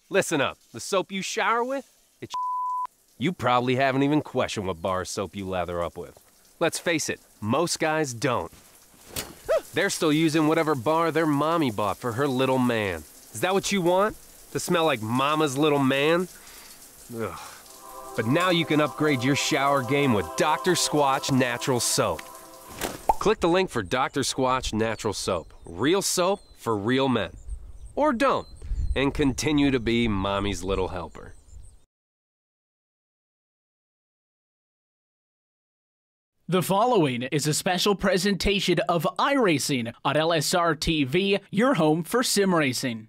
Listen up, the soap you shower with, it's you probably haven't even questioned what bar of soap you lather up with. Let's face it, most guys don't. They're still using whatever bar their mommy bought for her little man. Is that what you want? To smell like mama's little man? Ugh. But now you can upgrade your shower game with Dr. Squatch Natural Soap. Click the link for Dr. Squatch Natural Soap. Real soap for real men. Or don't, and continue to be mommy's little helper. The following is a special presentation of iRacing on LSRTV, your home for sim racing.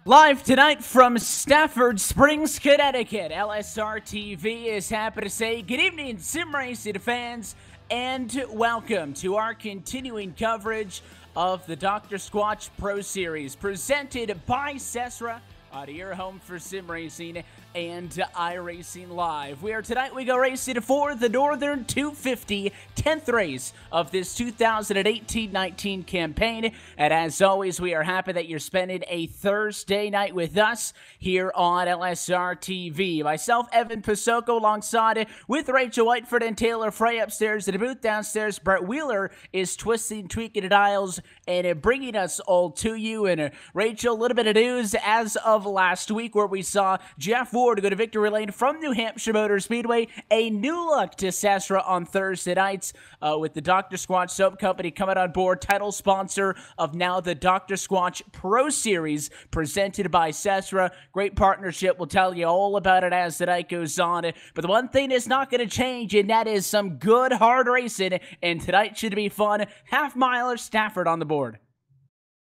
Live tonight from Stafford Springs, Connecticut, LSRTV is happy to say good evening, sim racing fans, and welcome to our continuing coverage of the Dr. Squatch Pro Series, presented by SESRA, out of your home for sim racing and iRacing Live. We go racing for the Northern 250 10th race of this 2018-19 campaign. And as always, we are happy that you're spending a Thursday night with us here on LSR TV. Myself, Evan Pasoko, alongside with Rachel Whiteford and Taylor Frey upstairs. In the booth downstairs, Brett Wheeler is twisting, tweaking the dials, and bringing us all to you. And Rachel, a little bit of news as of last week, where we saw Jeff Ward to go to victory lane from New Hampshire Motor Speedway. A new look to SESRA on Thursday nights with the Dr. Squatch Soap Company coming on board, title sponsor of now the Dr. Squatch Pro Series, presented by SESRA. Great partnership. We'll tell you all about it as the night goes on. But the one thing is not going to change, and that is some good hard racing, and tonight should be fun. Half-miler Stafford on the board.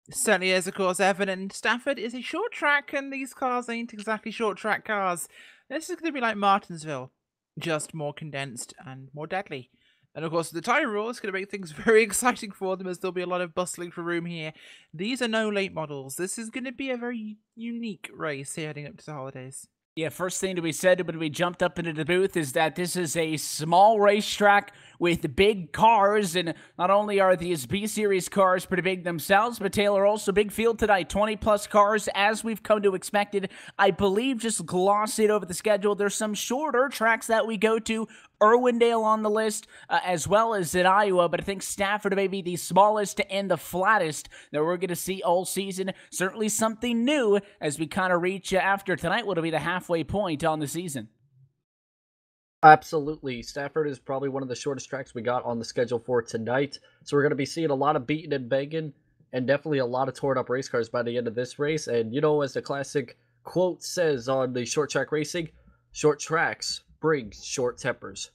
It certainly is, of course, Evan, and Stafford is a short track, and these cars ain't exactly short track cars. This is going to be like Martinsville, just more condensed and more deadly. And of course, the time rule is going to make things very exciting for them, as there'll be a lot of bustling for room here. These are no late models. This is going to be a very unique race here heading up to the holidays. Yeah, first thing to be said when we jumped up into the booth is that this is a small racetrack with big cars, and not only are these B-Series cars pretty big themselves, but Taylor, also big field tonight, 20-plus cars, as we've come to expect it. I believe, just glossing over the schedule, there's some shorter tracks that we go to, Irwindale on the list, as well as in Iowa, but I think Stafford may be the smallest and the flattest that we're going to see all season. Certainly something new as we kind of reach after tonight, what'll be the halfway point on the season. Absolutely. Stafford is probably one of the shortest tracks we got on the schedule for tonight. So we're going to be seeing a lot of beating and banging, and definitely a lot of torn up race cars by the end of this race. And you know, as the classic quote says on the short track racing, short tracks bring short tempers.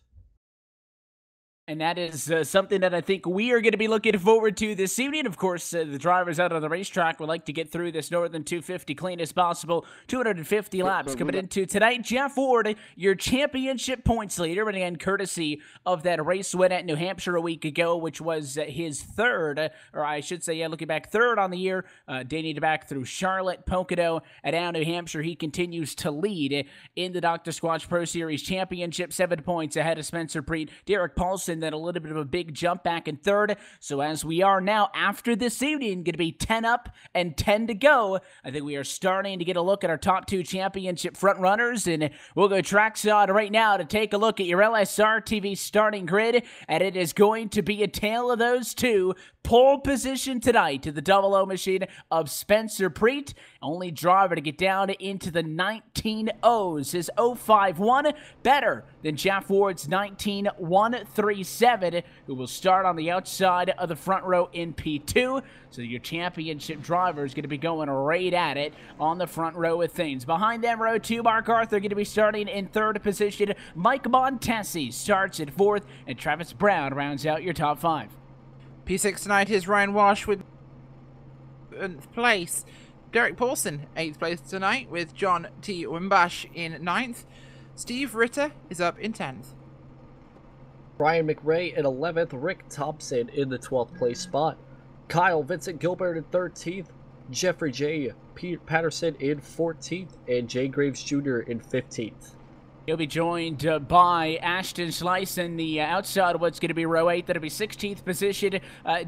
And that is something that I think we are going to be looking forward to this evening. Of course, the drivers out on the racetrack would like to get through this Northern 250 clean as possible. 250 laps coming into tonight. Jeff Ward, your championship points leader, and again, courtesy of that race win at New Hampshire a week ago, which was his third, or I should say, yeah, looking back, third on the year, dating back through Charlotte, Pocono, and now New Hampshire. He continues to lead in the Dr. Squatch Pro Series Championship, 7 points ahead of Spencer Preet, Derek Paulson, then a little bit of a big jump back in third. So as we are now, after this evening, going to be 10 up and 10 to go, I think we are starting to get a look at our top two championship front runners, and we'll go trackside right now to take a look at your LSR TV starting grid, and it is going to be a tale of those two. Pole position tonight to the 00 machine of Spencer Preet, only driver to get down into the 19.0s. His 051 better than Jeff Ward's 19.136. 27, who will start on the outside of the front row in P2. So your championship driver is going to be going right at it on the front row of things. Behind them, row 2, Mark Arthur going to be starting in 3rd position. Mike Montesi starts at 4th, and Travis Brown rounds out your top 5. P6 tonight is Ryan Walsh with 7th place. Derek Paulson, 8th place tonight, with John T. Wimbash in 9th. Steve Ritter is up in 10th. Brian McRae in 11th. Rick Thompson in the 12th place spot. Kyle Vincent Gilbert in 13th. Jeffrey J. Patterson in 14th. And Jay Graves Jr. in 15th. He'll be joined by Ashton Slice in the outside of what's going to be row 8. That'll be 16th position.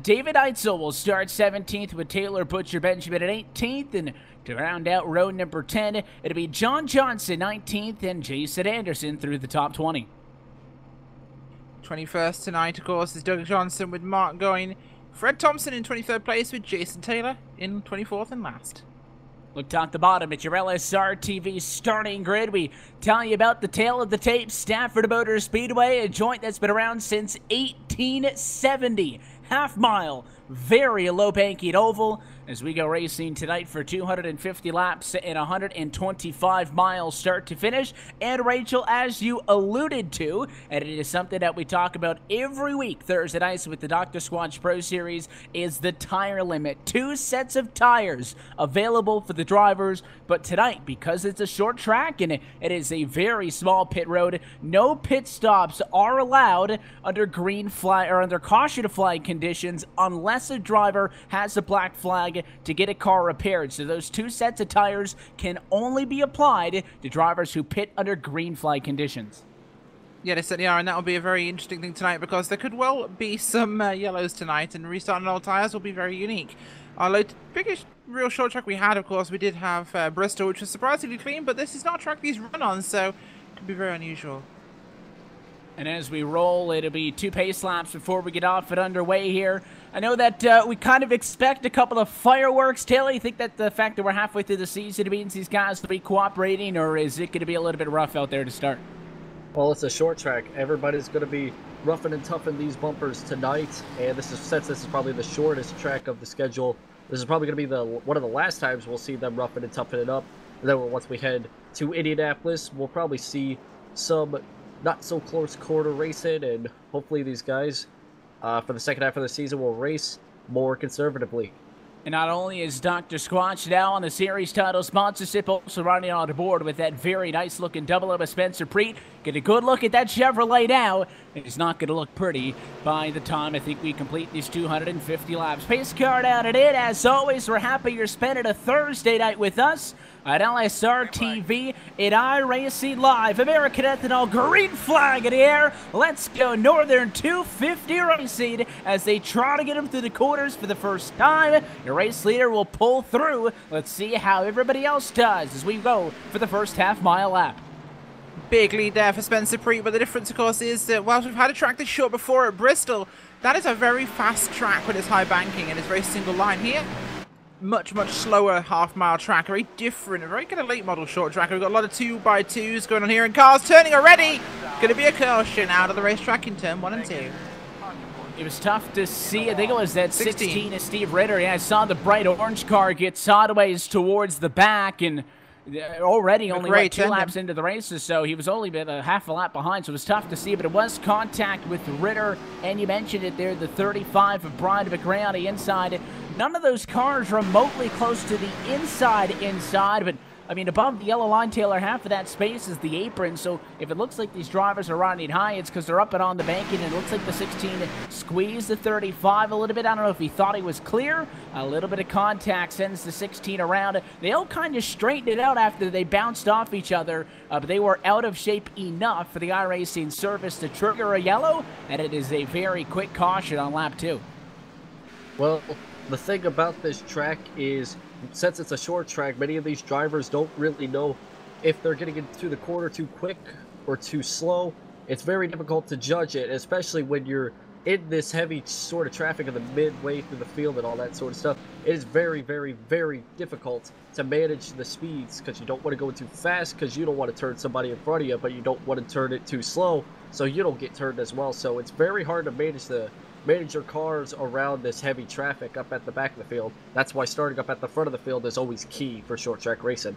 David Eitzel will start 17th with Taylor Butcher Benjamin at 18th. And to round out row number 10, it'll be John Johnson 19th and Jason Anderson through the top 20. 21st tonight, of course, is Doug Johnson with Mark going. Fred Thompson in 23rd place with Jason Taylor in 24th and last. Look top to bottom at your LSRTV starting grid. We tell you about the tail of the tape, Stafford Motor Speedway, a joint that's been around since 1870. Half mile, very low banking oval, as we go racing tonight for 250 laps and 125 miles start to finish. And Rachel, as you alluded to, and it is something that we talk about every week Thursday nights with the Dr. Squatch Pro Series, is the tire limit. 2 sets of tires available for the drivers, but tonight, because it's a short track and it is a very small pit road, no pit stops are allowed under green flag or under caution flag conditions unless a driver has a black flag to get a car repaired. So those 2 sets of tires can only be applied to drivers who pit under green flag conditions. Yeah, they certainly are, and that will be a very interesting thing tonight because there could well be some yellows tonight, and restarting all tires will be very unique. Our biggest real short track we had, of course, we did have Bristol, which was surprisingly clean, but this is not a track these run on, so it could be very unusual. And as we roll, it'll be 2 pace laps before we get off and underway here. I know that we kind of expect a couple of fireworks. Taylor, you think that the fact that we're halfway through the season means these guys will be cooperating, or is it going to be a little bit rough out there to start? Well, it's a short track. Everybody's going to be roughing and toughing these bumpers tonight, and since this is probably the shortest track of the schedule, this is probably going to be one of the last times we'll see them roughing and toughing it up. And then once we head to Indianapolis, we'll probably see some not so close quarter racing, and hopefully these guys for the second half of the season will race more conservatively. And not only is Dr. Squatch now on the series title sponsorship, also running on the board with that very nice looking double with Spencer Preet. Get a good look at that Chevrolet now. It's not going to look pretty by the time I think we complete these 250 laps. Pace car down and in. As always, we're happy you're spending a Thursday night with us at LSRTV at iRacing Live. American Ethanol, green flag in the air. Let's go Northern 250 Racing as they try to get them through the corners for the first time. Your race leader will pull through. Let's see how everybody else does as we go for the first half-mile lap. Big lead there for Spencer Preet, but the difference, of course, is that whilst we've had a track this short before at Bristol, that is a very fast track with its high banking and its very single line here. Much slower half-mile track, very different, a very kind of late model short track. We've got a lot of 2x2s going on here, and cars turning already. Going to be a caution out of the racetrack in turn 1 and 2. It was tough to see. I think it was that 16 of Steve Ritter. Yeah, I saw the bright orange car get sideways towards the back, and already only 2 laps into the races, so he was only about a half a lap behind, so it was tough to see, but it was contact with Ritter, and you mentioned it there, the 35 of Brian McRae on the inside. None of those cars remotely close to the inside, but I mean, above the yellow line, Taylor, half of that space is the apron, so if it looks like these drivers are riding high, it's because they're up and on the banking, and it looks like the 16 squeezed the 35 a little bit. I don't know if he thought he was clear. A little bit of contact sends the 16 around. They all kind of straightened it out after they bounced off each other, but they were out of shape enough for the iRacing service to trigger a yellow, and it is a very quick caution on lap 2. Well, the thing about this track is, since it's a short track, many of these drivers don't really know if they're getting into the corner too quick or too slow. It's very difficult to judge it, especially when you're in this heavy sort of traffic in the midway through the field and all that sort of stuff. It is very difficult to manage the speeds because you don't want to go too fast because you don't want to turn somebody in front of you, but you don't want to turn it too slow so you don't get turned as well. So it's very hard to manage your cars around this heavy traffic up at the back of the field. That's why starting up at the front of the field is always key for short track racing.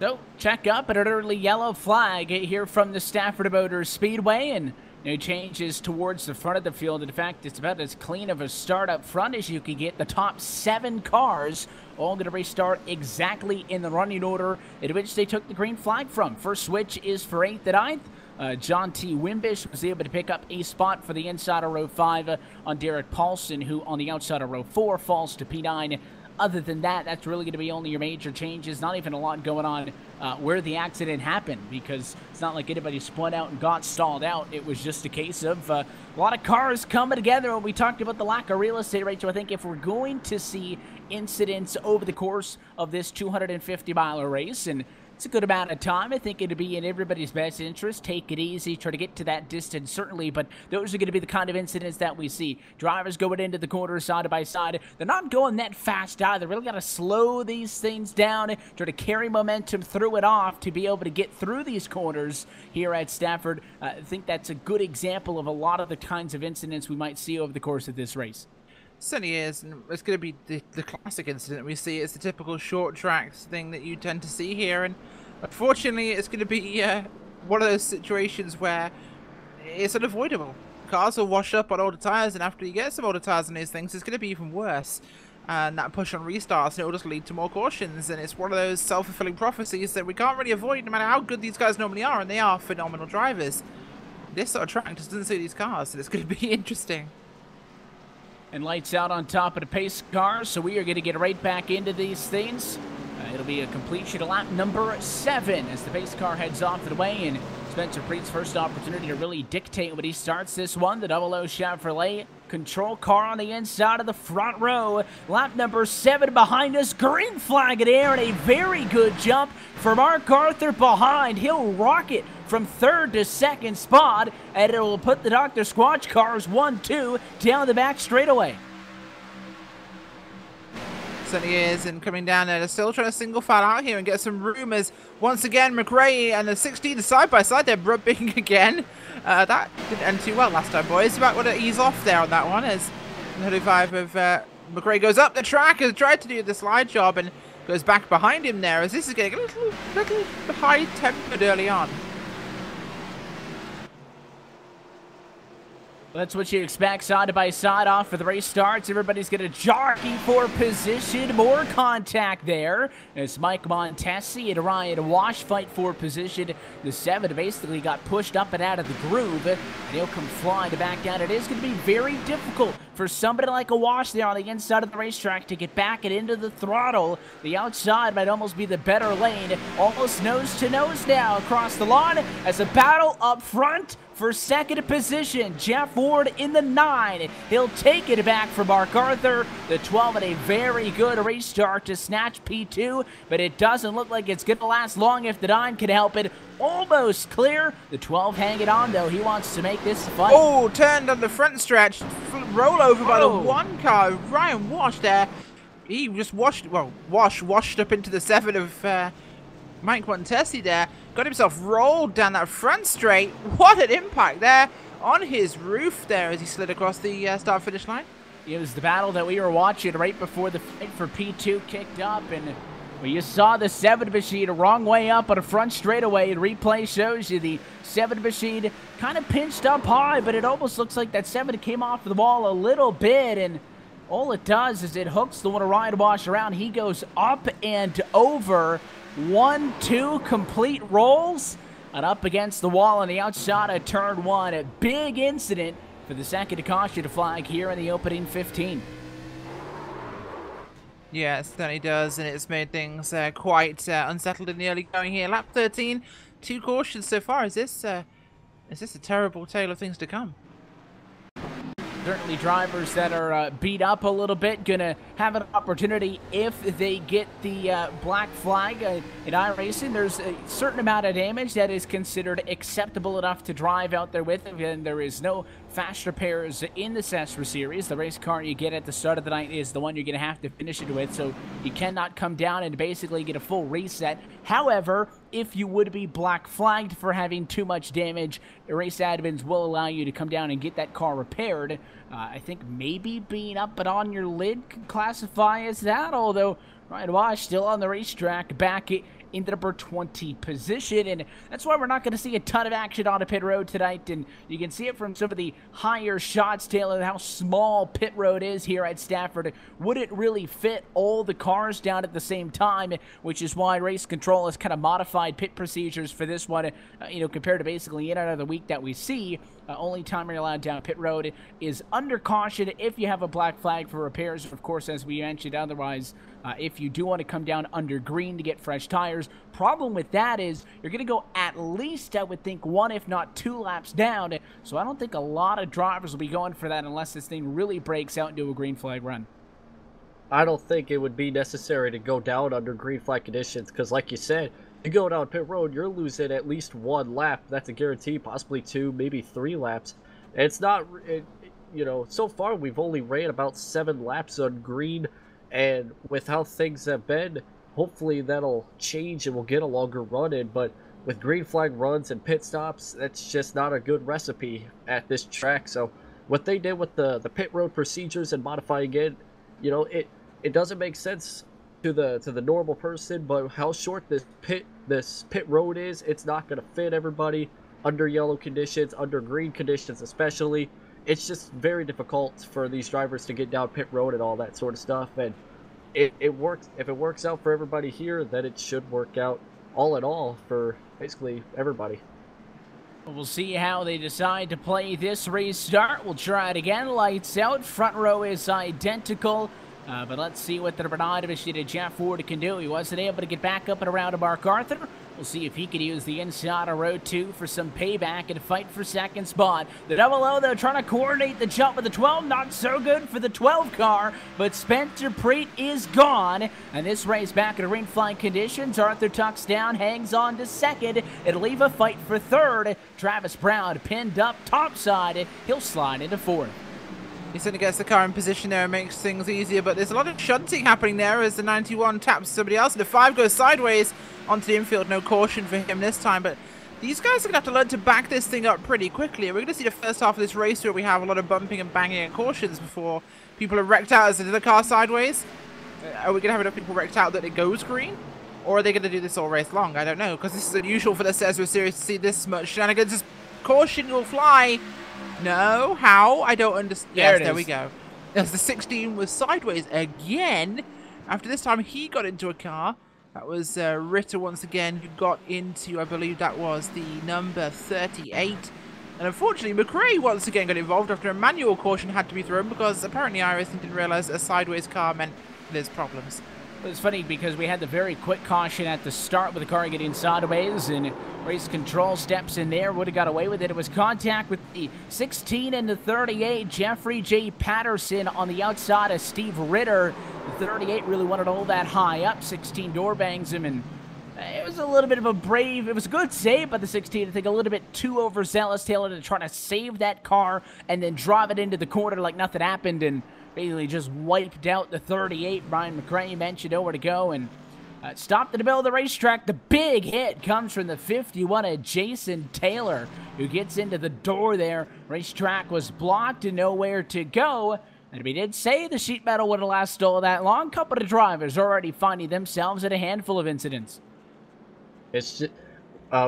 So, check up at an early yellow flag here from the Stafford Motor Speedway, and no changes towards the front of the field. In fact, it's about as clean of a start up front as you can get. The top 7 cars all going to restart exactly in the running order in which they took the green flag from. First switch is for 8th and 9th. John T. Wimbish was able to pick up a spot for the inside of row 5 on Derek Paulson, who on the outside of row 4 falls to P9. Other than that, that's really going to be only your major changes. Not even a lot going on where the accident happened, because it's not like anybody spun out and got stalled out. It was just a case of a lot of cars coming together. We talked about the lack of real estate, Rachel. I think if we're going to see incidents over the course of this 250-mile race, and it's a good amount of time, I think it'd be in everybody's best interest. Take it easy, try to get to that distance, certainly, but those are going to be the kind of incidents that we see. Drivers going into the corner side by side. They're not going that fast either. Really got to slow these things down, try to carry momentum through it off to be able to get through these corners here at Stafford. I think that's a good example of a lot of the kinds of incidents we might see over the course of this race. Certainly is, and it's going to be the classic incident we see. It's the typical short tracks thing that you tend to see here, and unfortunately it's going to be one of those situations where it's unavoidable. Cars will wash up on older tyres, and after you get some older tyres on these things, it's going to be even worse. And that push on restarts, and it will just lead to more cautions, and it's one of those self-fulfilling prophecies that we can't really avoid no matter how good these guys normally are, and they are phenomenal drivers. This sort of track just doesn't suit these cars, and it's going to be interesting. And lights out on top of the pace cars, so we are going to get right back into these things. It'll be a completion of lap number 7 as the pace car heads off to the way, and Spencer Preet's first opportunity to really dictate when he starts this one. The 00 Chevrolet control car on the inside of the front row. Lap number 7 behind us. Green flag in air, and a very good jump for Mark Arthur behind. He'll rocket from 3rd to 2nd spot, and it'll put the Dr. Squatch cars 1-2 down the back straightaway. Certainly is, and coming down there, they're still trying to single file out here and get some room as once again McRae and the 16 are side by side. They're rubbing again. That didn't end too well last time, boys. You might want to ease off there on that one as the 35 of McRae goes up the track, has tried to do the slide job and goes back behind him there as this is getting a little high-tempered early on. That's what you expect, side by side off for the race starts. Everybody's going to jockey for position. More contact there as Mike Montesi and Ryan Wash fight for position. The 7 basically got pushed up and out of the groove, and he'll come flying back down. It is going to be very difficult for somebody like a Wash there on the inside of the racetrack to get back and into the throttle. The outside might almost be the better lane. Almost nose to nose now across the lawn as a battle up front for 2nd position. Jeff Ward in the 9. He'll take it back from Mark Arthur. The 12 at a very good restart to snatch P2, but it doesn't look like it's going to last long if the 9 can help it. Almost clear. The 12 hanging on, though. He wants to make this a fight. Oh, turned on the front stretch. Roll over by the 1 car. Ryan Wash there. He just washed up into the 7 of Mike Montesi there. Got himself rolled down that front straight. What an impact there on his roof there as he slid across the start-finish line. It was the battle that we were watching right before the fight for P2 kicked up, and you saw the 7 machine a wrong way up on a front straightaway, and replay shows you the 7 machine kind of pinched up high, but it almost looks like that 7 came off the wall a little bit, and all it does is it hooks the one to Ryan Wash around. He goes up and over. 1-2 complete rolls and up against the wall on the outside of turn 1. A big incident for the 2nd caution flag here in the opening 15. Yeah, it certainly does, and it's made things quite unsettled in the early going here. Lap 13, 2 cautions so far. Is this a terrible tale of things to come? Certainly drivers that are beat up a little bit gonna have an opportunity if they get the black flag in iRacing. There's a certain amount of damage that is considered acceptable enough to drive out there with, and there is no fast repairs in the SESRA series. The race car you get at the start of the night is the one you're gonna have to finish it with, so you cannot come down and basically get a full reset. However, if you would be black flagged for having too much damage, race admins will allow you to come down and get that car repaired. I think maybe being up and on your lid could classify as that, although Ryan Wash still on the racetrack back in the number 20 position, and that's why we're not going to see a ton of action on a pit road tonight. And you can see it from some of the higher shots, Taylor, how small pit road is here at Stafford. Wouldn't really fit all the cars down at the same time, which is why race control has kind of modified pit procedures for this one, compared to basically in another week that we see. Only time you're allowed down pit road is under caution if you have a black flag for repairs. Of course, as we mentioned, otherwise, if you do want to come down under green to get fresh tires. Problem with that is you're going to go at least, I would think, 1 if not 2 laps down. So I don't think a lot of drivers will be going for that unless this thing really breaks out into a green flag run. I don't think it would be necessary to go down under green flag conditions because, like you said, you go down pit road, you're losing at least 1 lap. That's a guarantee, possibly 2, maybe 3 laps. And it's not, so far we've only ran about 7 laps on green. And with how things have been, hopefully that'll change and we'll get a longer run in. But with green flag runs and pit stops, that's just not a good recipe at this track. So what they did with the pit road procedures and modifying it, it doesn't make sense to the normal person. But how short this pit road is, it's not going to fit everybody under yellow conditions, under green conditions especially. It's just very difficult for these drivers to get down pit road and all that sort of stuff. And it works. If it works out for everybody here, then it should work out all in all for basically everybody. We'll see how they decide to play this restart. We'll try it again. Lights out. Front row is identical. But let's see what the Bernard initiated Jeff Ford can do. He wasn't able to get back up and around to Mark Arthur. We'll see if he can use the inside of row 2 for some payback and fight for second spot. The double O, though, trying to coordinate the jump with the 12. Not so good for the 12 car, but Spencer Preet is gone. And this race back in green flag conditions. Arthur tucks down, hangs on to second. It'll leave a fight for third. Travis Brown pinned up topside. He'll slide into fourth. He certainly gets the car in position there and makes things easier, but there's a lot of shunting happening there as the 91 taps somebody else, and the 5 goes sideways onto the infield. No caution for him this time, but these guys are going to have to learn to back this thing up pretty quickly. We're going to see the first half of this race where we have a lot of bumping and banging and cautions before people are wrecked out as another car sideways. Are we going to have enough people wrecked out that it goes green? Or are they going to do this all race long? I don't know, because this is unusual for the SESRA series to see this much shenanigans. Just caution will fly. No, how? I don't understand. Yes, there we go. As the 16 was sideways again. After this time, he got into a car. That was Ritter once again, who got into, I believe that was the number 38. And unfortunately, McRae once again got involved after a manual caution had to be thrown because apparently Iris didn't realize a sideways car meant there's problems. It's funny because we had the very quick caution at the start with the car getting sideways, and race control steps in there, would have got away with it. It was contact with the 16 and the 38, Jeffrey J. Patterson on the outside of Steve Ritter. The 38 really wanted all that high up. 16 door bangs him, and it was a little bit of a brave, it was a good save by the 16. I think a little bit too overzealous, Taylor, to try to save that car and then drive it into the corner like nothing happened, and basically just wiped out the 38. Brian McRae mentioned nowhere to go and stopped in the middle of the racetrack. The big hit comes from the 51 of Jason Taylor, who gets into the door there. Racetrack was blocked and nowhere to go. And we did say the sheet metal wouldn't last all that long. Couple of drivers already finding themselves in a handful of incidents. It's just,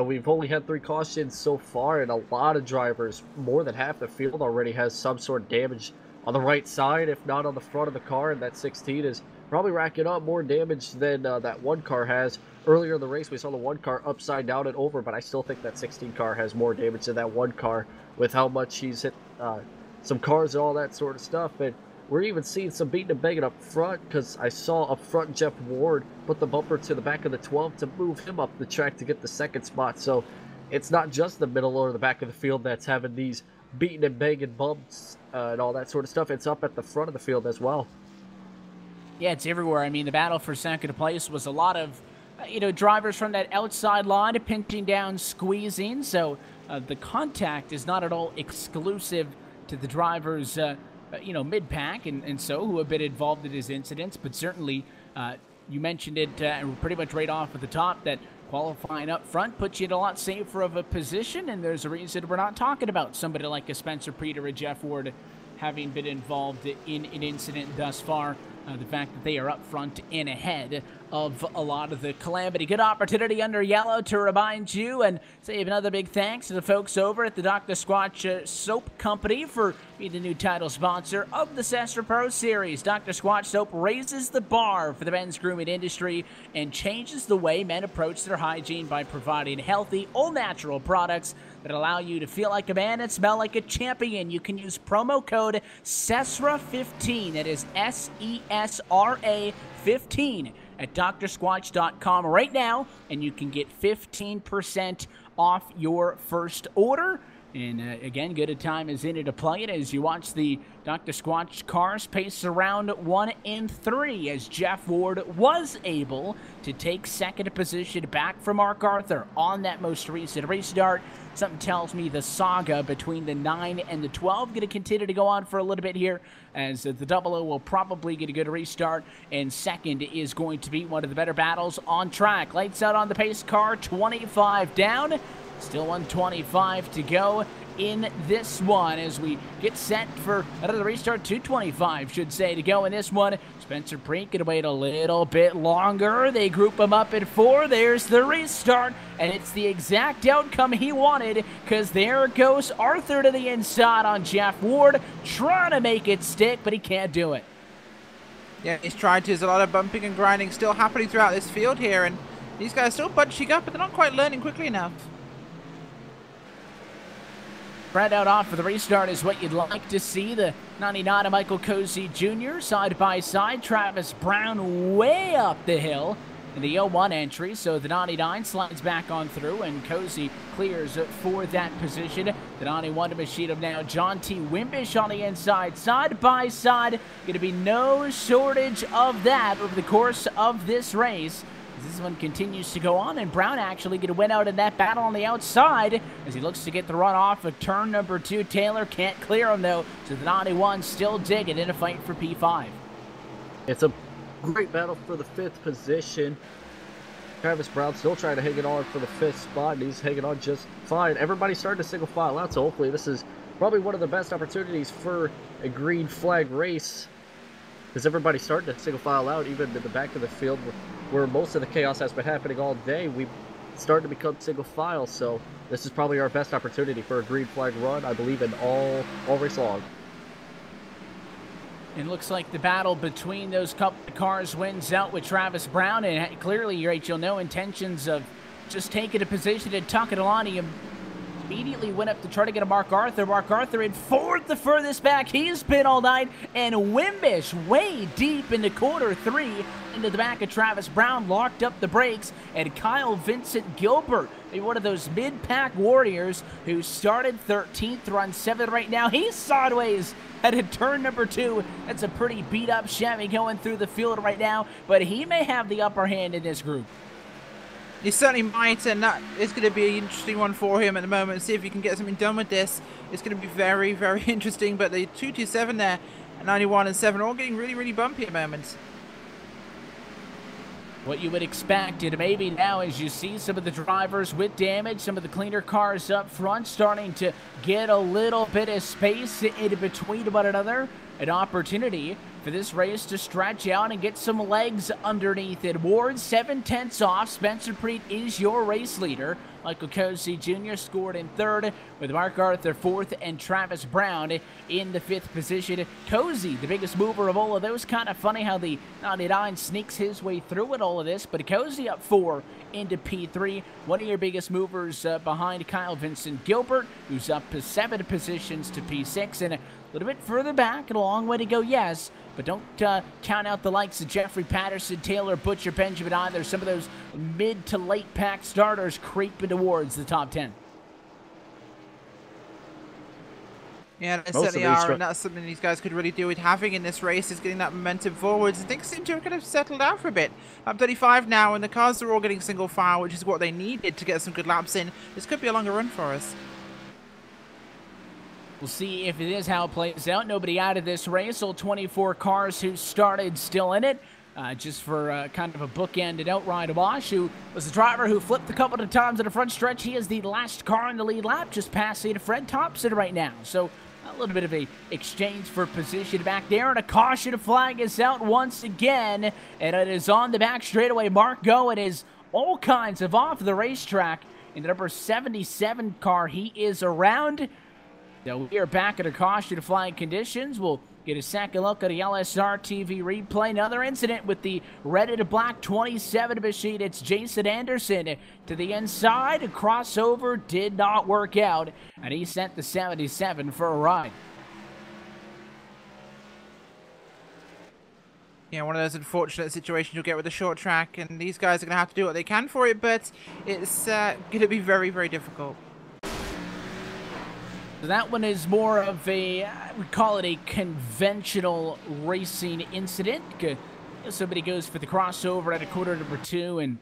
we've only had 3 cautions so far, and a lot of drivers, more than half the field already has some sort of damage on the right side, if not on the front of the car, and that 16 is probably racking up more damage than that 1 car has. Earlier in the race, we saw the 1 car upside down and over, but I still think that 16 car has more damage than that 1 car with how much he's hit some cars and all that sort of stuff. And we're even seeing some beating and banging up front, because I saw up front Jeff Ward put the bumper to the back of the 12 to move him up the track to get the 2nd spot. So it's not just the middle or the back of the field that's having these beating and banging bumps and all that sort of stuff. It's up at the front of the field as well. Yeah, it's everywhere. I mean, the battle for second place was a lot of, drivers from that outside line pinching down, squeezing. So the contact is not at all exclusive to the drivers, mid-pack and so who have been involved in these incidents, but certainly you mentioned it pretty much right off at the top that qualifying up front puts you in a lot safer of a position, and there's a reason we're not talking about somebody like a Spencer Preet or a Jeff Ward having been involved in an incident thus far. The fact that they are up front and ahead of a lot of the calamity. Good opportunity under yellow to remind you and say another big thanks to the folks over at the Dr. Squatch Soap Company for being the new title sponsor of the SESRA Pro Series. Dr. Squatch Soap raises the bar for the men's grooming industry and changes the way men approach their hygiene by providing healthy, all-natural products that allow you to feel like a man and smell like a champion. You can use promo code SESRA15, that is SESRA 15, at drsquatch.com right now, and you can get 15% off your first order. And again, good a time as in it to play it as you watch the Dr. Squatch cars pace around 1 and 3 as Jeff Ward was able to take second position back from Mark Arthur on that most recent restart. Something tells me the saga between the 9 and the 12 going to continue to go on for a little bit here, as the 00 will probably get a good restart, and second is going to be one of the better battles on track. Lights out on the pace car, 25 down. Still 125 to go in this one as we get set for another restart. 225 should say to go in this one. Spencer Preet can wait a little bit longer. They group him up at 4. There's the restart, and it's the exact outcome he wanted, because there goes Arthur to the inside on Jeff Ward, trying to make it stick, but he can't do it. Yeah, he's tried to. There's a lot of bumping and grinding still happening throughout this field here, and these guys still bunching up, but they're not quite learning quickly enough. Spread out off for the restart is what you'd like to see. The 99 of Michael Cozy Jr. side by side. Travis Brown way up the hill in the 01 entry. So the 99 slides back on through, and Cozy clears for that position. The 91 to machine of now John T. Wimbish on the inside. Side by side. Going to be no shortage of that over the course of this race. This one continues to go on, and Brown actually going to win out in that battle on the outside as he looks to get the run off of turn number 2. Taylor can't clear him, though, so the 91 still digging in a fight for P5. It's a great battle for the 5th position. Travis Brown still trying to hang it on for the 5th spot, and he's hanging on just fine. Everybody's starting to single file out, so hopefully this is probably one of the best opportunities for a green flag race, because everybody's starting to single file out, even in the back of the field where most of the chaos has been happening all day. We starting to become single file, so this is probably our best opportunity for a green flag run, I believe, in all race long. It looks like the battle between those couple of cars wins out with Travis Brown, and clearly, Rachel, no intentions of just taking a position and tucking along. He immediately went up to try to get a Mark Arthur. Mark Arthur in 4th, the furthest back he's been all night, and Wimbish way deep into quarter 3 into the back of Travis Brown, locked up the brakes, and Kyle Vincent Gilbert, one of those mid-pack warriors who started 13th, run 7th right now. He's sideways at turn number 2. That's a pretty beat-up Chevy going through the field right now, but he may have the upper hand in this group. He certainly might, and that is going to be an interesting one for him at the moment. See if he can get something done with this. It's going to be very, very interesting, but the 227 there, 91 and 7 are all getting really, really bumpy at the moment. What you would expect, and maybe now as you see some of the drivers with damage, some of the cleaner cars up front starting to get a little bit of space in between one another, an opportunity for this race to stretch out and get some legs underneath it. Ward 7/10 off. Spencer Preet is your race leader. Michael Cozy Jr. scored in 3rd, with Mark Arthur 4th and Travis Brown in the 5th position. Cozy, the biggest mover of all of those. Kind of funny how the 99 sneaks his way through with all of this, but Cozy up 4 into P3. One of your biggest movers behind Kyle Vincent Gilbert, who's up to 7 positions to P6, and a little bit further back and a long way to go, yes, but don't count out the likes of Jeffrey Patterson, Taylor, Butcher, Benjamin either. Some of those mid to late pack starters creeping towards the top 10. Yeah, they certainly are, and that's something these guys could really do with having in this race, is getting that momentum forwards. And things seem to have kind of settled out for a bit. Up 35 now, and the cars are all getting single file, which is what they needed to get some good laps in. This could be a longer run for us. We'll see if it is how it plays out. Nobody out of this race. All 24 cars who started still in it. just for kind of a bookended outright wash, who was the driver who flipped a couple of times in the front stretch. He is the last car in the lead lap, just passing Fred Thompson right now. So a little bit of a exchange for position back there, and a caution flag is out once again, and it is on the back straightaway. Mark Go, it is all kinds of off the racetrack in the number 77 car. He is around. So we are back at a caution flag conditions. We'll get a second look at the LSRTV replay. Another incident with the red and black 27 machine. It's Jason Anderson to the inside. A crossover did not work out, and he sent the 77 for a ride. Yeah, one of those unfortunate situations you'll get with a short track, and these guys are going to have to do what they can for it, but it's going to be very, very difficult. So that one is more of a, I would call it a conventional racing incident. Somebody goes for the crossover at a quarter number 2, and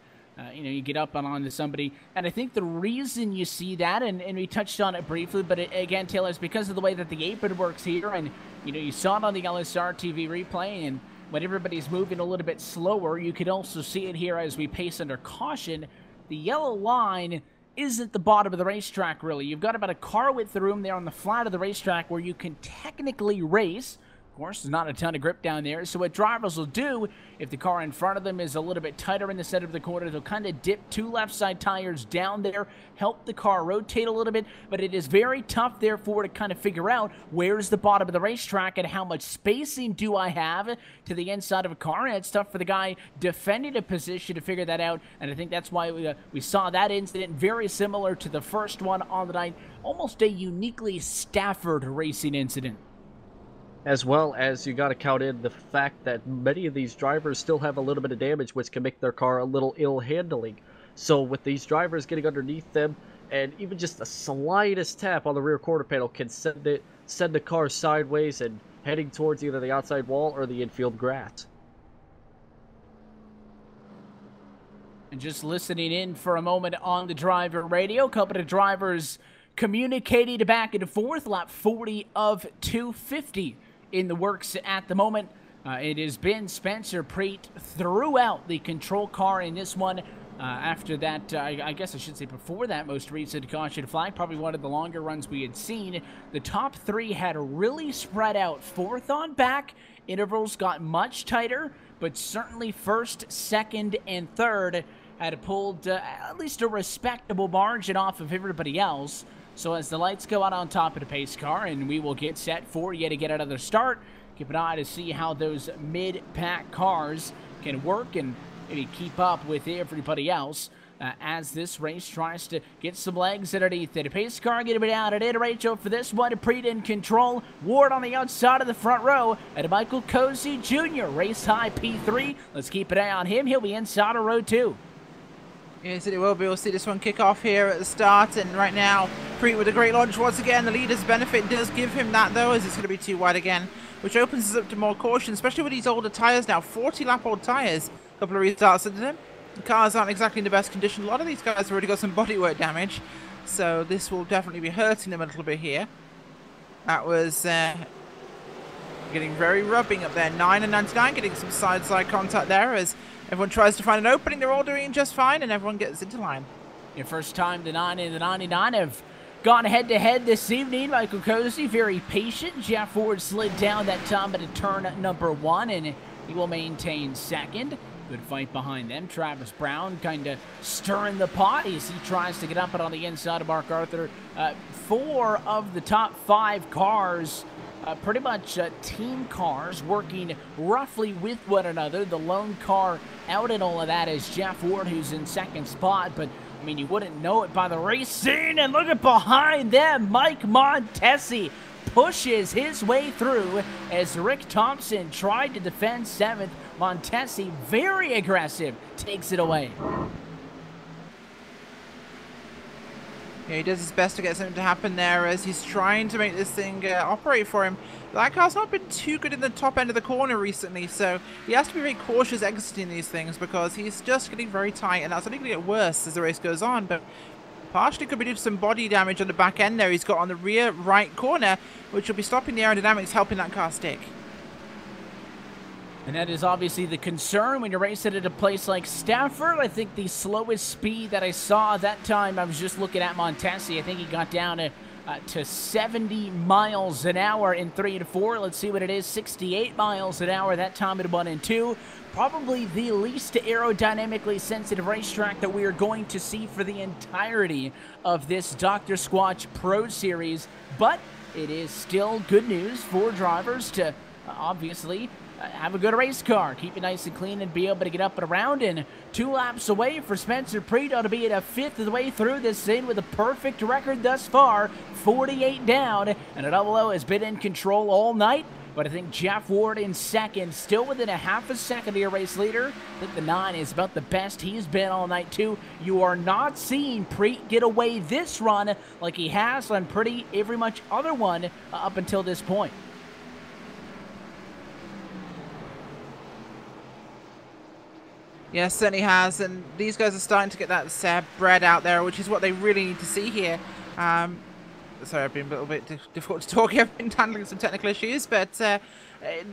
you get up and onto somebody. And I think the reason you see that, and we touched on it briefly, but again, Taylor, is because of the way that the apron works here. And you saw it on the LSRTV replay, and when everybody's moving a little bit slower, you can also see it here as we pace under caution. The yellow line isn't the bottom of the racetrack, really. You've got about a car width of room there on the flat of the racetrack where you can technically race. Of course, there's not a ton of grip down there, so what drivers will do, if the car in front of them is a little bit tighter in the center of the corner, they'll kind of dip 2 left side tires down there, help the car rotate a little bit, but it is very tough, therefore, to kind of figure out where's the bottom of the racetrack and how much spacing do I have to the inside of a car, and it's tough for the guy defending a position to figure that out, and I think that's why we saw that incident very similar to the first one on the night, almost a uniquely Stafford racing incident. As well as you got to count in the fact that many of these drivers still have a little bit of damage, which can make their car a little ill handling. So with these drivers getting underneath them, and even just the slightest tap on the rear quarter panel can send the car sideways and heading towards either the outside wall or the infield grass. And just listening in for a moment on the driver radio, a couple of drivers communicating back and forth. Lap 40 of 250 in the works at the moment. It has been Spencer Preet throughout the control car in this one. After that, I guess I should say before that most recent caution flag, probably one of the longer runs we had seen. The top 3 had really spread out. 4th on back, intervals got much tighter, but certainly 1st, 2nd, and 3rd had pulled at least a respectable margin off of everybody else. So as the lights go out on top of the pace car, and we will get set for yet to get another start, keep an eye to see how those mid-pack cars can work and maybe keep up with everybody else as this race tries to get some legs underneath it. The pace car getting out at Rachel for this one. Preet in control. Ward on the outside of the front row. And Michael Cozy Jr. race high P3. Let's keep an eye on him. He'll be inside of row 2. Yes, it will be. We'll see this one kick off here at the start, and right now, Preet with a great launch once again. The leader's benefit does give him that, though, as it's going to be too wide again, which opens us up to more caution, especially with these older tyres now, 40-lap-old tyres. A couple of restarts into them. The cars aren't exactly in the best condition. A lot of these guys have already got some bodywork damage, so this will definitely be hurting them a little bit here. That was getting very rubbing up there. 9 and 99 getting some side-side contact there as everyone tries to find an opening. They're all doing just fine, and everyone gets into line. Your first time the 9 and the 99 have gone head-to-head this evening. Michael Cozy very patient. Jeff Ward slid down that time at turn number 1, and he will maintain 2nd. Good fight behind them. Travis Brown kind of stirring the pot as he tries to get up and on the inside of Mark Arthur. 4 of the top 5 cars, pretty much team cars, working roughly with one another. The lone car out in all of that is Jeff Ward, who's in 2nd spot, but I mean, you wouldn't know it by the race scene. And look at behind them, Mike Montesi pushes his way through as Rick Thompson tried to defend 7th. Montesi, very aggressive, takes it away. Yeah, he does his best to get something to happen there as he's trying to make this thing operate for him. That car's not been too good in the top end of the corner recently, so he has to be very cautious exiting these things because he's just getting very tight, and that's only going to get worse as the race goes on. But partially could be due to some body damage on the back end there he's got on the rear right corner, which will be stopping the aerodynamics, helping that car stick. And that is obviously the concern when you're racing at a place like Stafford. I think the slowest speed that I saw that time, I was just looking at Montesi. I think he got down to 70 miles an hour in 3 and 4. Let's see what it is. 68 miles an hour that time in 1 and 2. Probably the least aerodynamically sensitive racetrack that we are going to see for the entirety of this Dr. Squatch Pro Series. But it is still good news for drivers to obviously have a good race car, keep it nice and clean, and be able to get up and around. And 2 laps away for Spencer Preto to be at a 5th of the way through this thing with a perfect record thus far, 48 down, and a Double O has been in control all night. But I think Jeff Ward in second, still within a half a second of your race leader. I think the 9 is about the best he's been all night, too. You are not seeing Preet get away this run like he has on pretty every much other one up until this point. Yes, certainly has, and these guys are starting to get that bread out there, which is what they really need to see here. Sorry, I've been a little bit difficult to talk here. I've been handling some technical issues, but the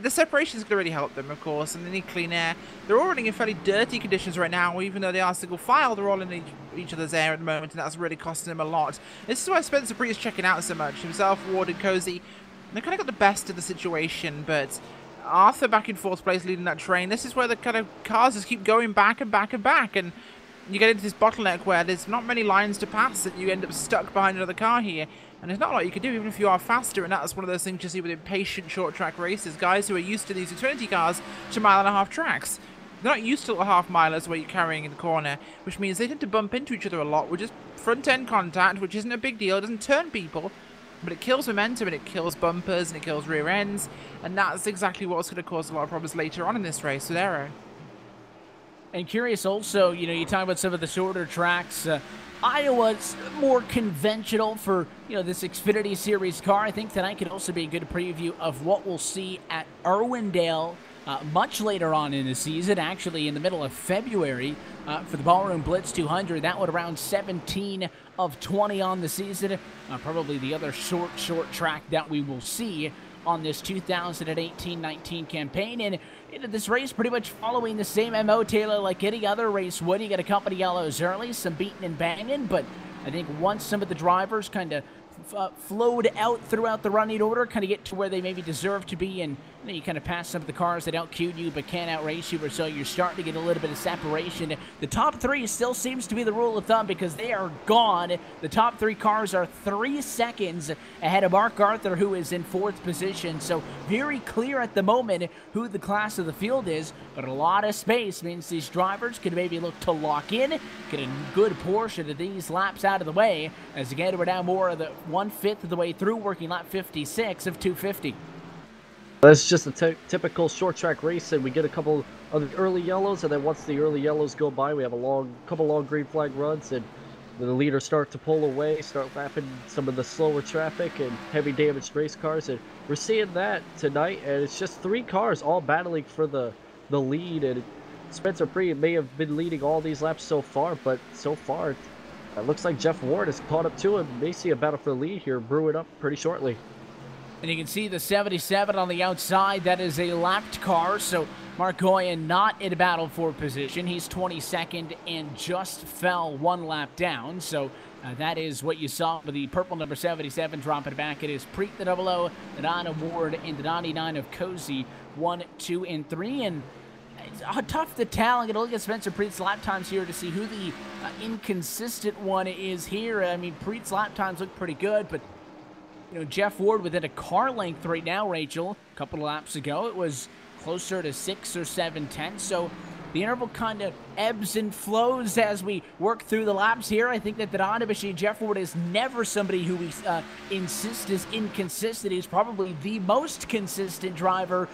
separation is going to really help them, of course, and they need clean air. They're all running in fairly dirty conditions right now, even though they are single file, they're all in each other's air at the moment, and that's really costing them a lot. This is why Spencer Preet is checking out so much. Himself, Ward, and Cozy, they kind of got the best of the situation, but Arthur back in 4th place leading that train. This is where the kind of cars just keep going back and back and back, and you get into this bottleneck where there's not many lines to pass and you end up stuck behind another car here, and there's not a lot you can do even if you are faster. And that's one of those things you see with impatient short track races, guys who are used to these Xfinity cars to 1.5-mile tracks. They're not used to little half-milers where you're carrying in the corner, which means they tend to bump into each other a lot with just front-end contact, which isn't a big deal. It doesn't turn people, but it kills momentum, and it kills bumpers, and it kills rear ends, and that's exactly what's going to cause a lot of problems later on in this race with aero. And curious also, you know, you talk about some of the shorter tracks. Iowa's more conventional for, you know, this Xfinity Series car. I think tonight could also be a good preview of what we'll see at Irwindale much later on in the season, actually in the middle of February for the Ballroom Blitz 200. That would around 17 of 20 on the season. Probably the other short track that we will see on this 2018-19 campaign. And this race pretty much following the same MO, Taylor, like any other race would. You got a couple of yellows early, some beating and banging, but I think once some of the drivers kind of flowed out throughout the running order, kind of get to where they maybe deserve to be, and you kind of pass some of the cars that out-queued you but can't outrace you, or so you're starting to get a little bit of separation. The top 3 still seems to be the rule of thumb because they are gone. The top 3 cars are 3 seconds ahead of Mark Arthur, who is in 4th position. So very clear at the moment who the class of the field is, but a lot of space means these drivers could maybe look to lock in, get a good portion of these laps out of the way, as again we're now more of the 1/5 of the way through, working lap 56 of 250. That's just a typical short track race, and we get a couple of the early yellows, and then once the early yellows go by, we have a couple long green flag runs, and the leaders start to pull away, start lapping some of the slower traffic and heavy damaged race cars, and we're seeing that tonight. And it's just 3 cars all battling for the lead, and Spencer Preet may have been leading all these laps so far, but so far it looks like Jeff Ward has caught up to him. May see a battle for the lead here brewing up pretty shortly. And you can see the 77 on the outside. That is a lapped car, so Mark Goyen not in a battle for position. He's 22nd and just fell 1 lap down. So that is what you saw with the purple number 77 dropping back. It is Preet the 00, the 9 of Ward, and the 99 of Cozy, 1, 2, and 3. And it's tough to tell. I'm going to look at Spencer Preet's lap times here to see who the inconsistent one is here. I mean, Preet's lap times look pretty good, but you know, Jeff Ward within a car length right now, Rachel. A couple of laps ago, it was closer to 6 or 7 tenths. So the interval kind of ebbs and flows as we work through the laps here. I think that the Honda machine, Jeff Ward, is never somebody who we insist is inconsistent. He's probably the most consistent driver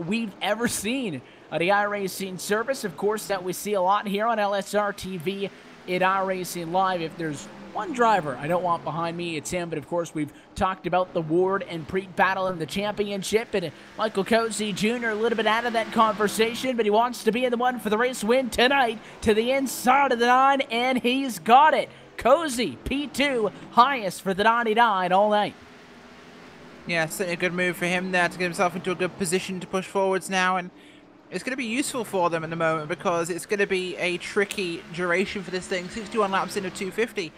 we've ever seen at the iRacing service. Of course, that we see a lot here on LSRTV at iRacing Live. If there's one driver I don't want behind me, it's him. But of course, we've talked about the Ward and Preet battle in the championship, and Michael Cozy Jr. a little bit out of that conversation, but he wants to be in the one for the race win tonight to the inside of the 9, and he's got it. Cozy, P2, highest for the 99 all night. Yeah, certainly a good move for him there to get himself into a good position to push forwards now, and It's going to be useful for them in the moment because it's going to be a tricky duration for this thing. 61 laps into 250.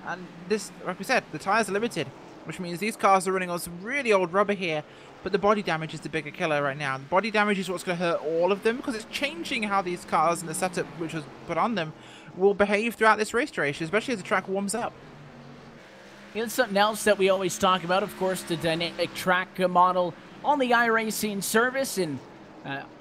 And this, like we said, the tyres are limited, which means these cars are running on some really old rubber here. But the body damage is the bigger killer right now. The body damage is what's going to hurt all of them because it's changing how these cars and the setup which was put on them will behave throughout this race duration, especially as the track warms up. It's something else that we always talk about, of course, the dynamic track model on the iRacing service. And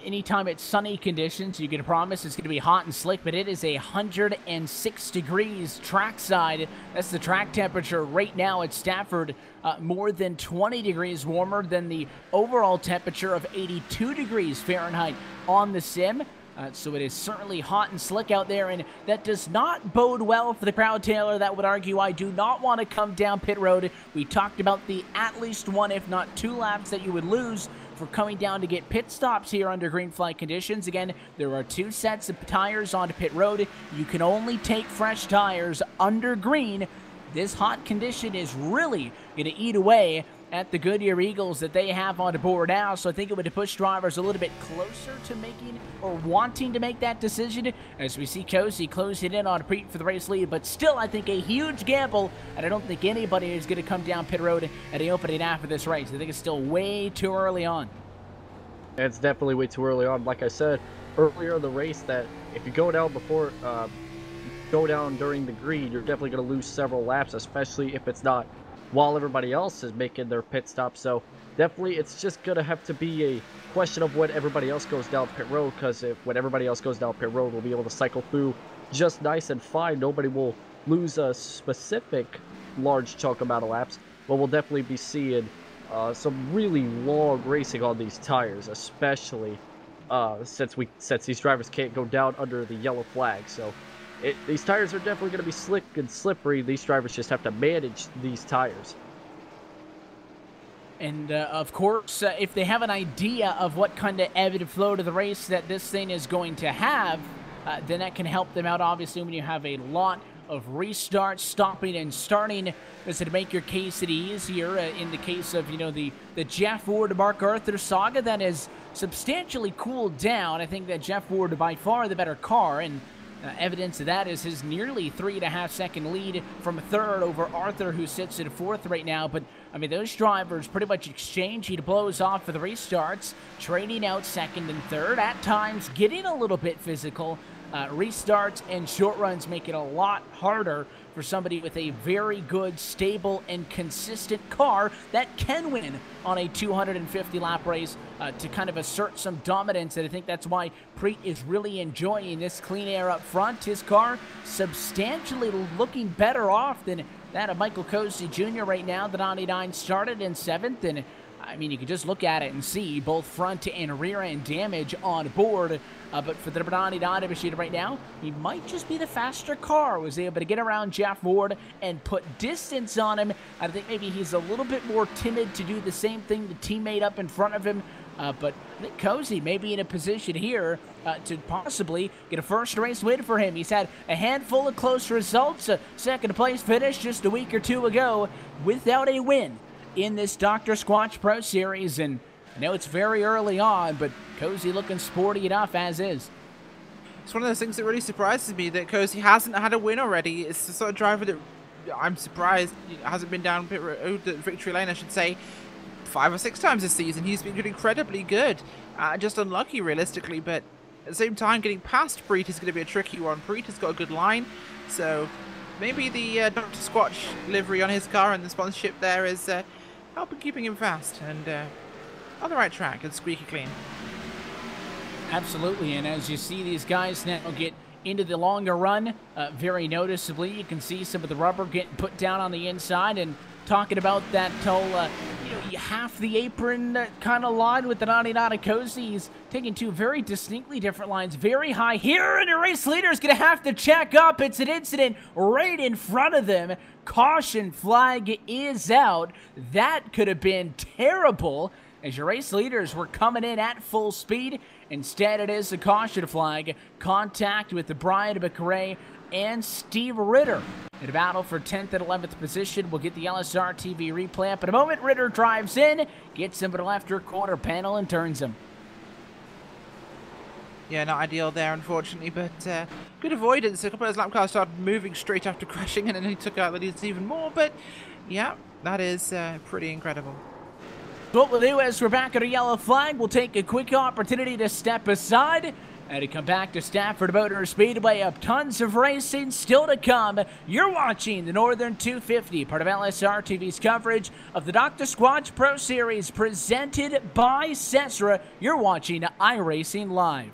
anytime it's sunny conditions, you can promise it's going to be hot and slick, but it is 106 degrees trackside. That's the track temperature right now at Stafford, more than 20 degrees warmer than the overall temperature of 82 degrees Fahrenheit on the sim. So it is certainly hot and slick out there, and that does not bode well for the crowd, Taylor. That would argue I do not want to come down pit road. We talked about the at least one, if not two laps that you would lose for coming down to get pit stops here under green flag conditions. Again, there are two sets of tires onto pit road. You can only take fresh tires under green. This hot condition is really going to eat away at the Goodyear Eagles that they have on board now, so I think it would push drivers a little bit closer to making or wanting to make that decision as we see Cozy closing in on Preet for the race lead, but still I think a huge gamble, and I don't think anybody is going to come down pit road at the opening half of this race. I think it's still way too early on. It's definitely way too early on. Like I said earlier in the race, that if you go down before, go down during the green, you're definitely going to lose several laps, especially if it's not while everybody else is making their pit stop. So definitely it's just going to have to be a question of when everybody else goes down pit road, because when everybody else goes down pit road, we'll be able to cycle through just nice and fine. Nobody will lose a specific large chunk amount of laps, but we'll definitely be seeing some really long racing on these tires, especially since these drivers can't go down under the yellow flag. So these tires are definitely going to be slick and slippery. These drivers just have to manage these tires. And, of course, if they have an idea of what kind of ebb and flow to the race that this thing is going to have, then that can help them out, obviously, when you have a lot of restarts, stopping and starting. Does it make your case easier in the case of, you know, the Jeff Ward, Mark Arthur saga that has substantially cooled down? I think that Jeff Ward, by far the better car, and evidence of that is his nearly 3.5-second lead from third over Arthur, who sits in fourth right now. But, I mean, those drivers pretty much exchanging blows off for the restarts, trading out second and third, at times getting a little bit physical. Restarts and short runs make it a lot harder for somebody with a very good, stable, and consistent car that can win on a 250-lap race to kind of assert some dominance. And I think that's why Preet is really enjoying this clean air up front. His car substantially looking better off than that of Michael Cozy Jr. right now. The 99 started in 7th, and I mean, you can just look at it and see both front and rear end damage on board. But for the Bernani machine right now, he might just be the faster car. Was able to get around Jeff Ward and put distance on him. I think maybe he's a little bit more timid to do the same thing the teammate up in front of him. But I think Cozy may be in a position here to possibly get a first race win for him. He's had a handful of close results. A second place finish just a week or two ago without a win in this Dr. Squatch Pro Series. And I know it's very early on, but Cozy looking sporty enough as is. It's one of those things that really surprises me that Cozy hasn't had a win already. It's the sort of driver that I'm surprised hasn't been down pit road, victory lane, I should say, 5 or 6 times this season. He's been incredibly good. Just unlucky, realistically, but at the same time, getting past Preet is going to be a tricky one. Preet has got a good line, so maybe the Dr. Squatch livery on his car and the sponsorship there is helping keeping him fast and on the right track and squeaky clean. Absolutely, and as you see these guys now get into the longer run, very noticeably, you can see some of the rubber getting put down on the inside, and talking about that whole, half the apron kind of line with the 99 Cozy. He's taking two very distinctly different lines, very high here, and the race leader is going to have to check up. It's an incident right in front of them. Caution flag is out. That could have been terrible, as your race leaders were coming in at full speed. Instead, it is a caution flag. Contact with the Brian McRae and Steve Ritter. In a battle for 10th and 11th position, we'll get the LSRTV replay up in a moment. Ritter drives in, gets him to the left rear quarter panel, and turns him. Yeah, not ideal there, unfortunately, but good avoidance. A couple of those lap cars started moving straight after crashing, and then he took out the leads even more, but yeah, that is pretty incredible. What we'll do is we're back at a yellow flag. We'll take a quick opportunity to step aside and to come back to Stafford Motor Speedway. Up tons of racing still to come. You're watching the Northern 250, part of LSRTV's coverage of the Dr. Squatch Pro Series presented by SESRA. You're watching iRacing Live.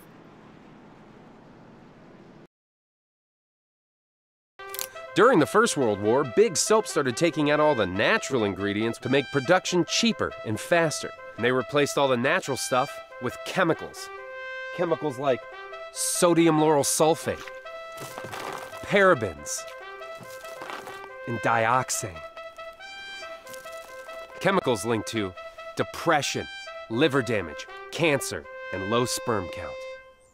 During the First World War, big soap started taking out all the natural ingredients to make production cheaper and faster. And they replaced all the natural stuff with chemicals. Chemicals like sodium lauryl sulfate, parabens, and dioxane. Chemicals linked to depression, liver damage, cancer, and low sperm count.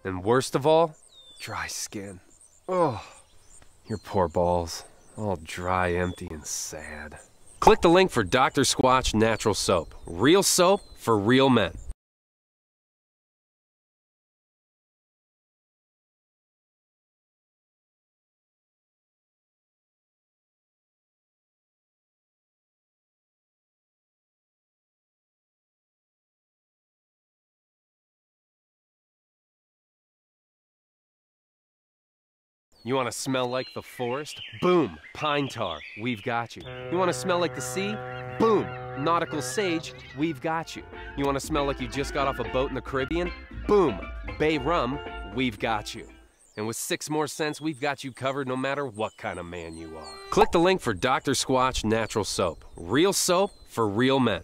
And worst of all, dry skin. Oh. Your poor balls, all dry, empty, and sad. Click the link for Dr. Squatch Natural Soap. Real soap for real men. You want to smell like the forest? Boom, pine tar, we've got you. You want to smell like the sea? Boom, nautical sage, we've got you. You want to smell like you just got off a boat in the Caribbean? Boom, bay rum, we've got you. And with 6 more cents, we've got you covered no matter what kind of man you are. Click the link for Dr. Squatch Natural Soap. Real soap for real men.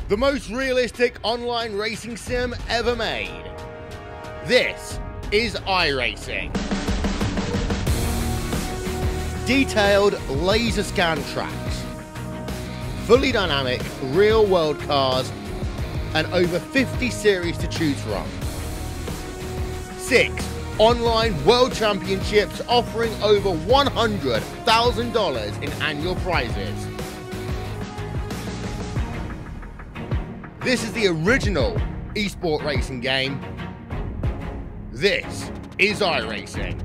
The most realistic online racing sim ever made. This is iRacing. Detailed laser scan tracks, fully dynamic real world cars, and over 50 series to choose from. 6 online world championships offering over $100,000 in annual prizes. This is the original esport racing game. This is iRacing.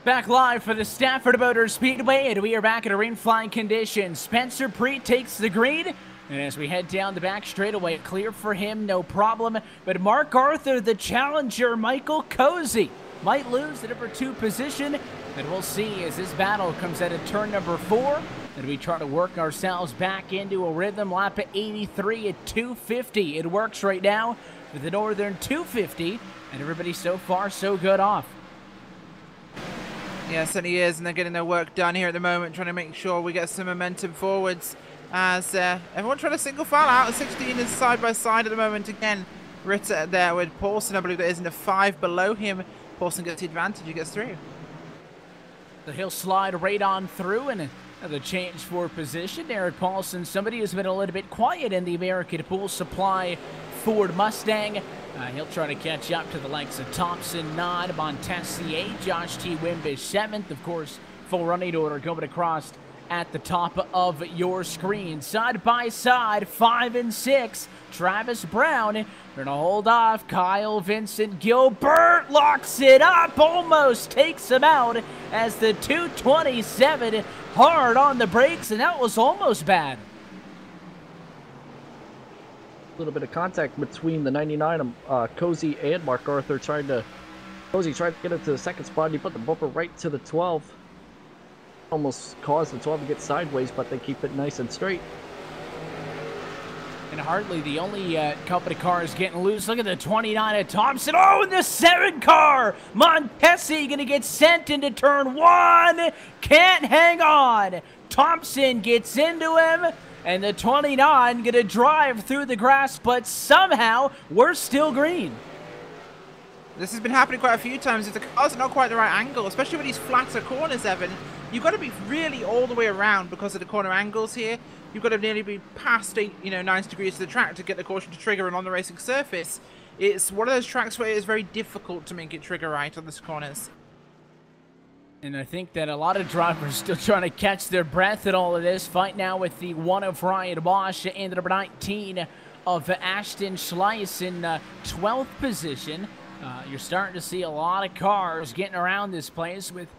Back live for the Stafford Motor Speedway, and we are back at arena flying conditions. Spencer Preet takes the green. And as we head down the back straightaway, clear for him, no problem. But Mark Arthur, the challenger, Michael Cozy, might lose the number 2 position. And we'll see as this battle comes out of turn number 4. And we try to work ourselves back into a rhythm. Lap at 83 at 250. It works right now for the Northern 250. And everybody so far so good off. Yeah, certainly is, and they're getting their work done here at the moment, trying to make sure we get some momentum forwards. As everyone trying to single file out. 16 is side by side at the moment. Again, Ritter there with Paulson. I believe there isn't a 5 below him. Paulson gets the advantage. He gets through. So he'll slide right on through, and another change for position. Eric Paulson, somebody who's been a little bit quiet in the American Pool Supply Ford Mustang. He'll try to catch up to the likes of Thompson, Nod, Montessier, Josh T. Wimbish 7th. Of course, full running order going across at the top of your screen. Side by side, 5 and 6. Travis Brown gonna hold off. Kyle Vincent Gilbert locks it up, almost takes him out as the 227 hard on the brakes, and that was almost bad. A little bit of contact between the 99, Cozy and Mark Arthur. Cozy tried to get into the second spot, and he put the bumper right to the 12. Almost caused the 12 to get sideways, but they keep it nice and straight. And hardly the only company cars getting loose. Look at the 29 at Thompson. Oh, and the 7 car! Montesi gonna get sent into turn 1. Can't hang on. Thompson gets into him, and the 29 gonna drive through the grass, but somehow we're still green. This has been happening quite a few times. If the cars are not quite the right angle, especially with these flatter corners, Evan, you've got to be really all the way around because of the corner angles here. You've got to nearly be past 90 degrees to the track to get the caution to trigger and on the racing surface. It's one of those tracks where it's very difficult to make it trigger right on these corners. And I think that a lot of drivers are still trying to catch their breath in all of this. Fight now with the 1 of Ryan Bosch and the number 19 of Ashton Schleiss in 12th position. You're starting to see a lot of cars getting around this place with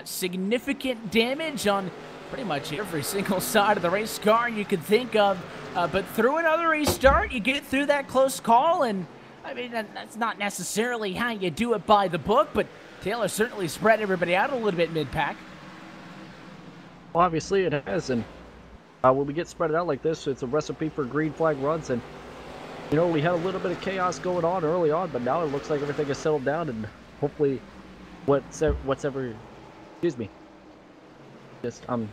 significant damage on pretty much every single side of the race car you could think of. But through another restart, you get through that close call, and I mean, that's not necessarily how you do it by the book, but Taylor certainly spread everybody out a little bit mid-pack. Well, obviously it has, and when we get spread out like this, it's a recipe for green flag runs, and you know, we had a little bit of chaos going on early on, but now it looks like everything has settled down, and hopefully excuse me. I'm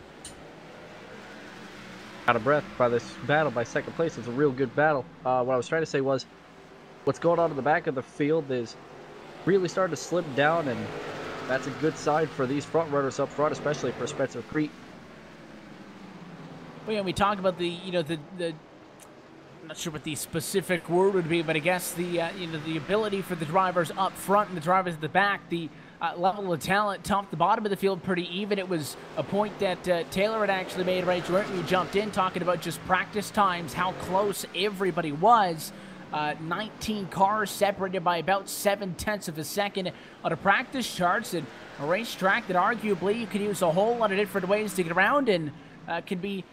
out of breath by this battle by second place. It's a real good battle. What I was trying to say was, what's going on in the back of the field is really starting to slip down, and that's a good sign for these front runners up front, especially for Spencer Crete. Well, yeah, we talk about the I'm not sure what the specific word would be, but I guess the the ability for the drivers up front and the drivers at the back, the level of talent top to bottom of the field pretty even. It was a point that Taylor had actually made right when you jumped in, talking about just practice times, how close everybody was. 19 cars separated by about 0.7 of a second on a practice charts, and a racetrack that arguably you could use a whole lot of different ways to get around, and can be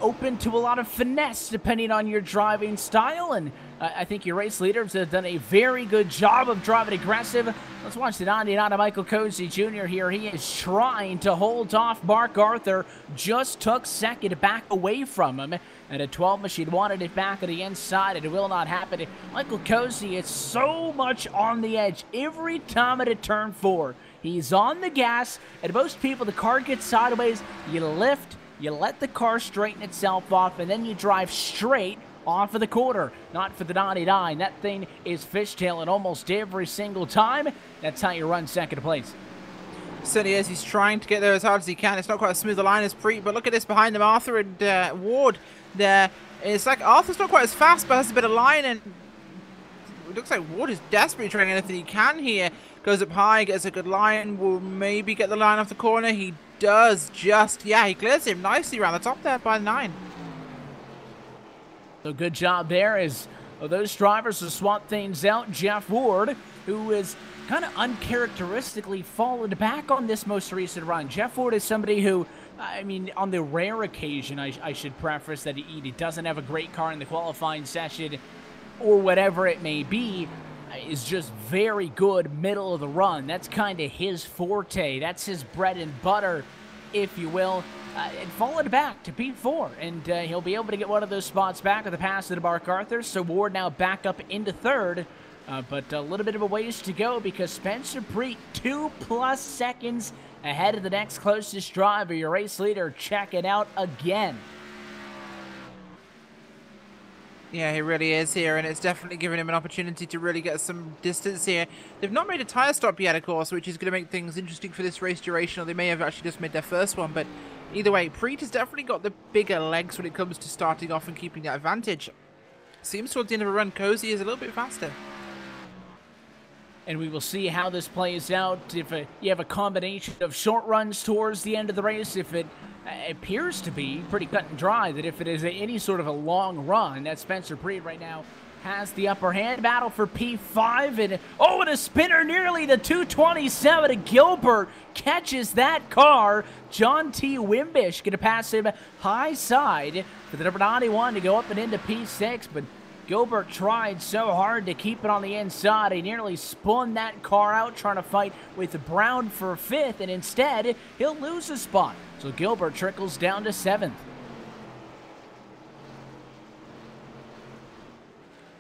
open to a lot of finesse depending on your driving style. And I think your race leaders have done a very good job of driving aggressive. Let's watch the 99 of Michael Cozy Jr. here. He is trying to hold off Mark Arthur. Just took second back away from him. And a 12 machine wanted it back on the inside, and it will not happen. Michael Cozy is so much on the edge every time at a turn 4. He's on the gas, and most people, the car gets sideways, you lift, you let the car straighten itself off, and then you drive straight off of the quarter. Not for the 99. That thing is fishtailing almost every single time. That's how you run second place. Certainly is. He's trying to get there as hard as he can. It's not quite as smooth a line as Preet, but look at this behind them, Arthur and Ward there. It's like Arthur's not quite as fast, but has a bit of line, and it looks like Ward is desperately trying anything he can here. Goes up high, gets a good line, will maybe get the line off the corner. He does just, yeah, he clears him nicely around the top there by 9. So good job there as those drivers will swap things out. Jeff Ward, who is kind of uncharacteristically fallen back on this most recent run. Jeff Ward is somebody who, I mean, on the rare occasion, I should preface that he doesn't have a great car in the qualifying session or whatever it may be, is just very good middle of the run. That's kind of his forte. That's his bread and butter, if you will. And fallen back to P4, and he'll be able to get one of those spots back with the pass to Mark Arthur. So Ward now back up into 3rd, but a little bit of a ways to go because Spencer Preet 2+ seconds ahead of the next closest driver. Your race leader checking out again. Yeah, he really is here, and it's definitely giving him an opportunity to really get some distance here. They've not made a tyre stop yet, of course, which is going to make things interesting for this race duration, or they may have actually just made their first one, but either way, Preet has definitely got the bigger legs when it comes to starting off and keeping that advantage. Seems towards the end of a run, Cozy is a little bit faster. And we will see how this plays out. If you have a combination of short runs towards the end of the race, if it appears to be pretty cut and dry, that if it is any sort of a long run, that Spencer Preet right now has the upper hand. Battle for P5, and and a spinner nearly to 227, and Gilbert catches that car. John T. Wimbish going to pass him high side for the number 91 to go up and into P6, but Gilbert tried so hard to keep it on the inside. He nearly spun that car out trying to fight with Brown for 5th, and instead he'll lose a spot. So Gilbert trickles down to 7th.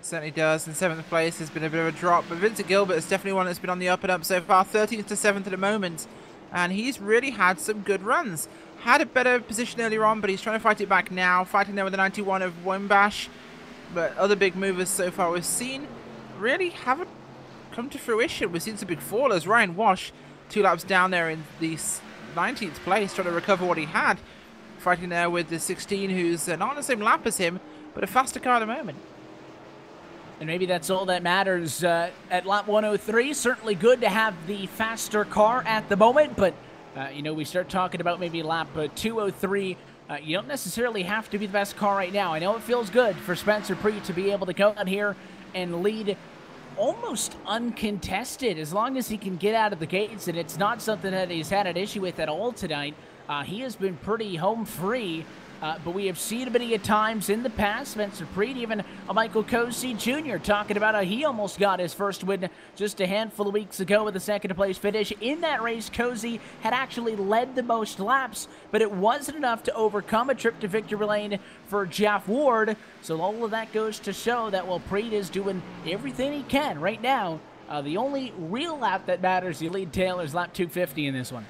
Certainly does. In 7th place has been a bit of a drop, but Vincent Gilbert is definitely one that's been on the up and up so far. 13th to 7th at the moment, and he's really had some good runs. Had a better position earlier on, but he's trying to fight it back now. Fighting there with the 91 of Wimbash. But other big movers so far we've seen really haven't come to fruition. We've seen some big fallers. Ryan Wash, 2 laps down there in the 19th place, trying to recover what he had. Fighting there with the 16, who's not on the same lap as him, but a faster car at the moment. And maybe that's all that matters at lap 103. Certainly good to have the faster car at the moment, but, you know, we start talking about maybe lap 203. You don't necessarily have to be the best car right now. I know it feels good for Spencer Preet to be able to go out here and lead almost uncontested as long as he can get out of the gates, and it's not something that he's had an issue with at all tonight. He has been pretty home free. But we have seen many times in the past, Spencer Preet, even Michael Cozy Jr. talking about how he almost got his first win just a handful of weeks ago with a second-place finish. In that race, Cozy had actually led the most laps, but it wasn't enough to overcome a trip to victory lane for Jeff Ward. So all of that goes to show that while Preet is doing everything he can right now, the only real lap that matters, the lead Taylor's lap 250 in this one.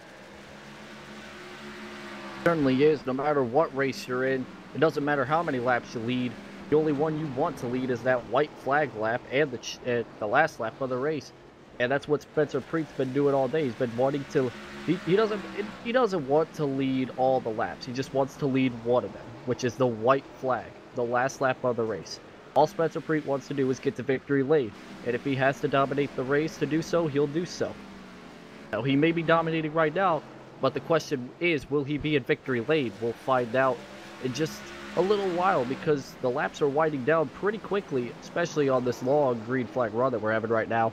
Certainly is. No matter what race you're in, it doesn't matter how many laps you lead. The only one you want to lead is that white flag lap and the last lap of the race, and that's what Spencer Preet's been doing all day. He's been wanting to. He doesn't want to lead all the laps. He just wants to lead one of them, which is the white flag, the last lap of the race. All Spencer Preet wants to do is get to victory lane, and if he has to dominate the race to do so, he'll do so. Now he may be dominating right now, but the question is, will he be in victory lane? We'll find out in just a little while, because the laps are winding down pretty quickly, especially on this long green flag run that we're having right now.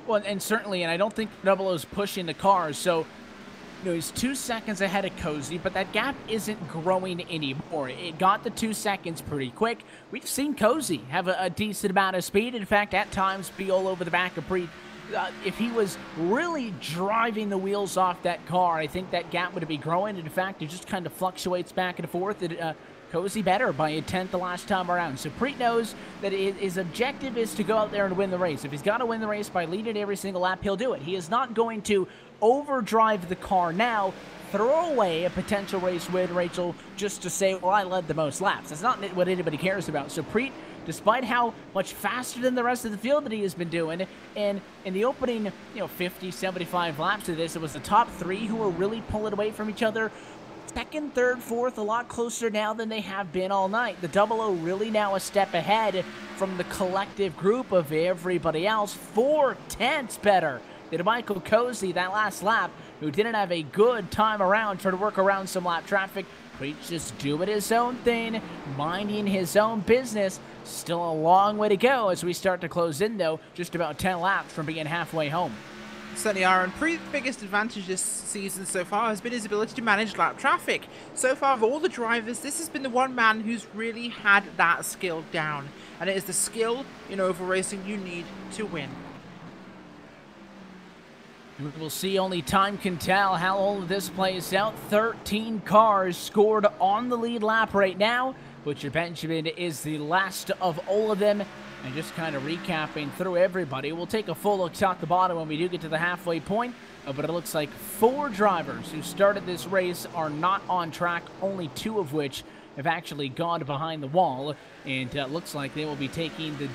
Well, and certainly, and I don't think Double O's pushing the cars, so you know, he's 2 seconds ahead of Cozy, but that gap isn't growing anymore. It got the 2 seconds pretty quick. We've seen Cozy have a decent amount of speed. In fact, at times be all over the back of Preet. If he was really driving the wheels off that car, I think that gap would be growing. In fact, it just kind of fluctuates back and forth. Cozy better by a 10th the last time around. So Preet knows that his objective is to go out there and win the race. If he's got to win the race by leading every single lap, he'll do it. He is not going to overdrive the car now, throw away a potential race win, Rachel, just to say, well, I led the most laps. That's not what anybody cares about. So Preet, despite how much faster than the rest of the field that he has been doing, and in the opening, 50, 75 laps of this, it was the top 3 who were really pulling away from each other. Second, third, fourth, a lot closer now than they have been all night. The Double O really now a step ahead from the collective group of everybody else. 4/10 better than Michael Cozy that last lap, who didn't have a good time around trying to work around some lap traffic. Preet's just doing his own thing, minding his own business. Still a long way to go as we start to close in, though, just about 10 laps from being halfway home. Certainly are, and Preet's biggest advantage this season so far has been his ability to manage lap traffic. So far, of all the drivers, this has been the one man who's really had that skill down. And it is the skill in oval racing you need to win. We'll see, only time can tell how all of this plays out. 13 cars scored on the lead lap right now. Butcher Benjamin is the last of all of them. And just kind of recapping through everybody, we'll take a full look top to bottom when we do get to the halfway point. But it looks like 4 drivers who started this race are not on track, only 2 of which have actually gone behind the wall. And it looks like they will be taking the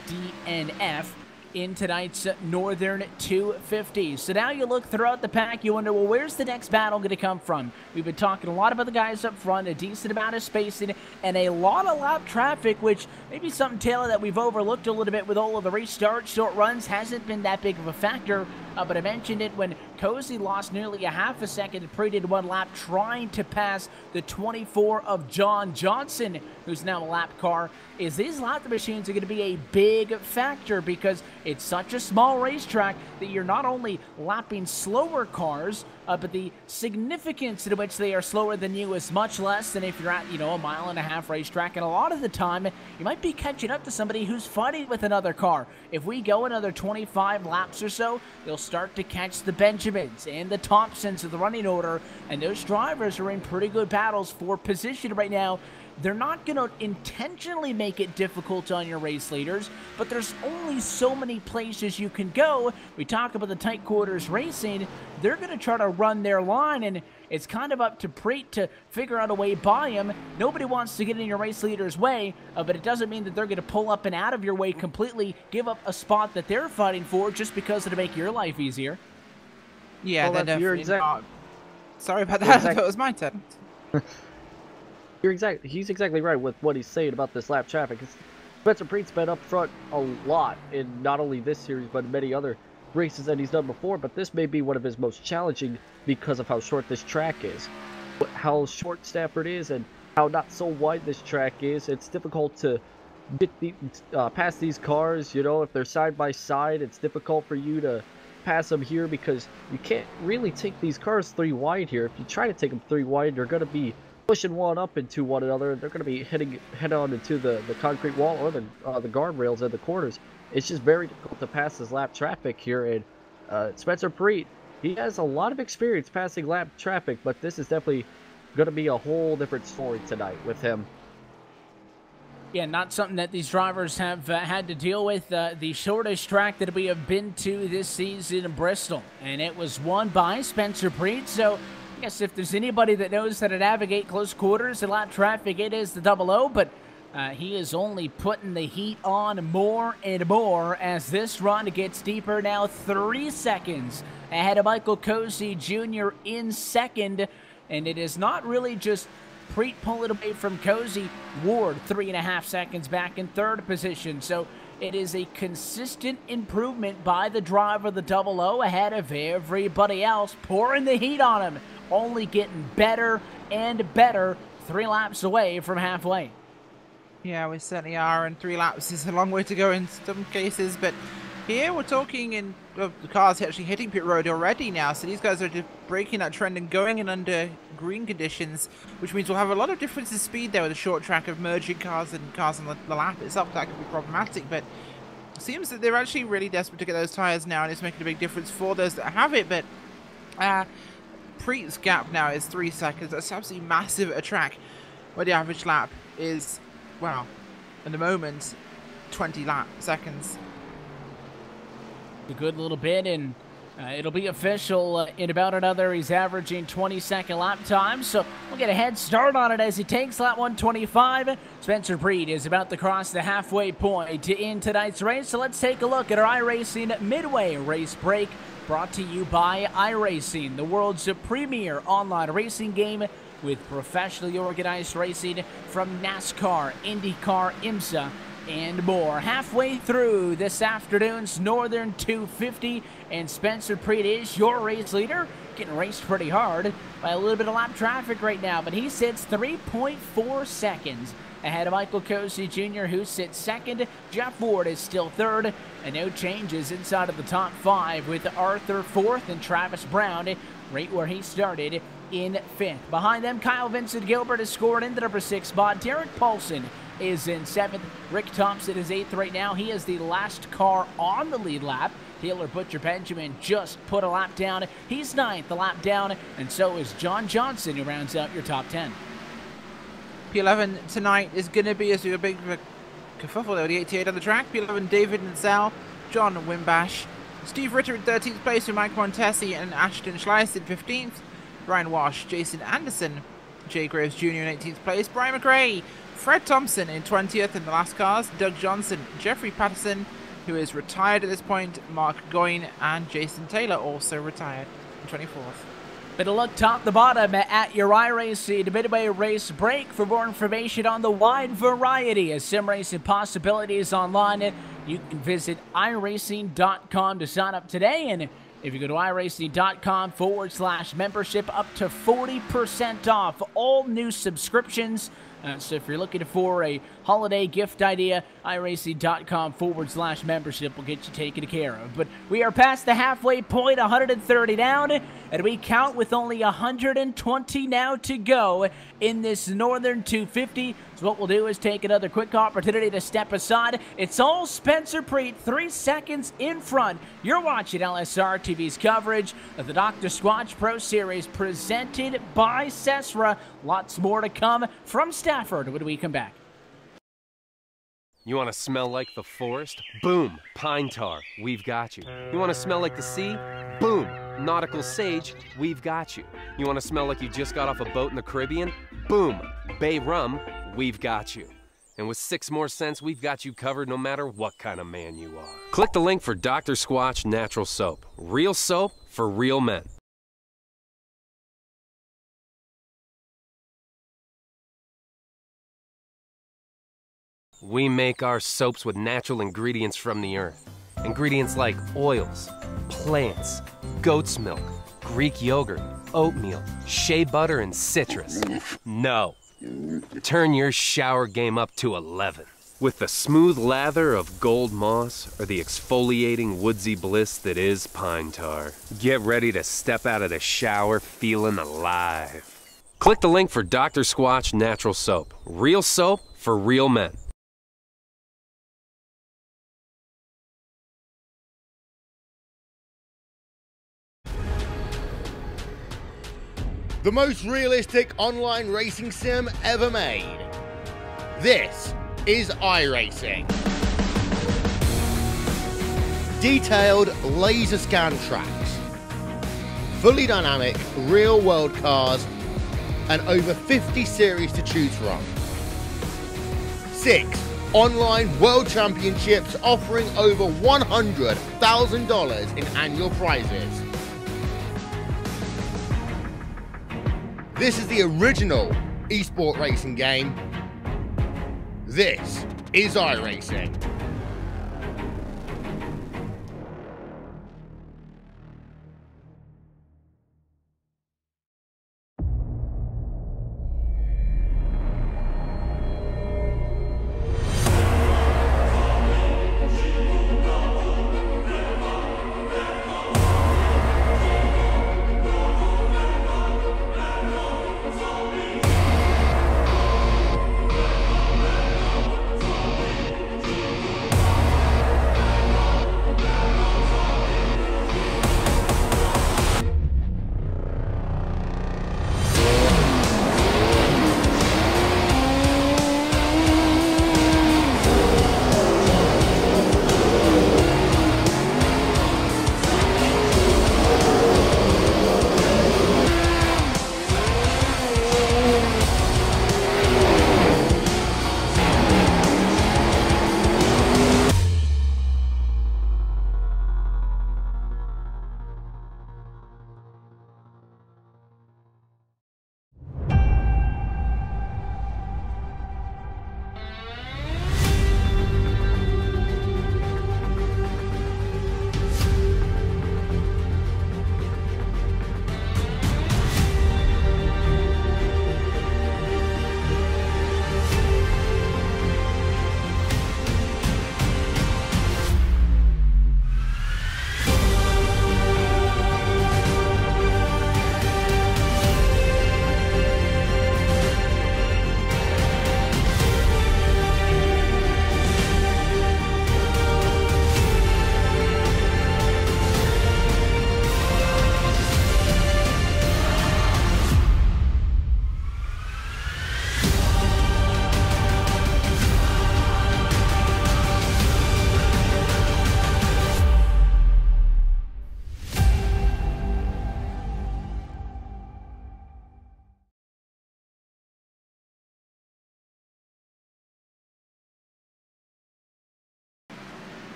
DNF in tonight's Northern 250. So now you look throughout the pack, you wonder, well, where's the next battle going to come from? We've been talking a lot about the guys up front, a decent amount of spacing, and a lot of lap traffic, which maybe something, Taylor, that we've overlooked a little bit with all of the restarts, short runs, hasn't been that big of a factor. but I mentioned it when Cozy lost nearly a half a second and pre-did one lap trying to pass the 24 of John Johnson, who's now a lap car, is these lap machines are going to be a big factor because it's such a small racetrack that you're not only lapping slower cars, but the significance in which they are slower than you is much less than if you're at, a mile-and-a-half racetrack. And a lot of the time, you might be catching up to somebody who's fighting with another car. If we go another 25 laps or so, you'll start to catch the Benjamins and the Thompsons of the running order, and those drivers are in pretty good battles for position right now. They're not going to intentionally make it difficult on your race leaders, but there's only so many places you can go. We talk about the tight quarters racing. They're going to try to run their line, and it's kind of up to Preet to figure out a way by him. Nobody wants to get in your race leader's way, but it doesn't mean that they're going to pull up and out of your way completely, give up a spot that they're fighting for just because it'll make your life easier. Yeah, well, then you're exactly. Sorry about that. I thought it was my turn. He's exactly right with what he's saying about this lap traffic. Spencer Preet's been up front a lot in not only this series, but many other races that he's done before, but this may be one of his most challenging because of how short this track is. How short Stafford is and how not so wide this track is. It's difficult to get past these cars, if they're side by side. It's difficult for you to pass them here because you can't really take these cars 3 wide here. If you try to take them 3 wide, they're going to be pushing one up into one another. They're going to be hitting head-on into the concrete wall or the guardrails in the corners. It's just very difficult to pass this lap traffic here. And Spencer Preet, he has a lot of experience passing lap traffic, but this is definitely going to be a whole different story tonight with him. Yeah, not something that these drivers have had to deal with. The shortest track that we have been to this season in Bristol, and it was won by Spencer Preet. So I guess if there's anybody that knows how to navigate close quarters and lap traffic, it is the 00, but he is only putting the heat on more and more as this run gets deeper. Now 3 seconds ahead of Michael Cozy Jr. in second, and it is not really just Preet pulling away from Cozy. Ward 3.5 seconds back in third position, so it is a consistent improvement by the driver, the 00, ahead of everybody else, pouring the heat on him. Only getting better and better, 3 laps away from halfway. Yeah, we certainly are, and 3 laps is a long way to go in some cases, but here we're talking in the cars actually hitting pit road already now, so these guys are just breaking that trend and going in under green conditions, which means we'll have a lot of difference in speed there with a short track of merging cars and cars on the lap itself. That could be problematic, but it seems that they're actually really desperate to get those tires now, and it's making a big difference for those that have it, but Preet's gap now is 3 seconds. That's absolutely massive at a track where the average lap is, well, at the moment, 20 seconds. A good little bit, and it'll be official in about another. He's averaging 20-second lap time, so we'll get a head start on it as he takes lap 125. Spencer Preet is about to cross the halfway point in tonight's race, so let's take a look at our iRacing Midway race break, brought to you by iRacing, the world's premier online racing game with professionally organized racing from NASCAR, IndyCar, IMSA, and more. Halfway through this afternoon's Northern 250, and Spencer Preet is your race leader, getting raced pretty hard by a little bit of lap traffic right now, but he sits 3.4 seconds ahead of Michael Cozy Jr., who sits second. Jeff Ward is still third, and no changes inside of the top 5 with Arthur fourth and Travis Brown right where he started in 5th. Behind them, Kyle Vincent Gilbert has scored into number 6 spot. Derek Paulson is in 7th. Rick Thompson is 8th right now. He is the last car on the lead lap. Taylor Butcher Benjamin just put a lap down. He's 9th, a lap down, and so is John Johnson, who rounds out your top 10. P11 tonight is going to be, as we a big kerfuffle there with the 88 on the track. P11 David Nassau, John Wimbash, Steve Ritter in 13th place with Mike Montesi and Ashton Schleiss in 15th. Brian Wash, Jason Anderson, Jay Graves Jr. in 18th place. Brian McRae, Fred Thompson in 20th in the last cars. Doug Johnson, Jeffrey Patterson, who is retired at this point. Mark Goyne and Jason Taylor also retired in 24th. Bit of look top to bottom at your iRacing Midway race break. For more information on the wide variety of sim racing possibilities online, you can visit iRacing.com to sign up today. And If you go to iRacing.com/membership, up to 40% off all new subscriptions. So if you're looking for a holiday gift idea, iRacing.com/membership will get you taken care of. But we are past the halfway point, 130 down, and we count with only 120 now to go in this Northern 250. So what we'll do is take another quick opportunity to step aside. It's all Spencer Preet, 3 seconds in front. You're watching LSRTV's coverage of the Dr. Squatch Pro Series presented by SESRA. Lots more to come from Stafford when we come back. You want to smell like the forest? Boom, pine tar, we've got you. You want to smell like the sea? Boom, nautical sage, we've got you. You want to smell like you just got off a boat in the Caribbean? Boom, bay rum, we've got you. And with 6 more cents, we've got you covered no matter what kind of man you are. Click the link for Dr. Squatch Natural Soap. Real soap for real men. We make our soaps with natural ingredients from the earth. Ingredients like oils, plants, goat's milk, Greek yogurt, oatmeal, shea butter, and citrus. No. Turn your shower game up to 11. With the smooth lather of gold moss or the exfoliating woodsy bliss that is pine tar. Get ready to step out of the shower feeling alive. Click the link for Dr. Squatch Natural Soap. Real soap for real men. The most realistic online racing sim ever made. This is iRacing. Detailed laser scan tracks, fully dynamic real world cars, and over 50 series to choose from. 6 online world championships offering over $100,000 in annual prizes. This is the original esport racing game. This is iRacing.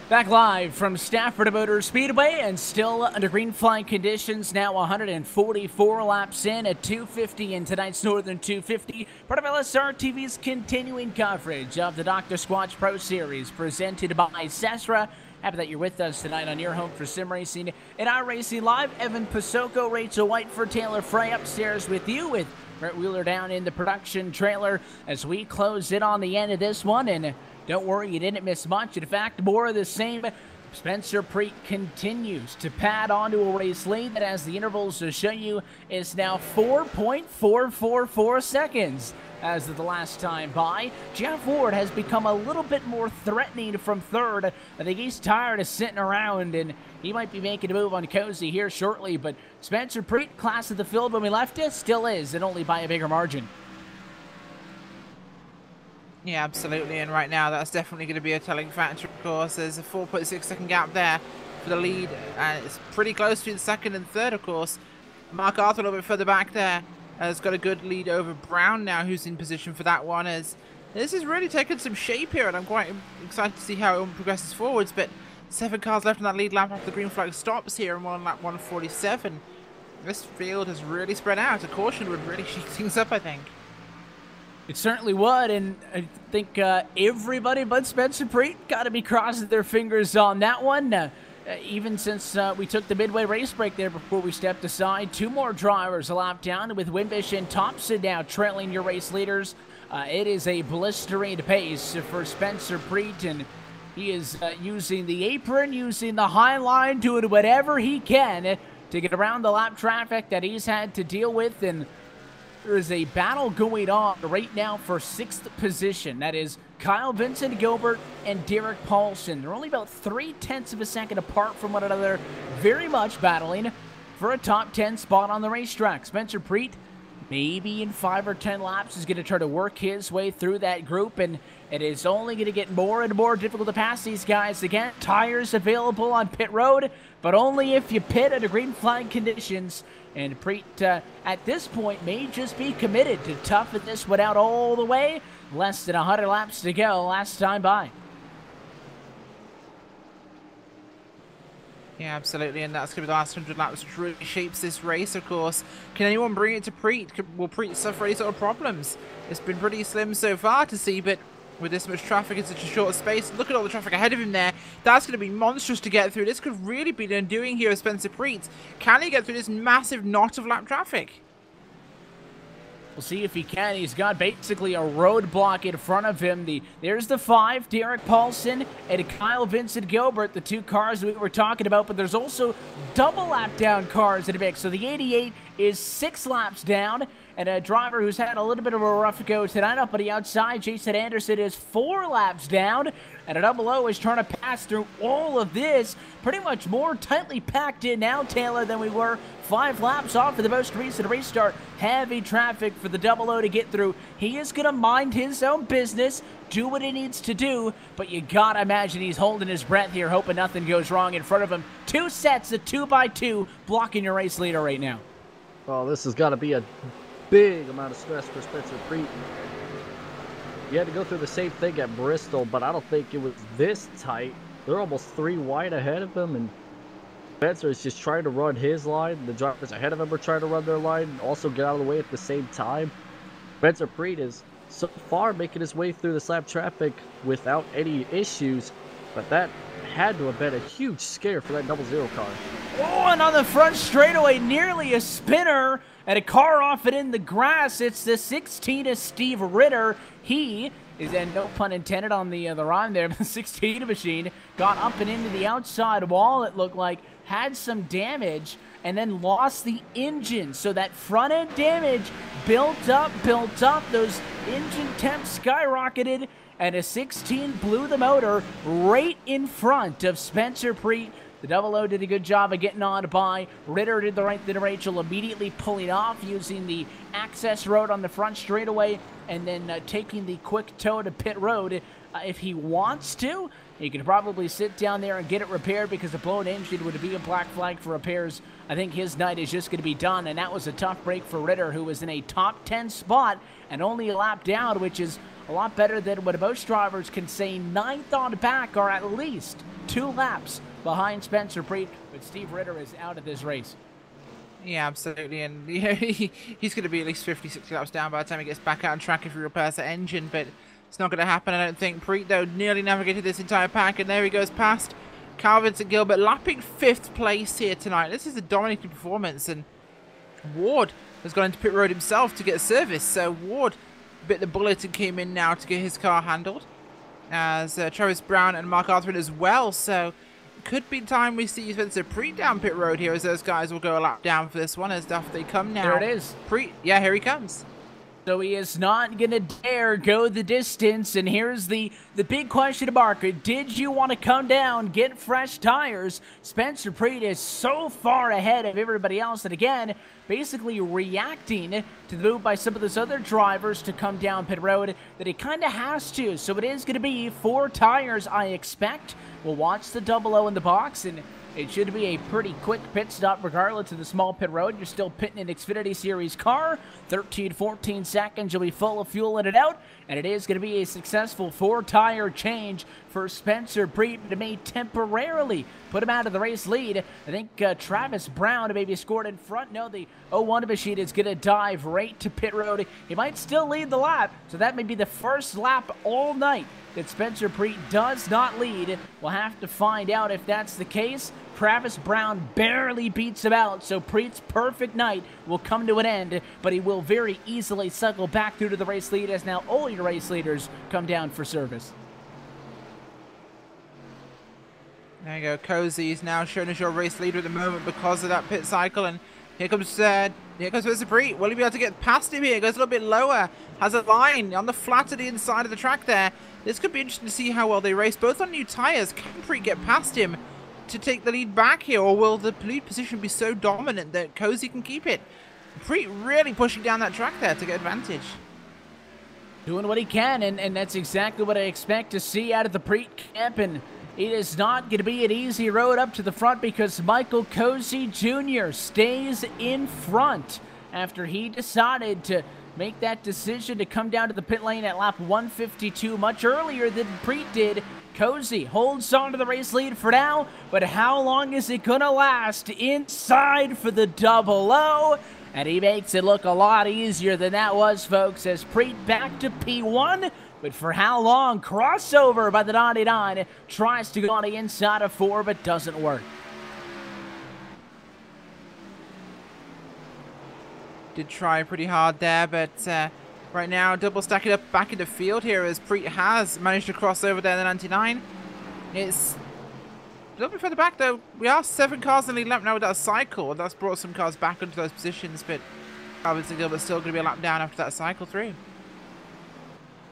Back live from Stafford Motor Speedway and still under green flag conditions. Now 144 laps in at 250 in tonight's Northern 250. Part of LSRTV's continuing coverage of the Dr. Squatch Pro Series presented by SESRA. Happy that you're with us tonight on your home for sim racing and iRacing Live. Evan Pasoko, Rachel Whiteford, Taylor Frey upstairs with you, with Brett Wheeler down in the production trailer as we close in on the end of this one. And don't worry, you didn't miss much. In fact, more of the same. Spencer Preet continues to pad onto a race lead that, as the intervals to show you, is now 4.444 seconds as of the last time by. Jeff Ward has become a little bit more threatening from third. I think he's tired of sitting around, and he might be making a move on Cozy here shortly. But Spencer Preet, class of the field when we left it, still is, and only by a bigger margin. Yeah, absolutely, and right now that's definitely going to be a telling factor, of course. There's a 4.6 second gap there for the lead, and it's pretty close between second and third, of course. Mark Arthur a little bit further back there has got a good lead over Brown now, who's in position for that one, as this is really taking some shape here, and I'm quite excited to see how it progresses forwards. But 7 cars left on that lead lap after the green flag stops here, and we're on lap 147. This field has really spread out. A caution would really shake things up, I think. It certainly would, and I think everybody but Spencer Preet got to be crossing their fingers on that one. Even since we took the midway race break there before we stepped aside, 2 more drivers a lap down, with Wimbish and Thompson now trailing your race leaders. It is a blistering pace for Spencer Preet, and he is using the apron, using the high line, doing whatever he can to get around the lap traffic that he's had to deal with. And there is a battle going on right now for 6th position. That is Kyle Vincent Gilbert and Derek Paulson. They're only about 0.3 of a second apart from one another, very much battling for a top 10 spot on the racetrack. Spencer Preet, maybe in 5 or 10 laps, is going to try to work his way through that group, and it is only going to get more and more difficult to pass these guys. Again, tires available on pit road, but only if you pit under green flag conditions. And Preet, at this point, may just be committed to toughing this one out all the way. Less than 100 laps to go last time by. Yeah, absolutely, and that's going to be the last 100 laps, which really shapes this race, of course. Can anyone bring it to Preet? Will Preet suffer any sort of problems? It's been pretty slim so far to see, but with this much traffic in such a short space, look at all the traffic ahead of him there. That's going to be monstrous to get through. This could really be the undoing here of Spencer Preet. Can he get through this massive knot of lap traffic? We'll see if he can. He's got basically a roadblock in front of him. There's the 5, Derek Paulson and Kyle Vincent Gilbert, the 2 cars we were talking about, but there's also double lap down cars in the mix. So the 88 is 6 laps down, and a driver who's had a little bit of a rough go tonight up on the outside, Jason Anderson, is 4 laps down, and a 00 is trying to pass through all of this. Pretty much more tightly packed in now, Taylor, than we were 5 laps off of the most recent restart. Heavy traffic for the 00 to get through. He is going to mind his own business, do what he needs to do, but you gotta imagine he's holding his breath here, hoping nothing goes wrong in front of him. 2 sets of 2x2 blocking your race leader right now. Oh, this has got to be a big amount of stress for Spencer Preet. He had to go through the same thing at Bristol, but I don't think it was this tight. They're almost 3 wide ahead of him, and Spencer is just trying to run his line. The drivers ahead of him are trying to run their line and also get out of the way at the same time. Spencer Preet is so far making his way through this lap traffic without any issues, but that had to have been a huge scare for that 00 car. Oh, and on the front straightaway, nearly a spinner, and a car off it in the grass. It's the 16 of Steve Ritter. He is, and no pun intended on the rhyme there, the 16 machine got up and into the outside wall, it looked like, had some damage, and then lost the engine. So that front end damage built up. Those engine temps skyrocketed, and a 16 blew the motor right in front of Spencer Preet. The 00 did a good job of getting on by. Ritter did the right thing to Rachel, immediately pulling off using the access road on the front straightaway, and then taking the quick toe to pit road. If he wants to, he could probably sit down there and get it repaired, because a blown engine would be a black flag for repairs. I think his night is just going to be done, and that was a tough break for Ritter, who was in a top 10 spot and only a lap down, which is a lot better than what most drivers can say 9th on back, or at least 2 laps behind Spencer Preet. But Steve Ritter is out of this race. Yeah, absolutely, and he's going to be at least 50, 60 laps down by the time he gets back out on track if he repairs the engine, but it's not going to happen, I don't think. Preet, though, nearly navigated this entire pack, and there he goes past Calvin St. Gilbert lapping 5th place here tonight. This is a dominating performance, and Ward has gone into pit road himself to get service. So Ward bit the bullet and came in now to get his car handled, as Travis Brown and Mark Arthur as well. So could be time we see Spencer Preet down pit road here, as those guys will go a lap down for this one as off they come now. There it is. Preet, yeah, here he comes. So he is not going to dare go the distance, and here's the big question mark. Did you want to come down, get fresh tires? Spencer Preet is so far ahead of everybody else, and again, basically reacting to the move by some of those other drivers to come down pit road that he kind of has to. So it is going to be 4 tires, I expect. We'll watch the 00 in the box, and it should be a pretty quick pit stop regardless of the small pit road. You're still pitting an Xfinity Series car. 13-14 seconds. You'll be full of fuel in it out. And it is going to be a successful 4-tire change for Spencer Preet to may temporarily put him out of the race lead. I think Travis Brown maybe scored in front. No, the 01 machine is going to dive right to pit road. He might still lead the lap. So that may be the first lap all night that Spencer Preet does not lead. We'll have to find out if that's the case. Travis Brown barely beats him out, so Preet's perfect night will come to an end, but he will very easily cycle back through to the race lead as now all your race leaders come down for service. There you go. Cozy's now shown as your race leader at the moment because of that pit cycle, and here comes Spencer Preet. Will he be able to get past him here? Goes a little bit lower. Has a line on the flat at the inside of the track there. This could be interesting to see how well they race. Both on new tires. Can Preet get past him to take the lead back here, or will the lead position be so dominant that Cozy can keep it? Preet really pushing down that track there to get advantage. Doing what he can, and that's exactly what I expect to see out of the Preet camp, and it is not going to be an easy road up to the front because Michael Cozy Jr. stays in front after he decided to make that decision to come down to the pit lane at lap 152 much earlier than Preet did. Cozy holds on to the race lead for now, but how long is it gonna last inside for the 00? And he makes it look a lot easier than that was, folks, as Preet back to P1. But for how long? Crossover by the 99. Tries to go on the inside of 4, but doesn't work. Did try pretty hard there, but right now double stacking up back in the field here as Preet has managed to cross over there the 99. It's a little bit further back though. We are 7 cars in the lead lap now with that cycle. That's brought some cars back into those positions, but Calvin St. Gilbert's still going to be a lap down after that cycle through.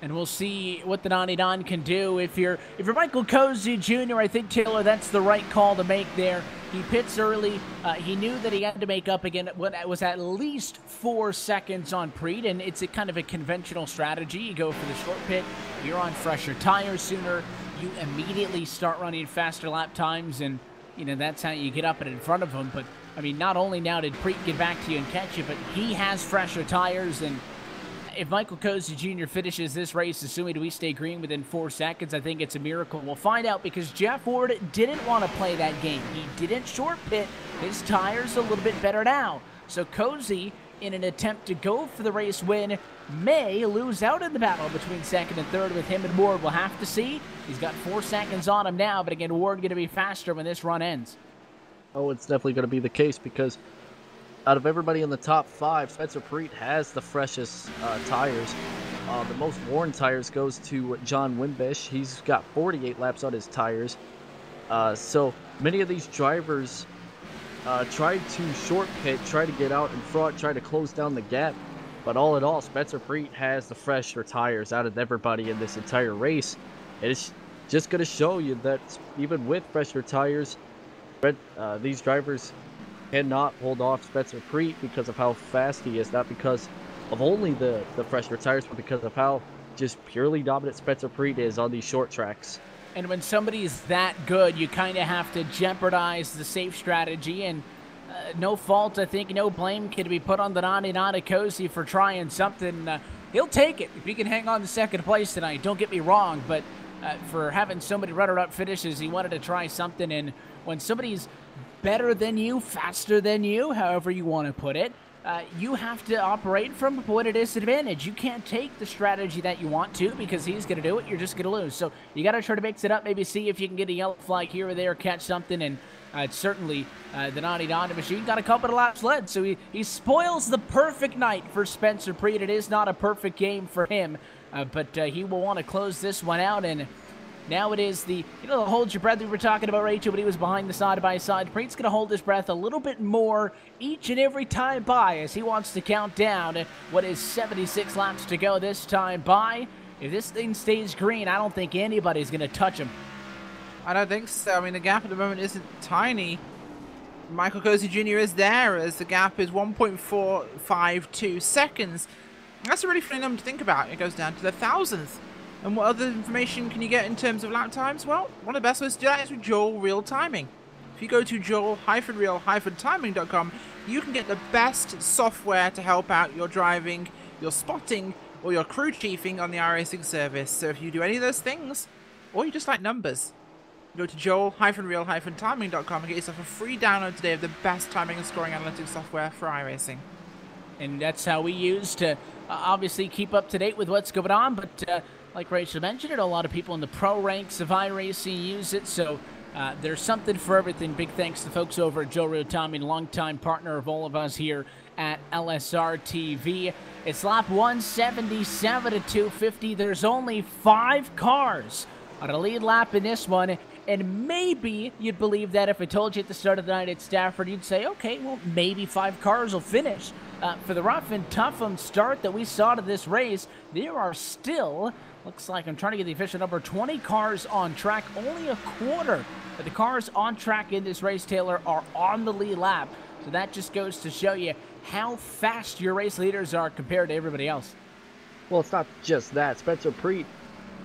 And we'll see what the 99 can do. If you're Michael Cozy Jr., I think, Taylor, that's the right call to make there. He pits early. He knew that he had to make up again what was at least 4 seconds on Preet, and it's a kind of a conventional strategy. You go for the short pit. You're on fresher tires sooner. You immediately start running faster lap times, and you know that's how you get up and in front of him. But I mean, not only now did Preet get back to you and catch you, but he has fresher tires, and if Michael Cozy Jr. finishes this race, assuming we stay green within 4 seconds, I think it's a miracle. We'll find out because Jeff Ward didn't want to play that game. He didn't short pit. His tire's a little bit better now. So Cozy, in an attempt to go for the race win, may lose out in the battle between second and third with him and Ward. We'll have to see. He's got 4 seconds on him now, but again, Ward going to be faster when this run ends. Oh, it's definitely going to be the case because out of everybody in the top 5, Spencer Preet has the freshest tires. The most worn tires goes to John Wimbish. He's got 48 laps on his tires. So many of these drivers tried to short pit, try to get out in front, try to close down the gap. But all in all, Spencer Preet has the fresher tires out of everybody in this entire race. And it's just going to show you that even with fresher tires, these drivers cannot hold off Spencer Preet because of how fast he is, not because of only the fresher tires, but because of how just purely dominant Spencer Preet is on these short tracks. And when somebody's that good, you kind of have to jeopardize the safe strategy, and no fault, I think, no blame can be put on the 99 Cozy for trying something. He'll take it if he can hang on to second place tonight, don't get me wrong, but for having so many runner-up finishes, he wanted to try something, and when somebody's better than you, faster than you, however you want to put it, you have to operate from a point of disadvantage. You can't take the strategy that you want to because he's going to do it. You're just going to lose. So you got to try to mix it up, maybe see if you can get a yellow flag here or there, catch something, and certainly the Naughty Dog Machine got a couple of laps led. So he spoils the perfect night for Spencer Preet. It is not a perfect game for him, but he will want to close this one out. And now it is the hold your breath we were talking about, Rachel, but he was behind the side-by-side. Preet's going to hold his breath a little bit more each and every time by as he wants to count down what is 76 laps to go this time by. If this thing stays green, I don't think anybody's going to touch him. I don't think so. I mean, the gap at the moment isn't tiny. Michael Cozy Jr. is there as the gap is 1.452 seconds. That's a really funny number to think about. It goes down to the thousandth. And what other information can you get in terms of lap times? Well, one of the best ways to do that is with Joel Real Timing. If you go to joel-real-timing.com, you can get the best software to help out your driving, your spotting, or your crew chiefing on the iRacing service. So if you do any of those things, or you just like numbers, go to joel-real-timing.com and get yourself a free download today of the best timing and scoring analytics software for iRacing. And that's how we use to obviously keep up to date with what's going on. But like Rachel mentioned, a lot of people in the pro ranks of iRacing use it. So there's something for everything. Big thanks to folks over at Joel Real Timing, longtime partner of all of us here at LSRTV. It's lap 177 to 250. There's only 5 cars on a lead lap in this one. And maybe you'd believe that if I told you at the start of the night at Stafford, you'd say, okay, well, maybe 5 cars will finish. For the rough and tough start that we saw to this race, there are still, looks like I'm trying to get the official number, 20 cars on track. Only a quarter of the cars on track in this race, Taylor, are on the lead lap. So that just goes to show you how fast your race leaders are compared to everybody else. Well, it's not just that. Spencer Preet,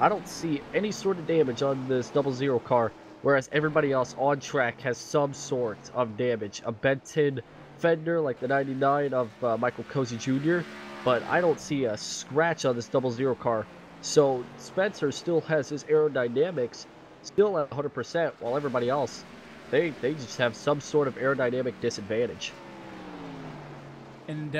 I don't see any sort of damage on this 00 car, whereas everybody else on track has some sort of damage. A bent-in fender like the 99 of Michael Cozy Jr., but I don't see a scratch on this 00 car. So Spencer still has his aerodynamics still at 100%, while everybody else, they just have some sort of aerodynamic disadvantage. And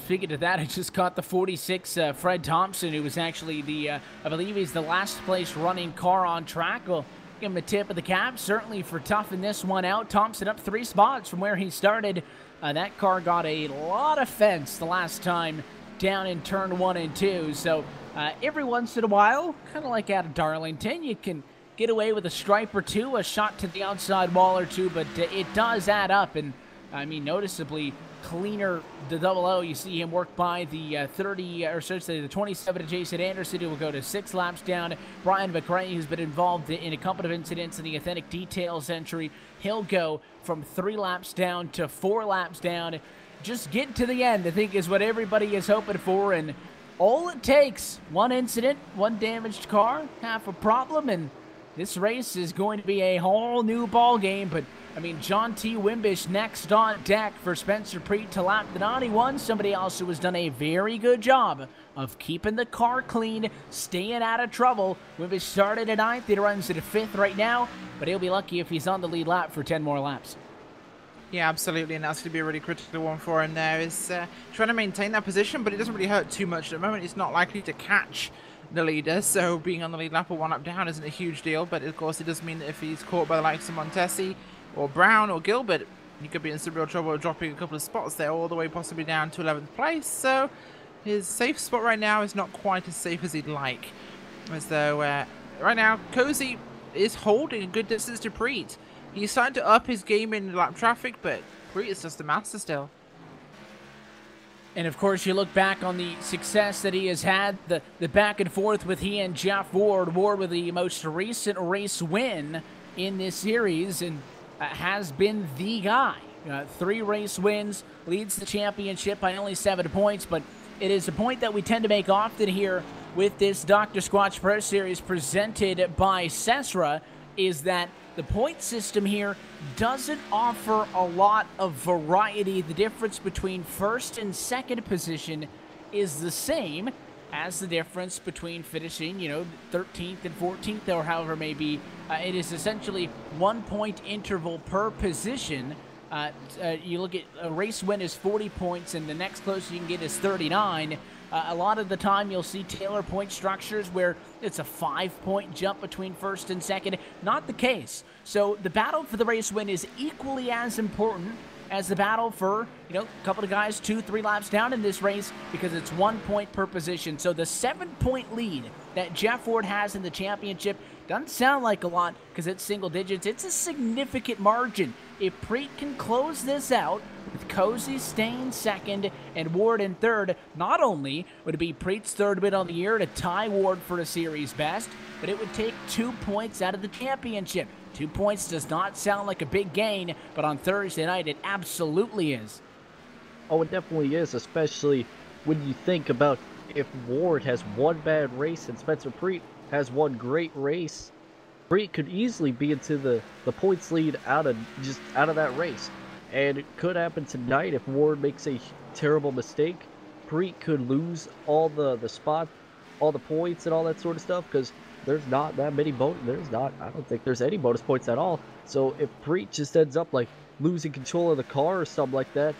speaking of that, I just caught the 46 Fred Thompson, who was actually the, I believe he's the last place running car on track. Well, give him a tip of the cap, certainly for toughing this one out. Thompson up 3 spots from where he started. That car got a lot of fence the last time down in turn 1 and 2. So every once in a while, kind of like out of Darlington, you can get away with a stripe or two, a shot to the outside wall or two, but it does add up. And I mean, noticeably cleaner the 00. You see him work by the 27 Jason Anderson, who will go to 6 laps down. Brian McRae, who's been involved in a couple of incidents in the authentic details entry, he'll go from 3 laps down to 4 laps down. Just get to the end, I think, is what everybody is hoping for. And all it takes, 1 incident, 1 damaged car, half a problem, and this race is going to be a whole new ball game. But I mean, John T. Wimbish next on deck for Spencer Preet to lap the 91. Somebody else who has done a very good job of keeping the car clean, staying out of trouble. Wimbish started at 9th. He runs at 5th right now, but he'll be lucky if he's on the lead lap for 10 more laps. Yeah, absolutely, and that's going to be a really critical one for him there, is trying to maintain that position, but it doesn't really hurt too much at the moment. It's not likely to catch the leader, so being on the lead lap or 1 lap down isn't a huge deal, but of course it does mean that if he's caught by the likes of Montesi or Brown or Gilbert, he could be in some real trouble of dropping a couple of spots there, all the way possibly down to 11th place. So his safe spot right now is not quite as safe as he'd like, as though right now Cozy is holding a good distance to Preet. He's starting to up his game in lap traffic, but Preet is just a master still. And of course, you look back on the success that he has had, the back and forth with he and Jeff Ward. Ward with the most recent race win in this series, and has been the guy. 3 race wins, leads the championship by only 7 points, but it is a point that we tend to make often here with this Dr. Squatch Pro Series presented by SESRA, is that the point system here doesn't offer a lot of variety. The difference between 1st and 2nd position is the same as the difference between finishing, 13th and 14th, or however it may be. It is essentially 1 point interval per position, You look at a race win is 40 points, and the next closest you can get is 39. A lot of the time you'll see Taylor point structures where it's a 5-point jump between first and second. Not the case. So the battle for the race win is equally as important as the battle for, you know, a couple of guys 2-3 laps down in this race, because it's 1 point per position. So the 7-point lead that Jeff Ford has in the championship doesn't sound like a lot because it's single digits. It's a significant margin. If Preet can close this out with Cozy staying second and Ward in third, not only would it be Preet's third win on the year to tie Ward for a series best, but it would take 2 points out of the championship. 2 points does not sound like a big gain, but on Thursday night it absolutely is. Oh, it definitely is, especially when you think about if Ward has one bad race and Spencer Preet has one great race. Preet could easily be into the points lead out of that race. And it could happen tonight if Ward makes a terrible mistake. Preet could lose all the spot, all the points and all that sort of stuff, because there's not that many I don't think there's any bonus points at all. So if Preet just ends up like losing control of the car or something like that,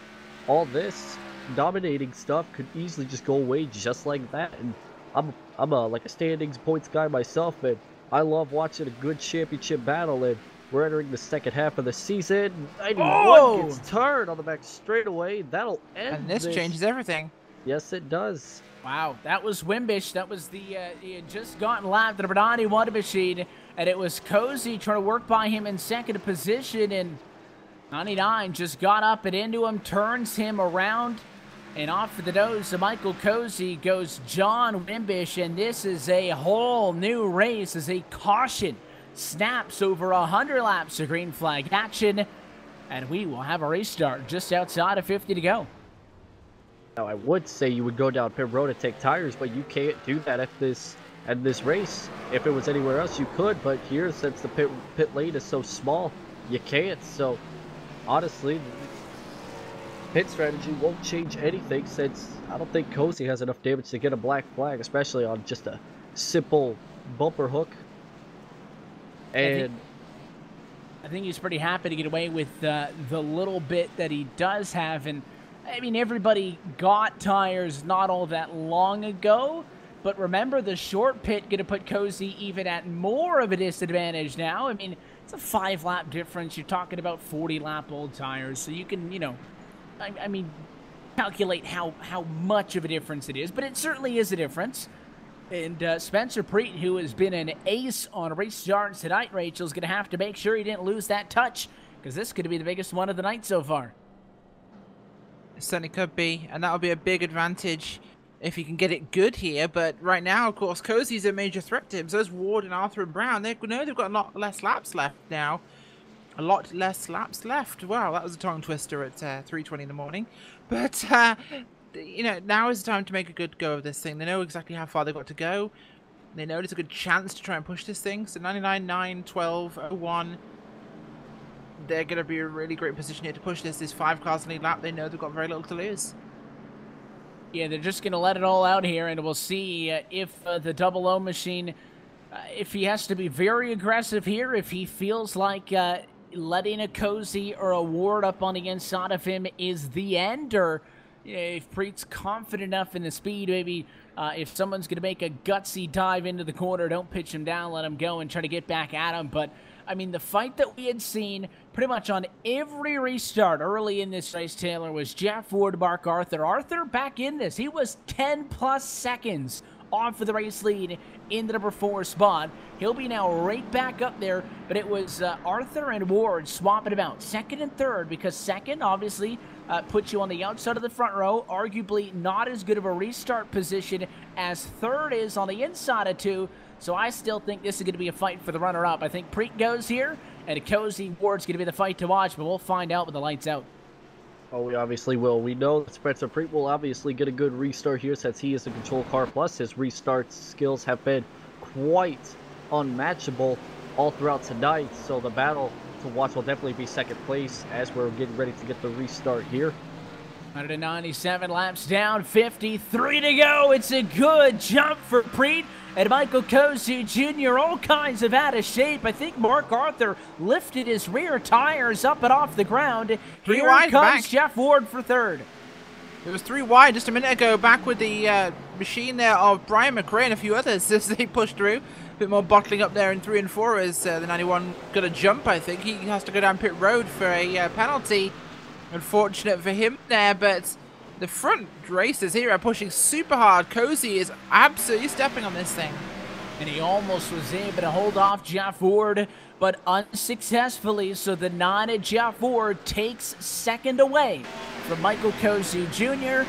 all this dominating stuff could easily just go away just like that. And I'm like a standings points guy myself, and I love watching a good championship battle. And we're entering the second half of the season. 91 gets turned on the back straightaway. That'll end. And this changes everything. Yes, it does. Wow, that was Wimbish. That was the, he had just gotten lapped at a Bernardi Water Machine, and it was Cozy trying to work by him in second position, and 99 just got up and into him, turns him around, and off for the nose of Michael Cozy goes John Wimbish, and this is a whole new race as a caution snaps over 100 laps of green flag action, and we will have a race start just outside of 50 to go. Now, I would say you would go down pit road and take tires, but you can't do that at this race. If it was anywhere else, you could, but here, since the pit lane is so small, you can't. So, honestly, pit strategy won't change anything, since I don't think Cozy has enough damage to get a black flag, especially on just a simple bumper hook. And I think he's pretty happy to get away with the little bit that he does have. And I mean, everybody got tires not all that long ago, but remember, the short pit going to put Cozy even at more of a disadvantage now. I mean, it's a 5-lap difference. You're talking about 40-lap-old tires, so you can, you know, I mean, calculate how much of a difference it is, but it certainly is a difference. And Spencer Preet, who has been an ace on race starts tonight, Rachel, is going to have to make sure he didn't lose that touch, because this could be the biggest one of the night so far. It certainly could be, and that'll be a big advantage if he can get it good here. But right now, of course, Cozy's a major threat to him. So is Ward and Arthur and Brown. They know they've got a lot less laps left now. A lot less laps left. Wow, that was a tongue twister at 3:20 in the morning. But you know, now is the time to make a good go of this thing. They know exactly how far they've got to go. They know there's a good chance to try and push this thing. So 99, 9, 12, 01. They're going to be in a really great position here to push this. There's 5 cars in the lead lap. They know they've got very little to lose. Yeah, they're just going to let it all out here, and we'll see if the Double O machine, if he has to be very aggressive here, if he feels like letting a Cozy or a Ward up on the inside of him is the end, or if Preet's confident enough in the speed, maybe if someone's going to make a gutsy dive into the corner, don't pitch him down, let him go and try to get back at him. But I mean, the fight that we had seen pretty much on every restart early in this race, Taylor, was Jeff Ford, Mark Arthur. Arthur back in this. He was 10+ seconds off of the race lead in the number 4 spot. He'll be now right back up there, but it was Arthur and Ward swapping about second and third, because second obviously puts you on the outside of the front row, arguably not as good of a restart position as third is on the inside of 2. So I still think this is going to be a fight for the runner-up. I think Preet goes here, and Cozy Ward's going to be the fight to watch, but we'll find out when the light's out. Oh, we obviously will. We know that Spencer Preet will obviously get a good restart here, since he is the control car, plus his restart skills have been quite unmatchable all throughout tonight. So the battle to watch will definitely be second place as we're getting ready to get the restart here. 197 laps down, 53 to go. It's a good jump for Preet, and Michael Cozy Jr. all kinds of out of shape. I think Mark Arthur lifted his rear tires up and off the ground. Here comes back. Jeff Ward for third. It was 3 wide just a minute ago, back with the machine there of Brian McRae and a few others as they push through. A bit more bottling up there in 3 and 4 as the 91 got a jump, I think. He has to go down pit road for a penalty. Unfortunate for him there, but the front racers here are pushing super hard. Cozy is absolutely stepping on this thing. And he almost was able to hold off Jeff Ward, but unsuccessfully. So the 9 at Jeff Ward takes second away from Michael Cozy Jr.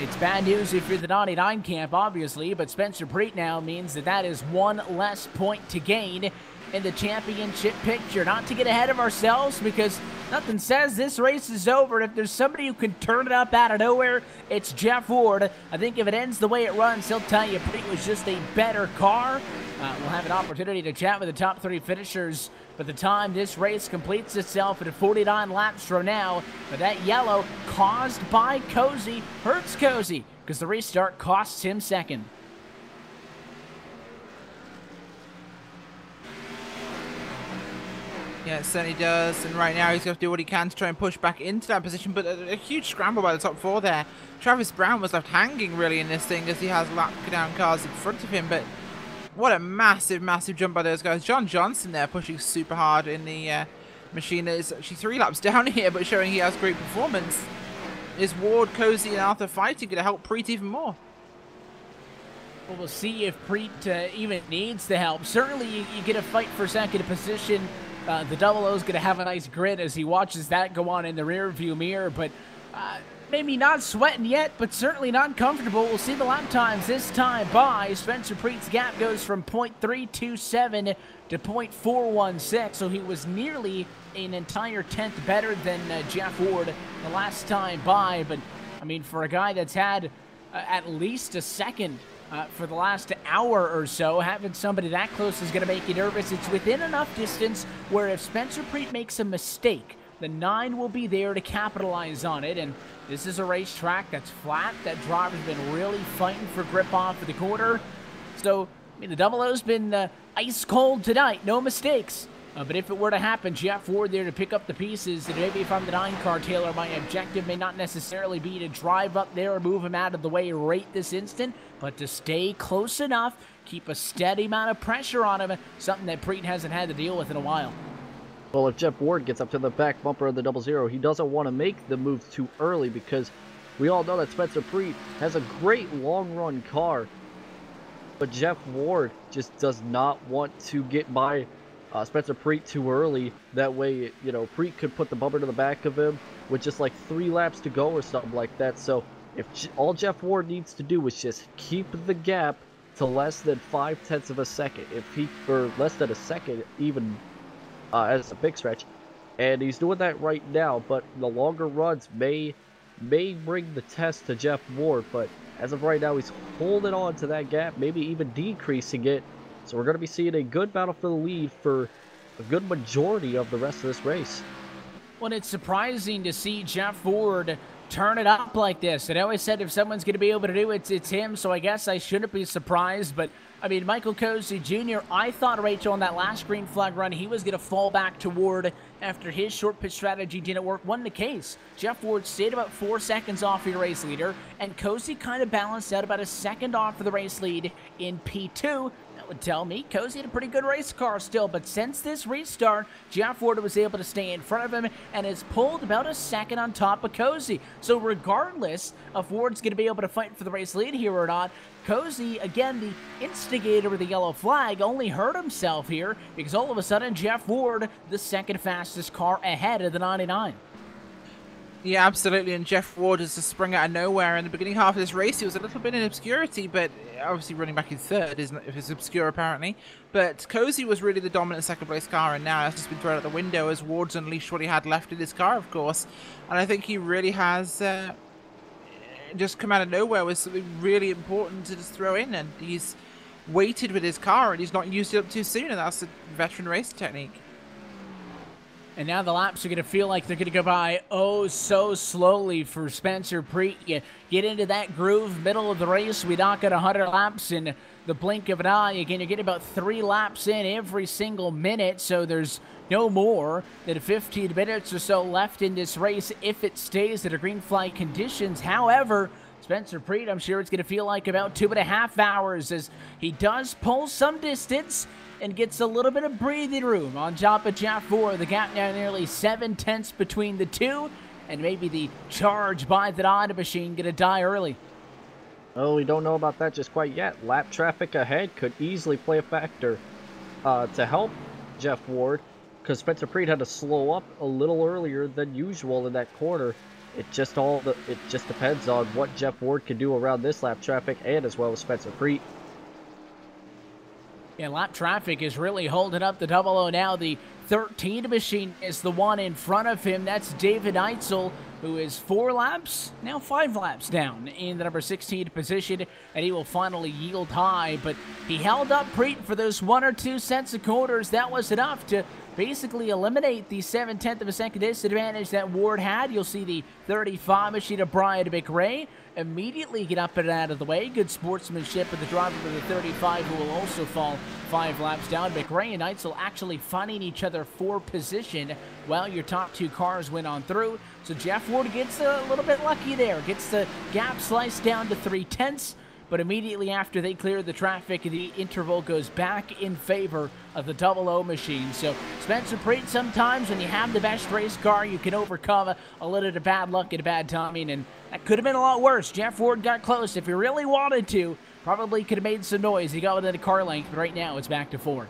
It's bad news if you're the 99 camp, obviously, but Spencer Preet now means that is 1 less point to gain in the championship picture. Not to get ahead of ourselves, because nothing says this race is over. If there's somebody who can turn it up out of nowhere, it's Jeff Ward. I think if it ends the way it runs, he'll tell you Preet was just a better car. We'll have an opportunity to chat with the top 3 finishers by the time this race completes itself at 49 laps from now. But that yellow caused by Cozy hurts Cozy, because the restart costs him second. Yeah, it certainly does, and right now he's going to do what he can to try and push back into that position, but a huge scramble by the top 4 there. Travis Brown was left hanging really in this thing as he has lap down cars in front of him, but what a massive, massive jump by those guys. John Johnson there pushing super hard in the machine that is actually 3 laps down here, but showing he has great performance. Is Ward, Cozy, and Arthur fighting going to help Preet even more? Well, we'll see if Preet even needs the help. Certainly, you get a fight for second position. The Double O's going to have a nice grin as he watches that go on in the rear view mirror, but maybe not sweating yet, but certainly not comfortable. We'll see the lap times this time by Spencer Preet's gap goes from 0.327 to 0.416, so he was nearly an entire tenth better than Jeff Ward the last time by. But I mean, for a guy that's had at least a second for the last hour or so, having somebody that close is going to make you nervous. It's within enough distance where if Spencer Preet makes a mistake, the 9 will be there to capitalize on it. And this is a racetrack that's flat. That driver's been really fighting for grip off of the corner. So, I mean, the Double O's been ice cold tonight. No mistakes. But if it were to happen, Jeff Ward there to pick up the pieces, and maybe if I'm the 9 car, Taylor, my objective may not necessarily be to drive up there or move him out of the way right this instant, but to stay close enough, keep a steady amount of pressure on him, something that Preet hasn't had to deal with in a while. Well, if Jeff Ward gets up to the back bumper of the 00, he doesn't want to make the move too early, because we all know that Spencer Preet has a great long-run car, but Jeff Ward just does not want to get by Spencer Preet too early. That way, you know, Preet could put the bumper to the back of him with just like 3 laps to go or something like that. So if all Jeff Ward needs to do is just keep the gap to less than 0.5 of a second, or less than a second even, as a big stretch, and he's doing that right now. But the longer runs may bring the test to Jeff Ward, but as of right now, he's holding on to that gap, maybe even decreasing it. So we're going to be seeing a good battle for the lead for a good majority of the rest of this race. Well, it's surprising to see Jeff Ward turn it up like this. And I always said if someone's going to be able to do it, it's him. So I guess I shouldn't be surprised. But, I mean, Michael Cozy Jr., I thought, Rachel, on that last green flag run, he was going to fall back to Ward after his short pitch strategy didn't work. Wasn't the case. Jeff Ward stayed about 4 seconds off your race leader, and Cozy kind of balanced out about a second off for the race lead in P2. Would tell me Cozy had a pretty good race car still, but since this restart, Jeff Ward was able to stay in front of him and has pulled about a second on top of Cozy. So regardless of Ward's going to be able to fight for the race lead here or not, Cozy, again, the instigator of the yellow flag, only hurt himself here because all of a sudden Jeff Ward, the second fastest car ahead of the 99. Yeah, absolutely, and Jeff Ward has just sprung out of nowhere. In the beginning half of this race, he was a little bit in obscurity, but obviously running back in third is obscure, apparently. But Cozy was really the dominant second-place car, and now that's just been thrown out the window as Ward's unleashed what he had left in his car, of course. And I think he really has just come out of nowhere with something really important to just throw in, and he's waited with his car, and he's not used it up too soon, and that's a veteran race technique. And now the laps are going to feel like they're going to go by oh so slowly for Spencer Preet. You get into that groove, middle of the race, we knock at 100 laps, and the blink of an eye. Again, you're getting about 3 laps in every single minute, so there's no more than 15 minutes or so left in this race if it stays at a green flag conditions. However, Spencer Preet, I'm sure it's going to feel like about 2.5 hours as he does pull some distance and gets a little bit of breathing room on top of Jeff Ford. The gap now nearly 7/10 between the two, and maybe the charge by the Honda machine going to die early. Oh, we don't know about that just quite yet. Lap traffic ahead could easily play a factor to help Jeff Ward, because Spencer Preet had to slow up a little earlier than usual in that corner. It just depends on what Jeff Ward can do around this lap traffic, and as well as Spencer Preet. Yeah, lap traffic is really holding up the 00 now. The 13 machine is the one in front of him. That's David Eitzel, who is 4 laps, now 5 laps down in the number 16 position, and he will finally yield high. But he held up Preet for those 1 or 2 cents of quarters. That was enough to basically eliminate the 7/10 of a second disadvantage that Ward had. You'll see the 35 machine of Brian McRae immediately get up and out of the way. Good sportsmanship of the driver of the 35, who will also fall 5 laps down. McRae and Eitzel actually finding each other for position while your top 2 cars went on through. So Jeff Ward gets a little bit lucky there, gets the gap sliced down to 3/10. But immediately after they clear the traffic, the interval goes back in favor of the 00 machine. So Spencer Preet, sometimes when you have the best race car, you can overcome a little bit of bad luck and bad timing, and that could have been a lot worse. Jeff Ward got close. If he really wanted to, probably could have made some noise. He got within a car length, but right now it's back to 4.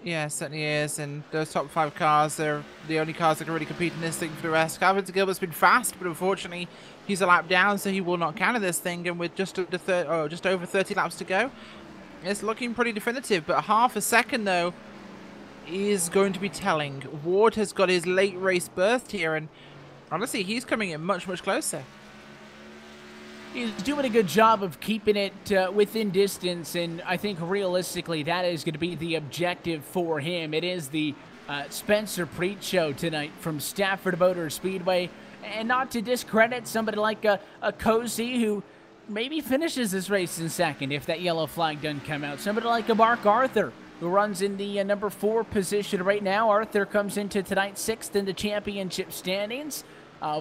Yeah, certainly is, and those top 5 cars, they're the only cars that can really compete in this thing for the rest. Calvin Gilbert's been fast, but unfortunately, he's a lap down, so he will not counter this thing, and with just over 30 laps to go, it's looking pretty definitive, but half a second, though, is going to be telling. Ward has got his late race burst here, and honestly, he's coming in much, much closer. He's doing a good job of keeping it within distance, and I think realistically that is going to be the objective for him. It is the Spencer Preet show tonight from Stafford Motor Speedway, and not to discredit somebody like a Cozy, who maybe finishes this race in second if that yellow flag doesn't come out. Somebody like a Mark Arthur, who runs in the number 4 position right now. Arthur comes into tonight 6th in the championship standings,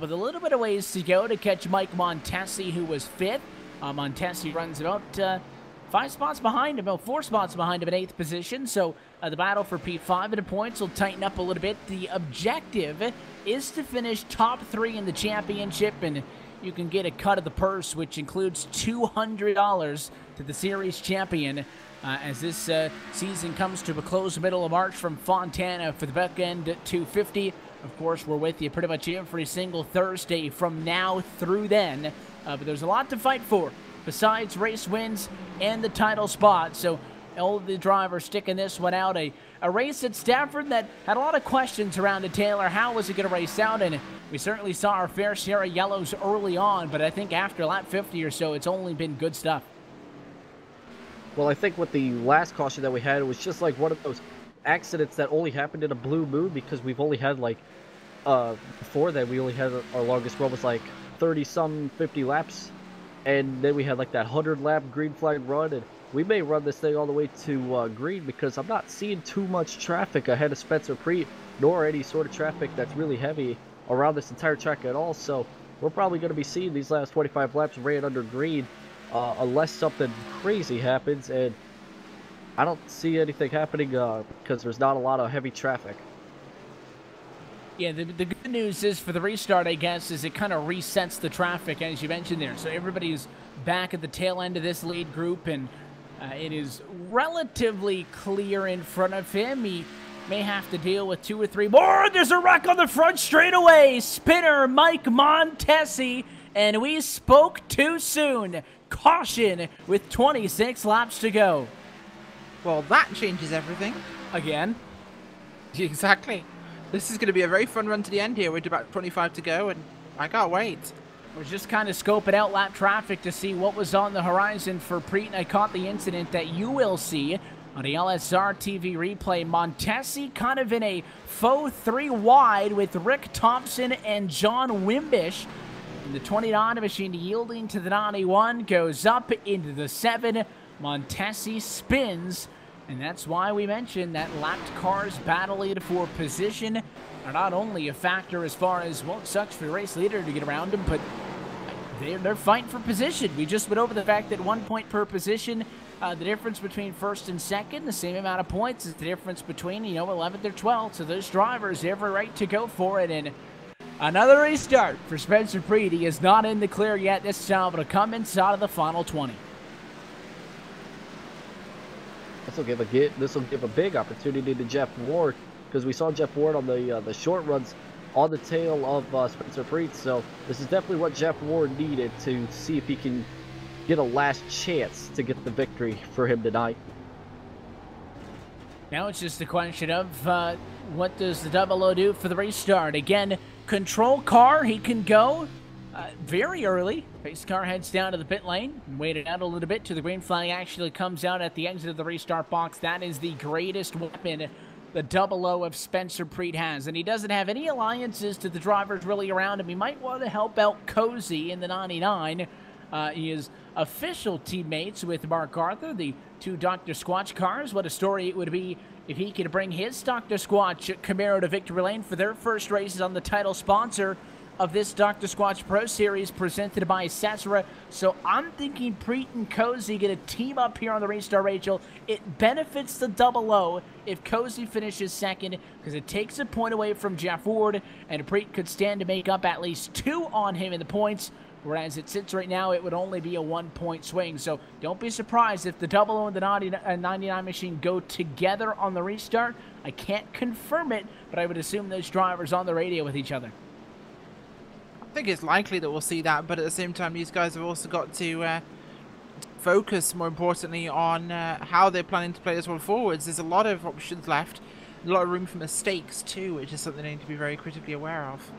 with a little bit of ways to go to catch Mike Montesi, who was 5th. Montesi runs about 5 spots behind him, about 4 spots behind him in 8th position. So the battle for P5 and the points will tighten up a little bit. The objective is to finish top 3 in the championship, and you can get a cut of the purse, which includes $200 to the series champion as this season comes to a close middle of March from Fontana for the bookend at $250. Of course, we're with you pretty much every single Thursday from now through then. But there's a lot to fight for besides race wins and the title spot. So all the drivers sticking this one out. A race at Stafford that had a lot of questions around it, Taylor. How was it going to race out? And we certainly saw our fair share of yellows early on, but I think after lap 50 or so, it's only been good stuff. Well, I think with the last caution that we had, it was just like one of those accidents that only happened in a blue moon, because we've only had like before that we only had our longest run was like 50 laps, and then we had like that 100-lap green flag run, and we may run this thing all the way to green, because I'm not seeing too much traffic ahead of Spencer Preet, nor any sort of traffic that's really heavy around this entire track at all. So we're probably going to be seeing these last 25 laps ran under green unless something crazy happens, and I don't see anything happening because there's not a lot of heavy traffic. Yeah, the good news is for the restart, I guess, is it kind of resets the traffic, as you mentioned there. So everybody's back at the tail end of this lead group, and it is relatively clear in front of him. He may have to deal with 2 or 3 more. There's a wreck on the front straightaway. Spinner Mike Montesi, and we spoke too soon. Caution with 26 laps to go. Well, that changes everything. Again? Exactly. This is going to be a very fun run to the end here with about 25 to go, and I can't wait. We're just kind of scoping out lap traffic to see what was on the horizon for Preet, and I caught the incident that you will see on the LSRTV replay. Montesi kind of in a faux 3 wide with Rick Thompson and John Wimbish And the 29 machine yielding to the 91 goes up into the 7. Montesi spins, and that's why we mentioned that lapped cars battling for position are not only a factor as far as, well, it sucks for the race leader to get around him, but they're fighting for position. We just went over the fact that 1 point per position, the difference between first and second, the same amount of points is the difference between, 11th or 12th. So those drivers have every right to go for it. And another restart for Spencer Preet. He is not in the clear yet this time, but will come inside of the final 20. This will give a big opportunity to Jeff Ward, because we saw Jeff Ward on the short runs on the tail of Spencer Preet. So this is definitely what Jeff Ward needed to see if he can get a last chance to get the victory for him tonight. Now it's just a question of what does the 00 do for the restart. Again, control car, he can go very early. Pace car heads down to the pit lane and waited out a little bit till the green flag actually comes out at the exit of the restart box. That is the greatest weapon the 00 of Spencer Preet has, and he doesn't have any alliances to the drivers really around him. He might want to help out Cozy in the 99. He is official teammates with Mark Arthur, the 2 Dr. Squatch cars. What a story it would be if he could bring his Dr. Squatch Camaro to victory lane for their first races on the title sponsor of this Dr. Squatch Pro Series presented by SESRA. So I'm thinking Preet and Cozy get a team up here on the restart, Rachel. It benefits the 00 if Cozy finishes second, because it takes a point away from Jeff Ward, and Preet could stand to make up at least 2 on him in the points. Whereas it sits right now, it would only be a 1-point swing. So don't be surprised if the 00 and the 99 machine go together on the restart. I can't confirm it, but I would assume those drivers on the radio with each other. I think it's likely that we'll see that, but at the same time, these guys have also got to focus, more importantly, on how they're planning to play this one forwards. There's a lot of options left, a lot of room for mistakes too, which is something they need to be very critically aware of.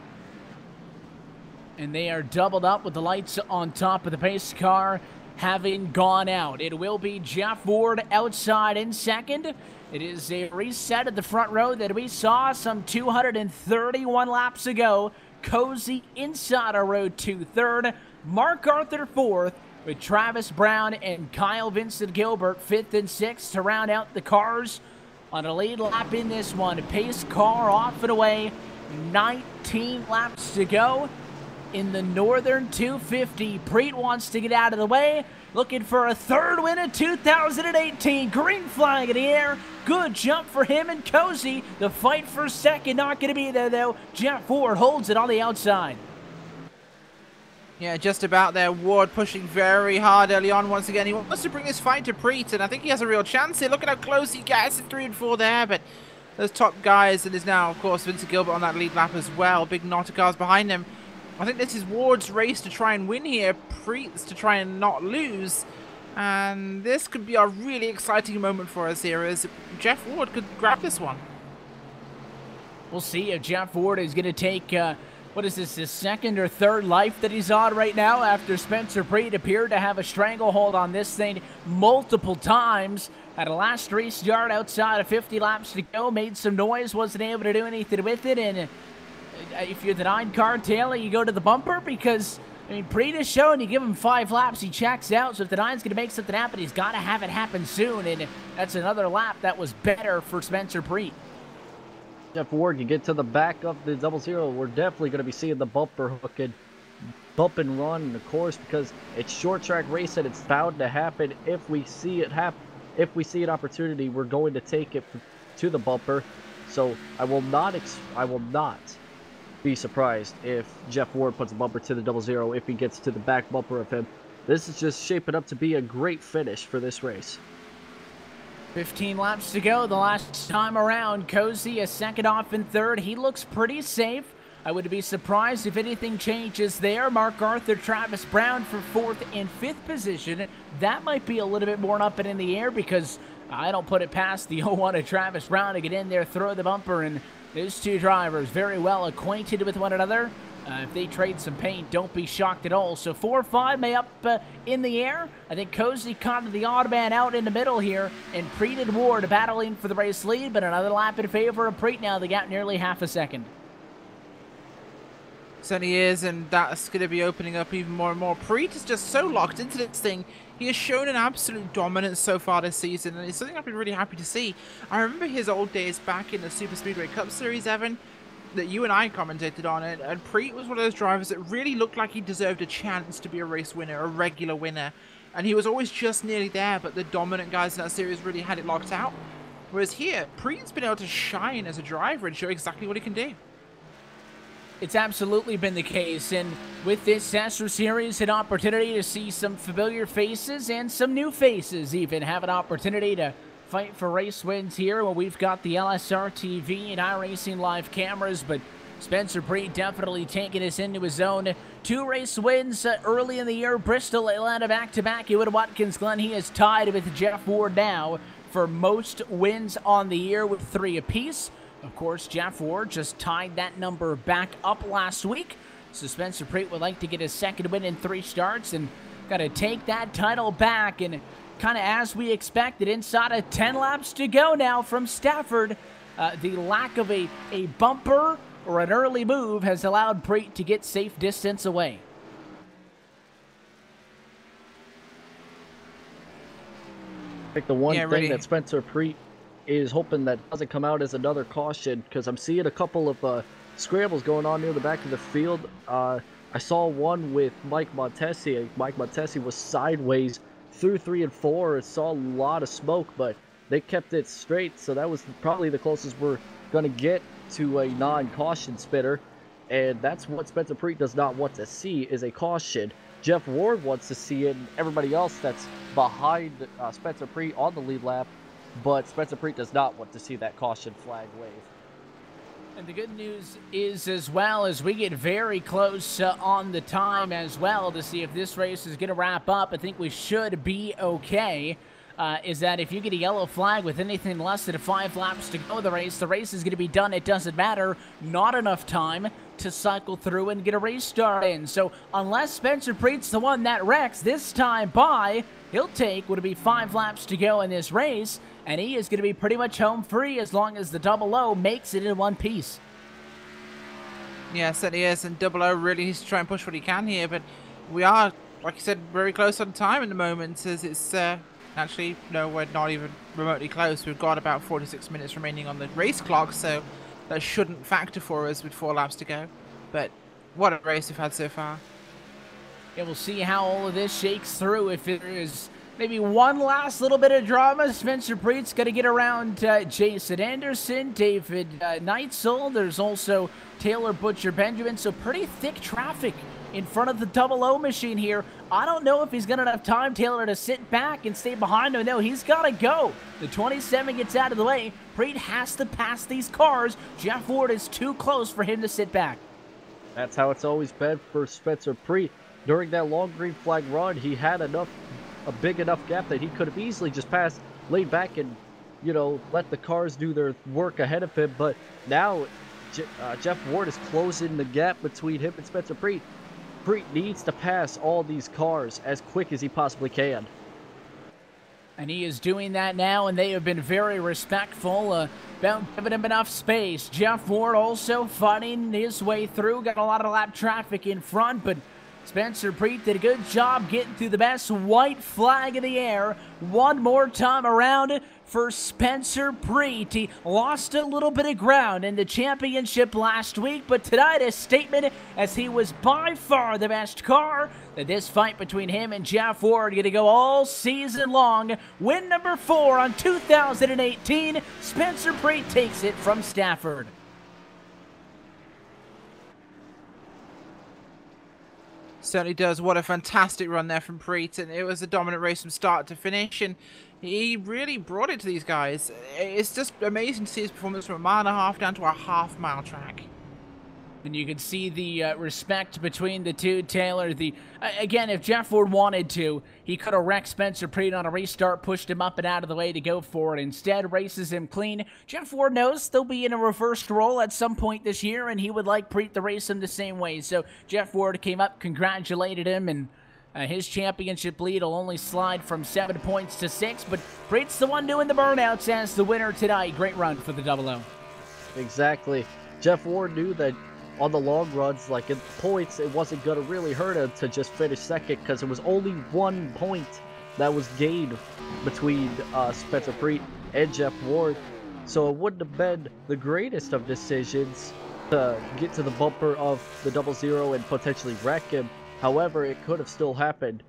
And they are doubled up with the lights on top of the pace car having gone out. It will be Jeff Ward outside in second. It is a reset at the front row that we saw some 231 laps ago. Cozy inside our road to third. Mark Arthur fourth, with Travis Brown and Kyle Vincent Gilbert 5th and 6th to round out the cars on a lead lap in this one. Pace car off and away. 19 laps to go in the Northern 250. Preet wants to get out of the way, looking for a third win of 2018. Green flag in the air. Good jump for him and Cozy. The fight for second not going to be there, though. Jeff Ward holds it on the outside. Yeah, just about there. Ward pushing very hard early on once again. He wants to bring his fight to Preet, and I think he has a real chance here. Look at how close he gets at 3 and 4 there, but those top guys, and there's now, of course, Vincent Gilbert on that lead lap as well. Big knot of cars behind him. I think this is Ward's race to try and win here. Preet's to try and not lose. And this could be a really exciting moment for us here, as Jeff Ward could grab this one. We'll see if Jeff Ward is going to take, what is this, his second or third life that he's on right now, after Spencer Preet appeared to have a stranglehold on this thing multiple times. At a last restart outside of 50 laps to go, made some noise, wasn't able to do anything with it, and if you're the 9 car, Taylor, you go to the bumper, because, I mean, Preet is showing you give him 5 laps, he checks out. So if the 9's going to make something happen, he's got to have it happen soon. And that's another lap that was better for Spencer Preet. Jeff Ward, you get to the back of the 00, we're definitely going to be seeing the bumper hook and bump and run in the course, because it's short track race and it's bound to happen. If we see it happen, if we see an opportunity, we're going to take it to the bumper. So I will not be surprised if Jeff Ward puts a bumper to the 00 if he gets to the back bumper of him. This is just shaping up to be a great finish for this race. 15 laps to go the last time around. Cozy a second off in third. He looks pretty safe. I would be surprised if anything changes there. Mark Arthur, Travis Brown for 4th and 5th position. That might be a little bit more up and in the air, because I don't put it past the 01 of Travis Brown to get in there, throw the bumper, and those 2 drivers very well acquainted with one another. If they trade some paint, don't be shocked at all. So 4-5 may up in the air. I think Cozy caught the odd man out in the middle here, and Preet and Ward battling for the race lead, but another lap in favor of Preet now. They got nearly half a second. Certainly is, and that's going to be opening up even more and more. Preet is just so locked into this thing. He has shown an absolute dominance so far this season, and it's something I've been really happy to see. I remember his old days back in the Super Speedway Cup Series, Evan, that you and I commentated on it, and Preet was one of those drivers that really looked like he deserved a chance to be a race winner, a regular winner. And he was always just nearly there, but the dominant guys in that series really had it locked out. Whereas here, Preet's been able to shine as a driver and show exactly what he can do. It's absolutely been the case, and with this SESRA series, an opportunity to see some familiar faces and some new faces even have an opportunity to fight for race wins here. Well, we've got the LSRTV and iRacing live cameras, but Spencer Preet definitely taking us into his own. 2 race wins early in the year. Bristol, Atlanta back-to-back. Ewan Watkins Glen, he is tied with Jeff Ward now for most wins on the year with 3 apiece. Of course, Jeff Ward just tied that number back up last week. So Spencer Preet would like to get his second win in 3 starts and got to take that title back. And kind of as we expected, inside of 10 laps to go now from Stafford. The lack of a bumper or an early move has allowed Preet to get safe distance away. I think the one thing that Spencer Preet is hoping that doesn't come out as another caution, because I'm seeing a couple of scrambles going on near the back of the field. I saw one with Mike Montesi. Mike Montesi was sideways through 3 and 4. It saw a lot of smoke, but they kept it straight, so that was probably the closest we're going to get to a non-caution spitter, and that's what Spencer Preet does not want to see, is a caution. Jeff Ward wants to see it, and everybody else that's behind Spencer Preet on the lead lap, but Spencer Preet does not want to see that caution flag wave. And the good news is, as well, as we get very close on the time as well to see if this race is going to wrap up, I think we should be okay. Is that if you get a yellow flag with anything less than 5 laps to go, the race is going to be done. It doesn't matter. Not enough time to cycle through and get a restart in. So unless Spencer Preet's the one that wrecks this time by, he'll take what would be 5 laps to go in this race, and he is going to be pretty much home free as long as the Double O makes it in one piece. Yeah, certainly is, and Double O really needs to try and push what he can here, but we are, like you said, very close on time at the moment, as it's actually, no, we're not even remotely close. We've got about 46 minutes remaining on the race clock, so that shouldn't factor for us with 4 laps to go. But what a race we've had so far. Yeah, we'll see how all of this shakes through. If there is maybe one last little bit of drama, Spencer Preet's got to get around Jason Anderson, David Neitzel. There's also Taylor Butcher Benjamin, so pretty thick traffic in front of the Double O machine here. I don't know if he's got enough time, Taylor, to sit back and stay behind him. No, he's got to go. The 27 gets out of the way. Preet has to pass these cars. Jeff Ward is too close for him to sit back. That's how it's always been for Spencer Preet. During that long green flag run, he had a big enough gap that he could have easily just passed, laid back, and, you know, let the cars do their work ahead of him. But now Jeff Ward is closing the gap between him and Spencer Preet. Preet needs to pass all these cars as quick as he possibly can. And he is doing that now, and they have been very respectful about giving him enough space. Jeff Ward also fighting his way through, got a lot of lap traffic in front, but Spencer Preet did a good job getting through the best. White flag in the air one more time around for Spencer Preet. He lost a little bit of ground in the championship last week, but tonight a statement as he was by far the best car. That this fight between him and Jeff Ward going to go all season long. Win number 4 on 2018. Spencer Preet takes it from Stafford. Certainly does. What a fantastic run there from Preet, and it was a dominant race from start to finish, and he really brought it to these guys. It's just amazing to see his performance from 1.5 miles down to a half-mile track. And you can see the respect between the two, Taylor. Again, if Jeff Ward wanted to, he could have wrecked Spencer Preet on a restart, pushed him up and out of the way to go for it. Instead, races him clean. Jeff Ward knows they'll be in a reversed role at some point this year, and he would like Preet to race him the same way. So Jeff Ward came up, congratulated him, and his championship lead will only slide from 7 points to 6. But Preet's the one doing the burnouts as the winner tonight. Great run for the Double O. Exactly. Jeff Ward knew that on the long runs, like in points, it wasn't going to really hurt him to just finish second because it was only 1 point that was gained between Spencer Preet and Jeff Ward. So it wouldn't have been the greatest of decisions to get to the bumper of the 0-0 and potentially wreck him. However, it could have still happened.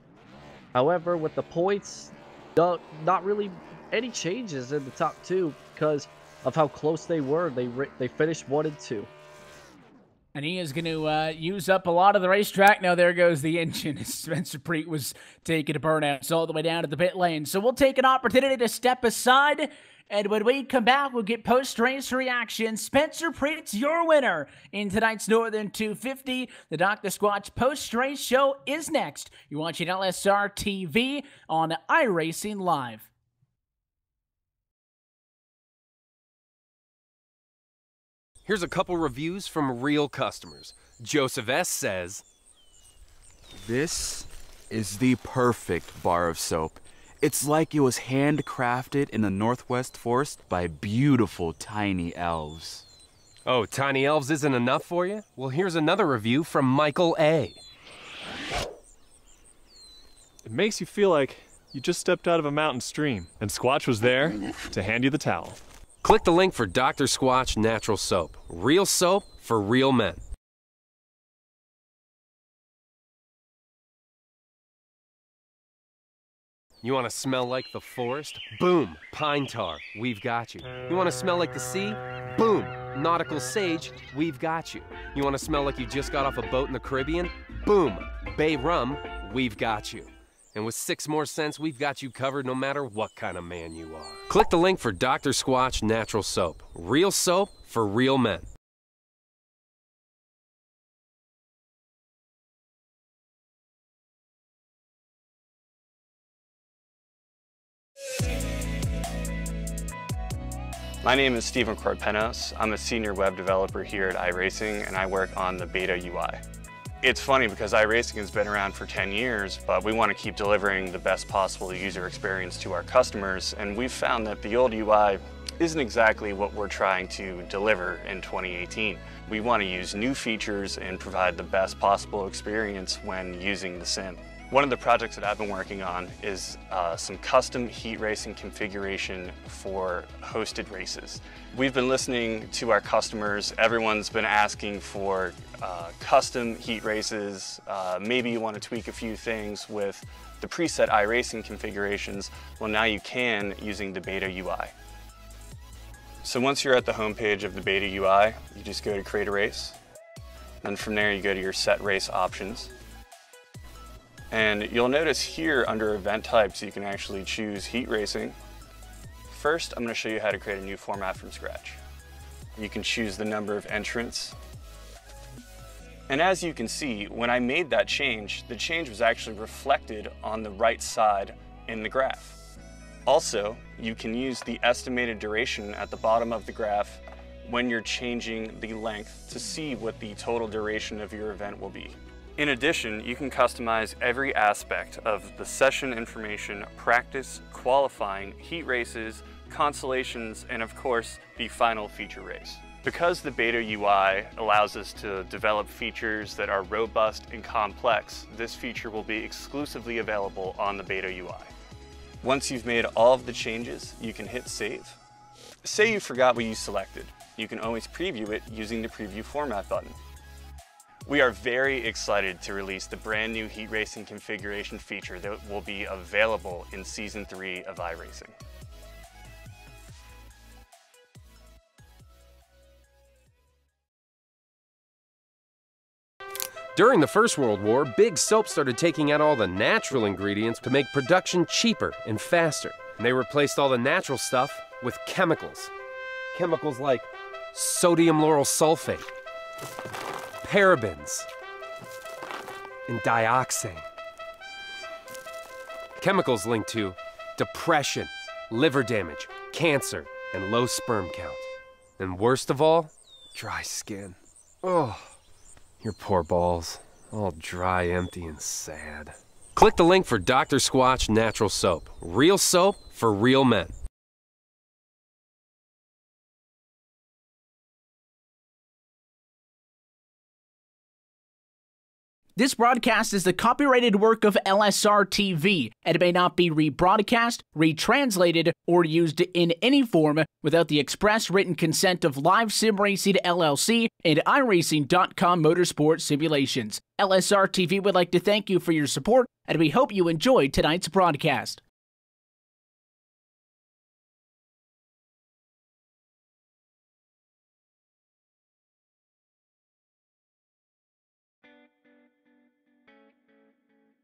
However, with the points, not really any changes in the top two because of how close they were. They finished 1 and 2. And he is going to use up a lot of the racetrack. Now there goes the engine. Spencer Preet was taking a burnouts all the way down to the pit lane. So we'll take an opportunity to step aside. And when we come back, we'll get post-race reaction. Spencer Preet, it's your winner in tonight's Northern 250. The Dr. Squatch post-race show is next. You're watching LSRTV on iRacing Live. Here's a couple reviews from real customers. Joseph S. says, "This is the perfect bar of soap. It's like it was handcrafted in the Northwest Forest by beautiful tiny elves." Oh, tiny elves isn't enough for you? Well, here's another review from Michael A. It makes you feel like you just stepped out of a mountain stream, and Squatch was there to hand you the towel. Click the link for Dr. Squatch Natural Soap. Real soap for real men. You want to smell like the forest? Boom, pine tar, we've got you. You want to smell like the sea? Boom, nautical sage, we've got you. You want to smell like you just got off a boat in the Caribbean? Boom, bay rum, we've got you. And with 6 more cents, we've got you covered no matter what kind of man you are. Click the link for Dr. Squatch Natural Soap. Real soap for real men. My name is Steven Corpenos. I'm a senior web developer here at iRacing, and I work on the beta UI. It's funny because iRacing has been around for 10 years, but we want to keep delivering the best possible user experience to our customers, and we've found that the old UI isn't exactly what we're trying to deliver in 2018. We want to use new features and provide the best possible experience when using the sim. One of the projects that I've been working on is some custom heat racing configuration for hosted races. We've been listening to our customers. Everyone's been asking for custom heat races. Maybe you want to tweak a few things with the preset iRacing configurations. Well, now you can using the beta UI. So once you're at the homepage of the beta UI, you just go to create a race. And from there you go to your set race options. And you'll notice here under event types, you can actually choose heat racing. First, I'm going to show you how to create a new format from scratch. You can choose the number of entrants. And as you can see, when I made that change, the change was actually reflected on the right side in the graph. Also, you can use the estimated duration at the bottom of the graph when you're changing the length to see what the total duration of your event will be. In addition, you can customize every aspect of the session information, practice, qualifying, heat races, consolations, and of course, the final feature race. Because the beta UI allows us to develop features that are robust and complex, this feature will be exclusively available on the beta UI. Once you've made all of the changes, you can hit save. Say you forgot what you selected. You can always preview it using the preview format button. We are very excited to release the brand new heat racing configuration feature that will be available in Season 3 of iRacing. During the First World War, big soap started taking out all the natural ingredients to make production cheaper and faster. And they replaced all the natural stuff with chemicals. Chemicals like sodium lauryl sulfate, parabens, and dioxane. Chemicals linked to depression, liver damage, cancer, and low sperm count. And worst of all, dry skin. Oh, your poor balls, all dry, empty, and sad. Click the link for Dr. Squatch Natural Soap. Real soap for real men. This broadcast is the copyrighted work of LSRTV and may not be rebroadcast, retranslated, or used in any form without the express written consent of Live Sim Racing LLC and iRacing.com Motorsport Simulations. LSRTV would like to thank you for your support, and we hope you enjoyed tonight's broadcast.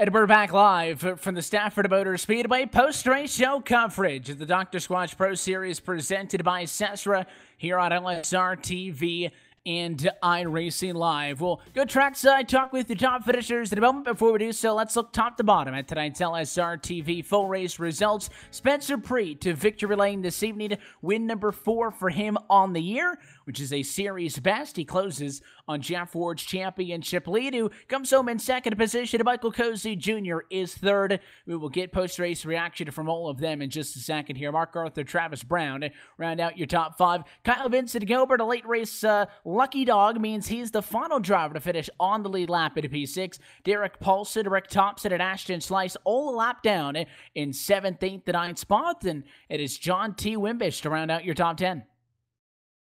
And we're back live from the Stafford Motor Speedway post-race show coverage of the Dr. Squatch Pro Series presented by SESRA here on LSRTV and iRacing Live. We'll go trackside, talk with the top finishers in a moment. Before we do so, let's look top to bottom at tonight's LSRTV full race results. Spencer Preet to victory lane this evening. Win number 4 for him on the year, which is a series best. He closes on Jeff Ward's championship lead, who comes home in second position. Michael Cozy Jr. is third. We will get post-race reaction from all of them in just a second here. Mark Arthur, Travis Brown, round out your top 5. Kyle Vincent Gilbert, a late race lucky dog, means he's the final driver to finish on the lead lap at P6. Derek Paulson, Rick Thompson, and Ashton Slice all a lap down in 7th, 8th, and 9th spots. And it is John T. Wimbish to round out your top 10.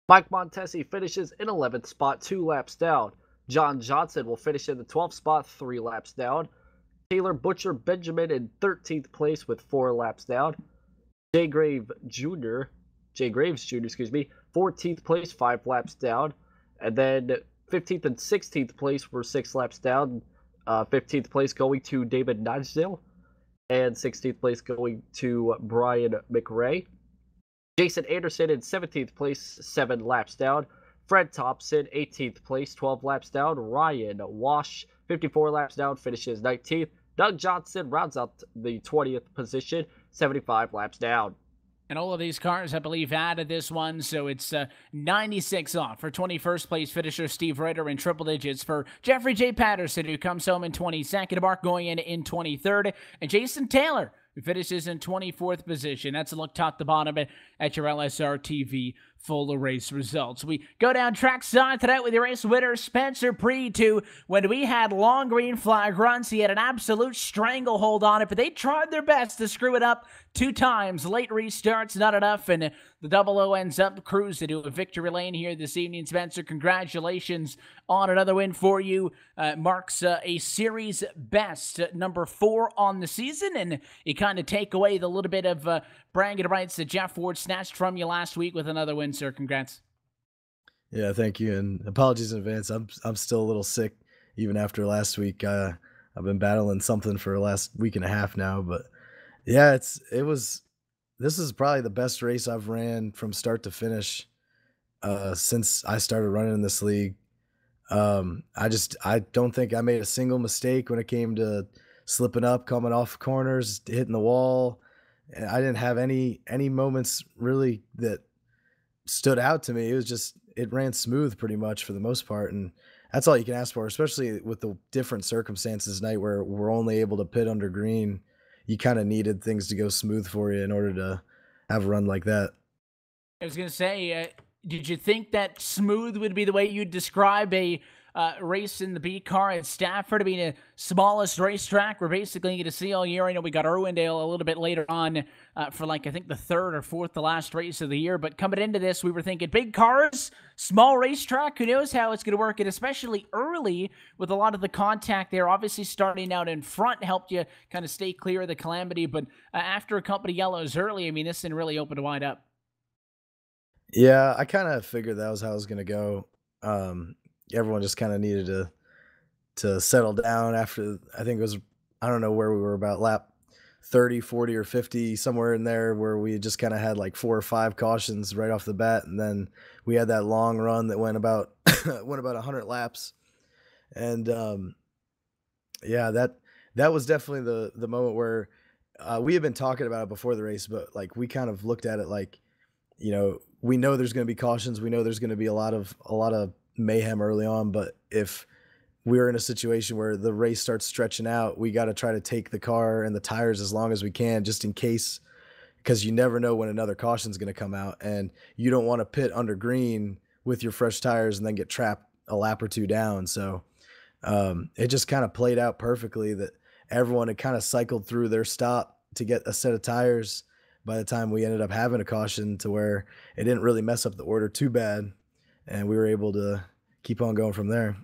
Mike Montesi finishes in 11th spot, 2 laps down. John Johnson will finish in the 12th spot, 3 laps down. Taylor Butcher Benjamin in 13th place with 4 laps down. Jay Graves Jr., 14th place, 5 laps down. And then 15th and 16th place were 6 laps down. 15th place going to David Nigel. And 16th place going to Brian McRae. Jason Anderson in 17th place, 7 laps down. Fred Thompson, 18th place, 12 laps down. Ryan Wash, 54 laps down, finishes 19th. Doug Johnson rounds out the 20th position, 75 laps down. And all of these cars, I believe, added this one, so it's 96 off for 21st place finisher Steve Ritter in triple digits for Jeffrey J. Patterson, who comes home in 22nd, Mark going in 23rd, and Jason Taylor, who finishes in 24th position. That's a look top to bottom at your LSRTV full race results. We go down trackside tonight with your race winner, Spencer Preet, who, when we had long green flag runs, he had an absolute stranglehold on it, but they tried their best to screw it up 2 times. Late restarts, not enough, and the double O ends up cruising to a victory lane here this evening. Spencer, congratulations on another win for you. Marks a series best, number 4 on the season, and you kind of take away the little bit of bragging rights that Jeff Ward snatched from you last week with another win, sir. Congrats. Yeah, thank you, and apologies in advance. I'm still a little sick even after last week. I've been battling something for the last week and a half now, but yeah, this is probably the best race I've ran from start to finish since I started running in this league. I don't think I made a single mistake when it came to slipping up, coming off corners, hitting the wall. I didn't have any moments really that stood out to me. It was just, it ran smooth pretty much for the most part. And that's all you can ask for, especially with the different circumstances tonight where we're only able to pit under green. You kind of needed things to go smooth for you in order to have a run like that. I was going to say, did you think that smooth would be the way you'd describe a race in the B car at Stafford? I mean, the smallest racetrack we're basically going to see all year. I know we got Irwindale a little bit later on for I think the 3rd or 4th, the last race of the year. But coming into this, we were thinking big cars, small racetrack. Who knows how it's going to work? And especially early with a lot of the contact there. Obviously, starting out in front helped you kind of stay clear of the calamity. But after a couple of yellows early, I mean, this thing really opened wide up. Yeah, I kind of figured that was how it was going to go. Everyone just kind of needed to settle down after, I think it was, I don't know where we were, about lap 30, 40, or 50, somewhere in there, where we just kind of had like 4 or 5 cautions right off the bat. And then we had that long run that went about 100 laps. And yeah, that was definitely the moment where we had been talking about it before the race, but like we kind of looked at it like, you know, we know there's going to be cautions. We know there's going to be a lot of mayhem early on, but if we're in a situation where the race starts stretching out, we got to try to take the car and the tires as long as we can, just in case, because you never know when another caution is going to come out, and you don't want to pit under green with your fresh tires and then get trapped a lap or 2 down. So it just kind of played out perfectly that everyone had kind of cycled through their stop to get a set of tires by the time we ended up having a caution, to where it didn't really mess up the order too bad, and we were able to keep on going from there.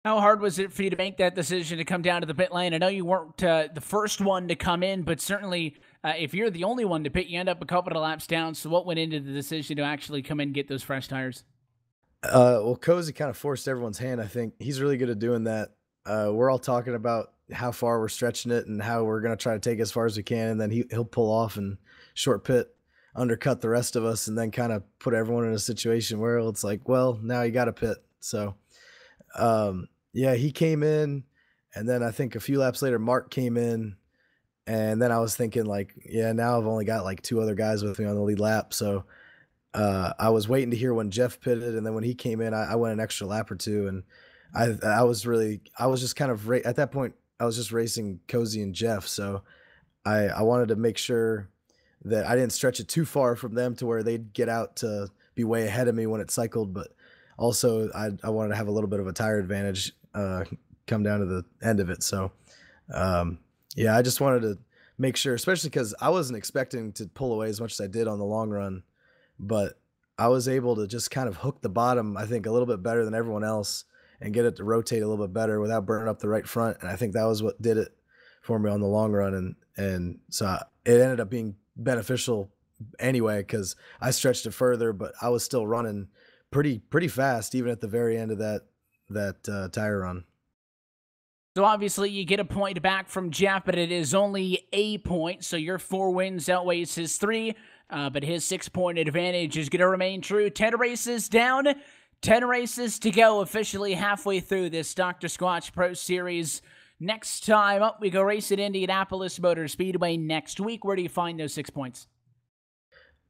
How hard was it for you to make that decision to come down to the pit lane? I know you weren't the first one to come in, but certainly if you're the only one to pit, you end up a couple of laps down. So what went into the decision to actually come in and get those fresh tires? Well, Cozy kind of forced everyone's hand. I think he's really good at doing that. We're all talking about how far we're stretching it and how we're going to try to take as far as we can. And then he'll pull off and short pit, undercut the rest of us, and then kind of put everyone in a situation where it's like, well, now you got to pit. So, yeah, he came in, and then I think a few laps later, Mark came in, and then I was thinking like, yeah, now I've only got like 2 other guys with me on the lead lap. So I was waiting to hear when Jeff pitted, and then when he came in, I went an extra lap or 2, and I was just kind of at that point, I was just racing Cozy and Jeff. So I wanted to make sure that I didn't stretch it too far from them to where they'd get out to be way ahead of me when it cycled, but also I wanted to have a little bit of a tire advantage come down to the end of it. So yeah, I just wanted to make sure, especially because I wasn't expecting to pull away as much as I did on the long run, but I was able to just kind of hook the bottom, I think, a little bit better than everyone else and get it to rotate a little bit better without burning up the right front. And I think that was what did it for me on the long run. And so it ended up being beneficial anyway, because I stretched it further, but I was still running pretty fast, even at the very end of that tire run. So obviously you get a point back from Jeff, but it is only a point. So your 4 wins outweighs his 3, but his 6-point advantage is going to remain true. 10 races down, 10 races to go, officially halfway through this Dr. Squatch Pro Series. Next time up, we go race at Indianapolis Motor Speedway next week. Where do you find those 6 points?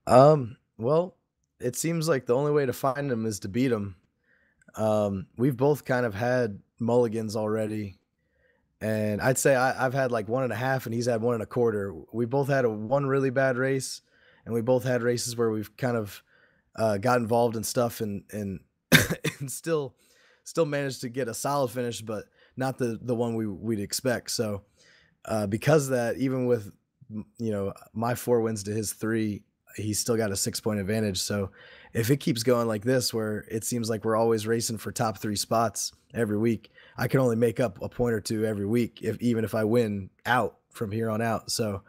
Well, it seems like the only way to find them is to beat them. We've both kind of had mulligans already, and I'd say I've had like 1.5 and he's had 1 1/4. We both had one really bad race, and we both had races where we've kind of got involved in stuff and and still managed to get a solid finish, but not the one we'd expect. So because of that, even with my 4 wins to his 3, he's still got a 6-point advantage. So if it keeps going like this, where it seems like we're always racing for top 3 spots every week, I can only make up a point or 2 every week, even if I win out from here on out. So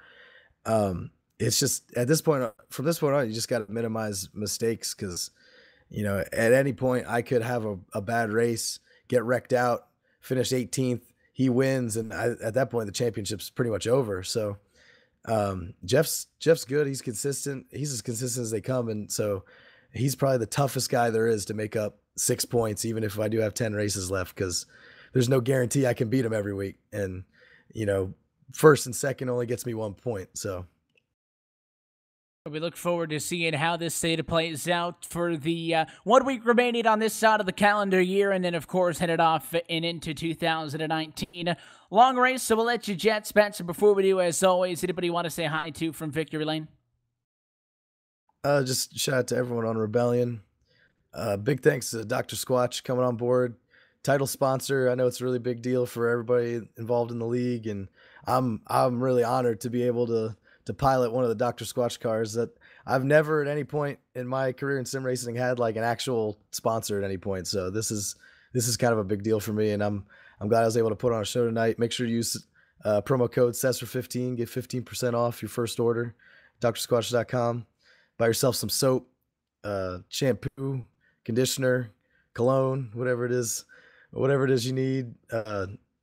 it's just from this point on, you just got to minimize mistakes, because at any point I could have a bad race, get wrecked out, finish 18th, he wins, and at that point the championship's pretty much over. So Jeff's good. He's consistent. He's as consistent as they come. And so he's probably the toughest guy there is to make up 6 points, even if I do have 10 races left, because there's no guarantee I can beat him every week. And, first and second only gets me 1 point. So we look forward to seeing how this data plays out for the 1 week remaining on this side of the calendar year, and then, of course, headed off and into 2019. Long race, so we'll let you jet, Spencer. Before we do, as always, anybody want to say hi to from Victory Lane? Just shout out to everyone on Rebellion. Big thanks to Dr. Squatch coming on board. Title sponsor. I know it's a really big deal for everybody involved in the league, and I'm really honored to be able to pilot one of the Dr. Squatch cars. That I've never at any point in my career in sim racing had like an actual sponsor at any point. So this is kind of a big deal for me, and I'm glad I was able to put on a show tonight. Make sure to use promo code SESRA15, get 15% off your first order. drsquatch.com. Buy yourself some soap, shampoo, conditioner, cologne, whatever it is you need.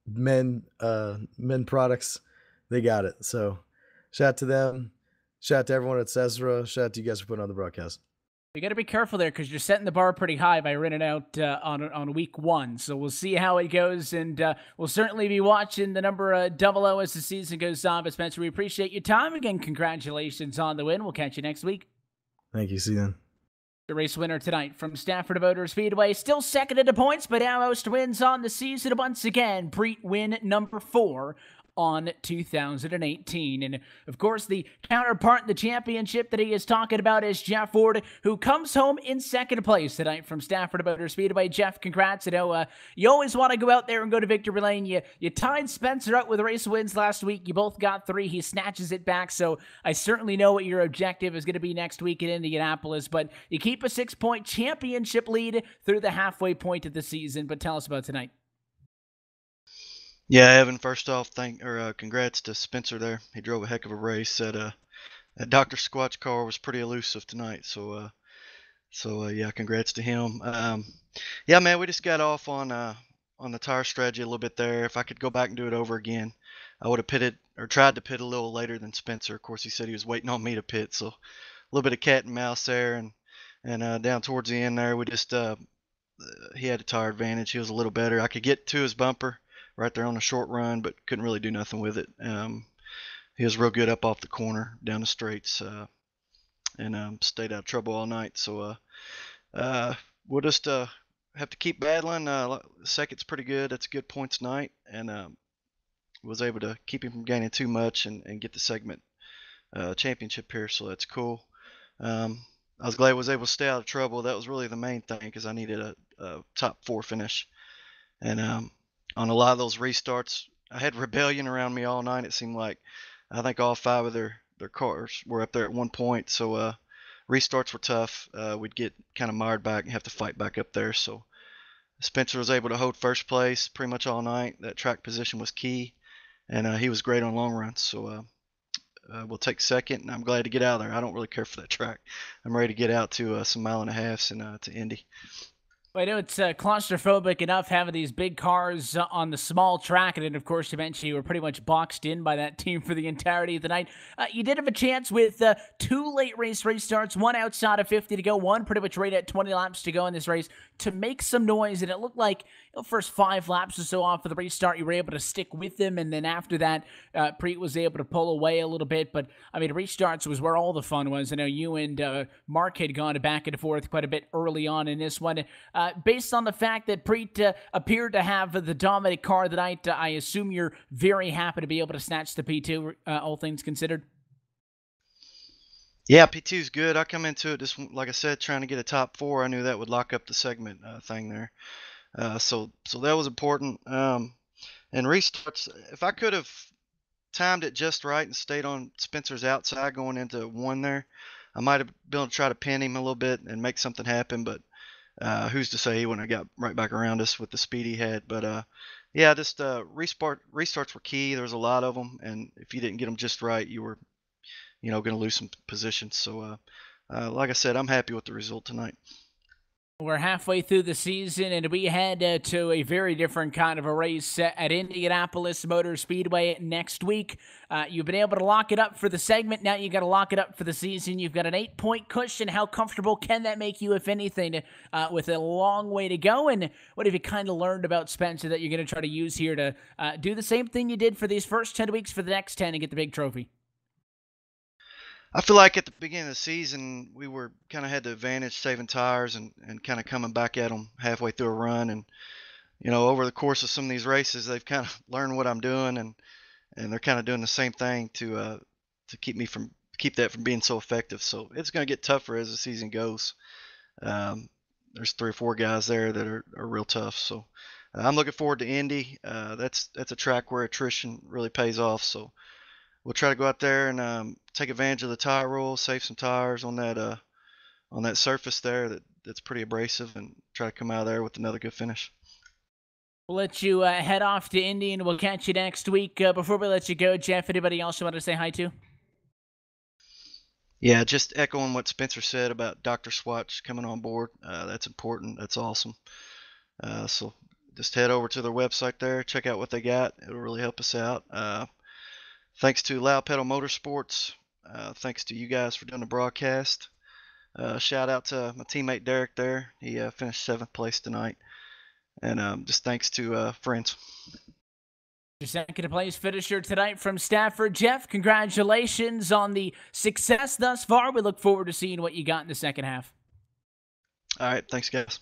Men products, they got it. So shout out to them. Shout out to everyone at SESRA. Shout out to you guys for putting on the broadcast. You got to be careful there, because you're setting the bar pretty high by running out on week 1. So we'll see how it goes, and we'll certainly be watching the number 00 as the season goes on. But Spencer, we appreciate your time. Again, congratulations on the win. We'll catch you next week. Thank you. See you then. The race winner tonight from Stafford Motor Speedway, still second in the points, but now most wins on the season once again. Preet win number 4 on 2018. And of course, the counterpart in the championship that he is talking about is Jeff Ford, who comes home in second place tonight from Stafford Motor Speedway. Jeff, congrats. I know you always want to go out there and go to victory lane. You tied Spencer out with race wins last week. You both got 3. He snatches it back. So I certainly know what your objective is going to be next week in Indianapolis. But you keep a 6-point championship lead through the halfway point of the season. But tell us about tonight. Yeah, Evan, first off, congrats to Spencer there. He drove a heck of a race. That Dr. Squatch car was pretty elusive tonight. So yeah, congrats to him. Yeah, man, we just got off on the tire strategy a little bit there. If I could go back and do it over again, I would have pitted or tried to pit a little later than Spencer. Of course, he said he was waiting on me to pit, so a little bit of cat and mouse there. And down towards the end there, we just he had a tire advantage. He was a little better. I could get to his bumper right there on a short run, but couldn't really do nothing with it. He was real good up off the corner, down the straights, and stayed out of trouble all night. So we'll just have to keep battling. Second's pretty good. That's a good points night, and was able to keep him from gaining too much and get the segment championship here, so that's cool. I was glad I was able to stay out of trouble. That was really the main thing because I needed a top 4 finish. And on a lot of those restarts, I had Rebellion around me all night. It seemed like I think all 5 of their cars were up there at one point. So restarts were tough. We'd get kind of mired back and have to fight back up there. So Spencer was able to hold first place pretty much all night. That track position was key, and he was great on long runs. So we'll take second, and I'm glad to get out of there. I don't really care for that track. I'm ready to get out to some 1.5 miles and to Indy. Well, I know it's claustrophobic enough having these big cars on the small track, and then, of course, eventually you were pretty much boxed in by that team for the entirety of the night. You did have a chance with 2 late race restarts, 1 outside of 50 to go, 1 pretty much right at 20 laps to go in this race, to make some noise, and it looked like first 5 laps or so off of the restart, you were able to stick with them, and then after that, Preet was able to pull away a little bit, but, I mean, restarts was where all the fun was. I know you and Mark had gone back and forth quite a bit early on in this one. Based on the fact that Preet appeared to have the dominant car tonight, I assume you're very happy to be able to snatch the P2, all things considered? Yeah, P2's good. I come into it just, like I said, trying to get a top 4. I knew that would lock up the segment thing there. So that was important. And restarts, if I could have timed it just right and stayed on Spencer's outside going into 1 there, I might have been able to try to pin him a little bit and make something happen, but who's to say he wouldn't have got right back around us with the speed he had. But yeah, just restarts were key. There was a lot of them, and if you didn't get them just right, you were going to lose some positions. So like I said, I'm happy with the result tonight. We're halfway through the season, and we head to a very different kind of a race at Indianapolis Motor Speedway next week. You've been able to lock it up for the segment. Now you got to lock it up for the season. You've got an 8-point cushion. How comfortable can that make you, if anything, with a long way to go? And what have you kind of learned about Spencer that you're going to try to use here to do the same thing you did for these first 10 weeks for the next 10 and get the big trophy? I feel like at the beginning of the season, we were kind of had the advantage saving tires and kind of coming back at them halfway through a run. And, over the course of some of these races, they've kind of learned what I'm doing, and they're kind of doing the same thing to keep that from being so effective. So it's going to get tougher as the season goes. There's 3 or 4 guys there that are real tough. So I'm looking forward to Indy. That's a track where attrition really pays off. So we'll try to go out there and take advantage of the tire rule, save some tires on that surface there that's pretty abrasive, and try to come out of there with another good finish. We'll let you head off to Indy, and we'll catch you next week. Before we let you go, Jeff, anybody else you want to say hi to? Yeah, just echoing what Spencer said about Dr. Squatch coming on board. That's important. That's awesome. So just head over to their website there, check out what they got. It'll really help us out. Thanks to Loud Pedal Motorsports. Thanks to you guys for doing the broadcast. Shout out to my teammate Derek there. He finished 7th place tonight. And just thanks to friends. Your second place finisher tonight from Stafford. Jeff, congratulations on the success thus far. We look forward to seeing what you got in the second half. All right. Thanks, guys.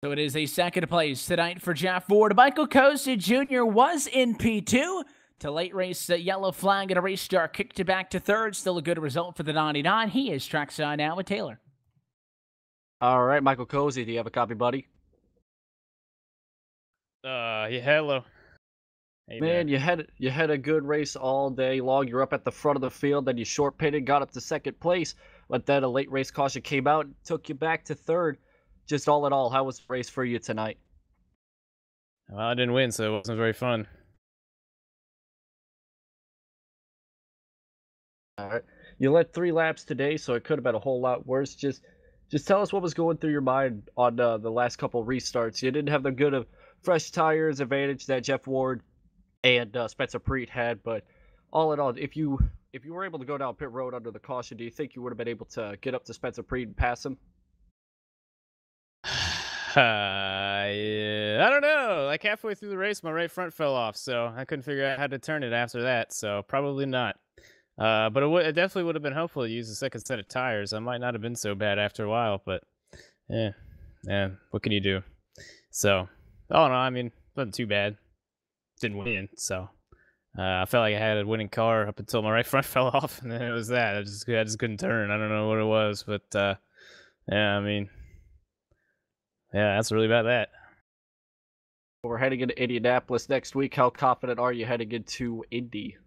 So it is a second place tonight for Jeff Ford. Michael Kosa Jr. was in P2. to late race yellow flag and a restart. Kicked it back to third. Still a good result for the 99. He is trackside now with Taylor. All right, Michael Cozy, do you have a copy, buddy? Yeah, hello. Hey, Man, you had a good race all day long. You're up at the front of the field, then you short pitted, got up to second place, but then a late race caution came out and took you back to third. Just all in all, how was the race for you tonight? Well, I didn't win, so it wasn't very fun. All right, you led 3 laps today, so it could have been a whole lot worse. Just tell us what was going through your mind on the last couple restarts. You didn't have the good of fresh tires advantage that Jeff Ward and Spencer Preet had, but all in all, if you were able to go down pit road under the caution, do you think you would have been able to get up to Spencer Preet and pass him? Yeah, I don't know. Like halfway through the race, my right front fell off, so I couldn't figure out how to turn it after that. So probably not. But it definitely would have been helpful to use a second set of tires. I might not have been so bad after a while, but yeah, what can you do? So, oh no, I mean, it wasn't too bad. Didn't win, so I felt like I had a winning car up until my right front fell off, and then it was that. I just couldn't turn. I don't know what it was, but yeah, I mean, yeah, that's really about that. We're heading into Indianapolis next week. How confident are you heading into Indy?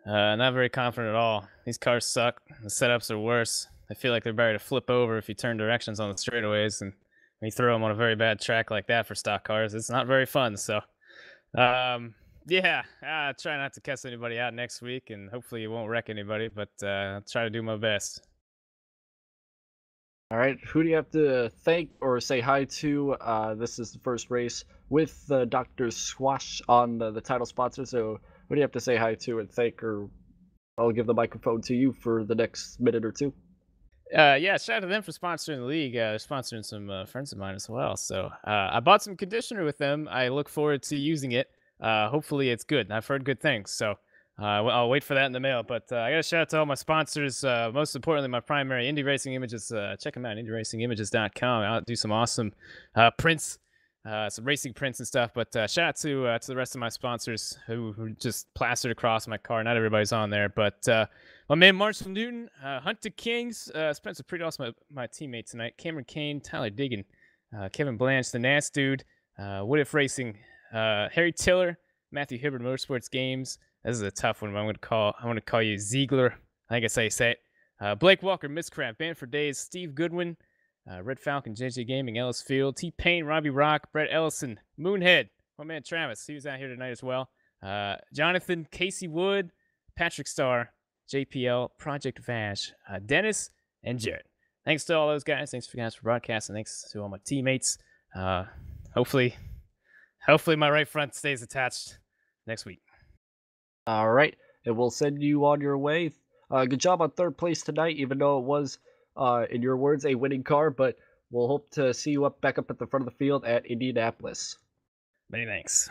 Not very confident at all. These cars suck. The setups are worse. I feel like they're better to flip over if you turn directions on the straightaways, and when you throw them on a very bad track like that for stock cars, it's not very fun. So. Yeah, I'll try not to cuss anybody out next week, and hopefully it won't wreck anybody, but I'll try to do my best. All right, who do you have to thank or say hi to? This is the first race with Dr. Squatch on the title sponsor, so who do you have to say hi to and thank, or I'll give the microphone to you for the next minute or two. Yeah, shout out to them for sponsoring the league. They're sponsoring some friends of mine as well. So I bought some conditioner with them. I look forward to using it. Hopefully it's good. I've heard good things. So I'll wait for that in the mail. But I got to shout out to all my sponsors. Most importantly, my primary Indie Racing Images. Check them out, indieRacingImages.com. I'll do some awesome prints, some racing prints and stuff. But shout out to the rest of my sponsors who just plastered across my car. Not everybody's on there, but my man Marshall Newton, Hunter Kings, Spencer Preet, also my teammate tonight, Cameron Kane, Tyler Diggin, Kevin Blanche, the Nas Dude, What If Racing, Harry Tiller, Matthew Hibbert, Motorsports Games. This is a tough one, but I'm going to call you Ziegler. I think that's how you say it. Blake Walker, Miscraft, Band for Days, Steve Goodwin, Red Falcon, JJ Gaming, Ellis Field, T-Pain, Robbie Rock, Brett Ellison, Moonhead, my man Travis, he was out here tonight as well. Jonathan, Casey Wood, Patrick Starr, JPL, Project Vash, Dennis, and Jared. Thanks to all those guys. Thanks for guys for broadcasting. Thanks to all my teammates. Hopefully my right front stays attached next week. All right, and we'll send you on your way. Good job on third place tonight, even though it was, in your words, a winning car. But we'll hope to see you back up at the front of the field at Indianapolis. Many thanks.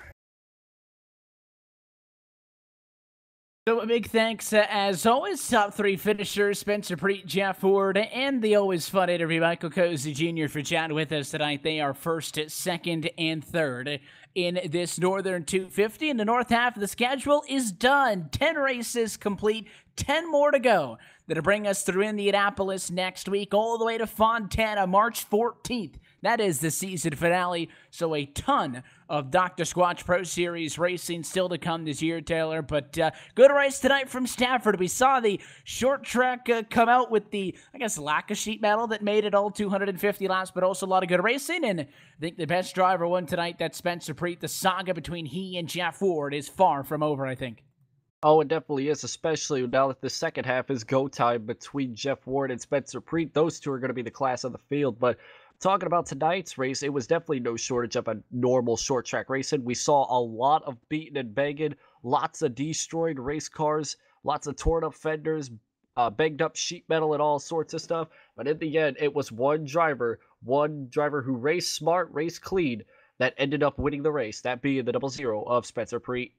So a big thanks, as always, top 3 finishers, Spencer Preet, Jeff Ward, and the always fun interview, Michael Cozy Jr. for chatting with us tonight. They are first, second, and third in this Northern 250, and the north half of the schedule is done. 10 races complete, 10 more to go. That'll bring us through Indianapolis next week, all the way to Fontana, March 14th. That is the season finale, so a ton of Dr. Squatch Pro Series racing still to come this year, Taylor. But good race tonight from Stafford. We saw the short track come out with the, I guess, lack of sheet metal that made it all 250 laps, but also a lot of good racing. And I think the best driver won tonight, that's Spencer Preet. The saga between he and Jeff Ward is far from over, I think. Oh, it definitely is, especially now that the second half is go time between Jeff Ward and Spencer Preet. Those two are going to be the class of the field. But talking about tonight's race, it was definitely no shortage of a normal short track racing. We saw a lot of beating and banging, lots of destroyed race cars, lots of torn up fenders, banged up sheet metal and all sorts of stuff. But in the end, it was one driver who raced smart, raced clean, that ended up winning the race, that being the 00 of Spencer Preet.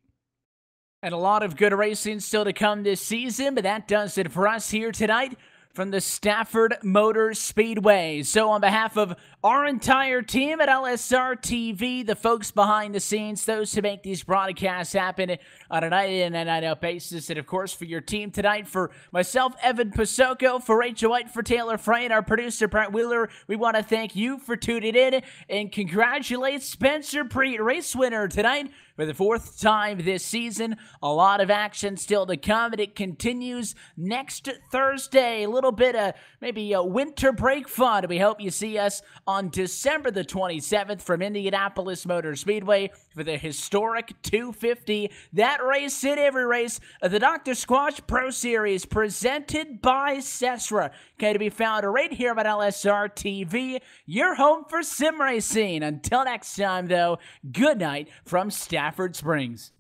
And a lot of good racing still to come this season, but that does it for us here tonight from the Stafford Motor Speedway. So on behalf of our entire team at LSRTV, the folks behind the scenes, those who make these broadcasts happen on a night in and night out basis, and of course for your team tonight, for myself, Evan Pasoko, for Rachel White, for Taylor Frey, and our producer, Brent Wheeler, we want to thank you for tuning in and congratulate Spencer Preet, race winner tonight for the 4th time this season. A lot of action still to come, and it continues next Thursday. A little bit of maybe a winter break fun. We hope you see us on December the 27th from Indianapolis Motor Speedway for the historic 250. That race in every race of the Dr. Squatch Pro Series presented by SESRA. Okay, to be found right here on LSR TV, your home for sim racing. Until next time, though, good night from Stafford Springs.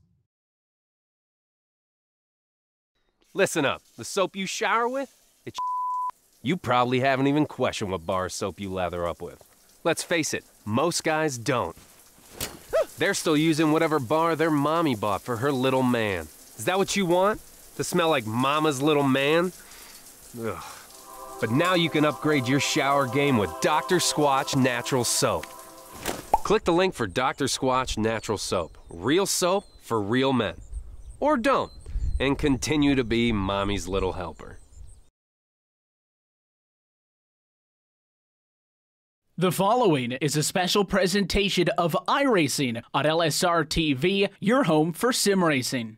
Listen up. The soap you shower with, it's you probably haven't even questioned what bar of soap you lather up with. Let's face it, most guys don't. They're still using whatever bar their mommy bought for her little man. Is that what you want? To smell like mama's little man? Ugh. But now you can upgrade your shower game with Dr. Squatch Natural Soap. Click the link for Dr. Squatch Natural Soap. Real soap for real men. Or don't, and continue to be mommy's little helper. The following is a special presentation of iRacing on LSR TV, your home for sim racing.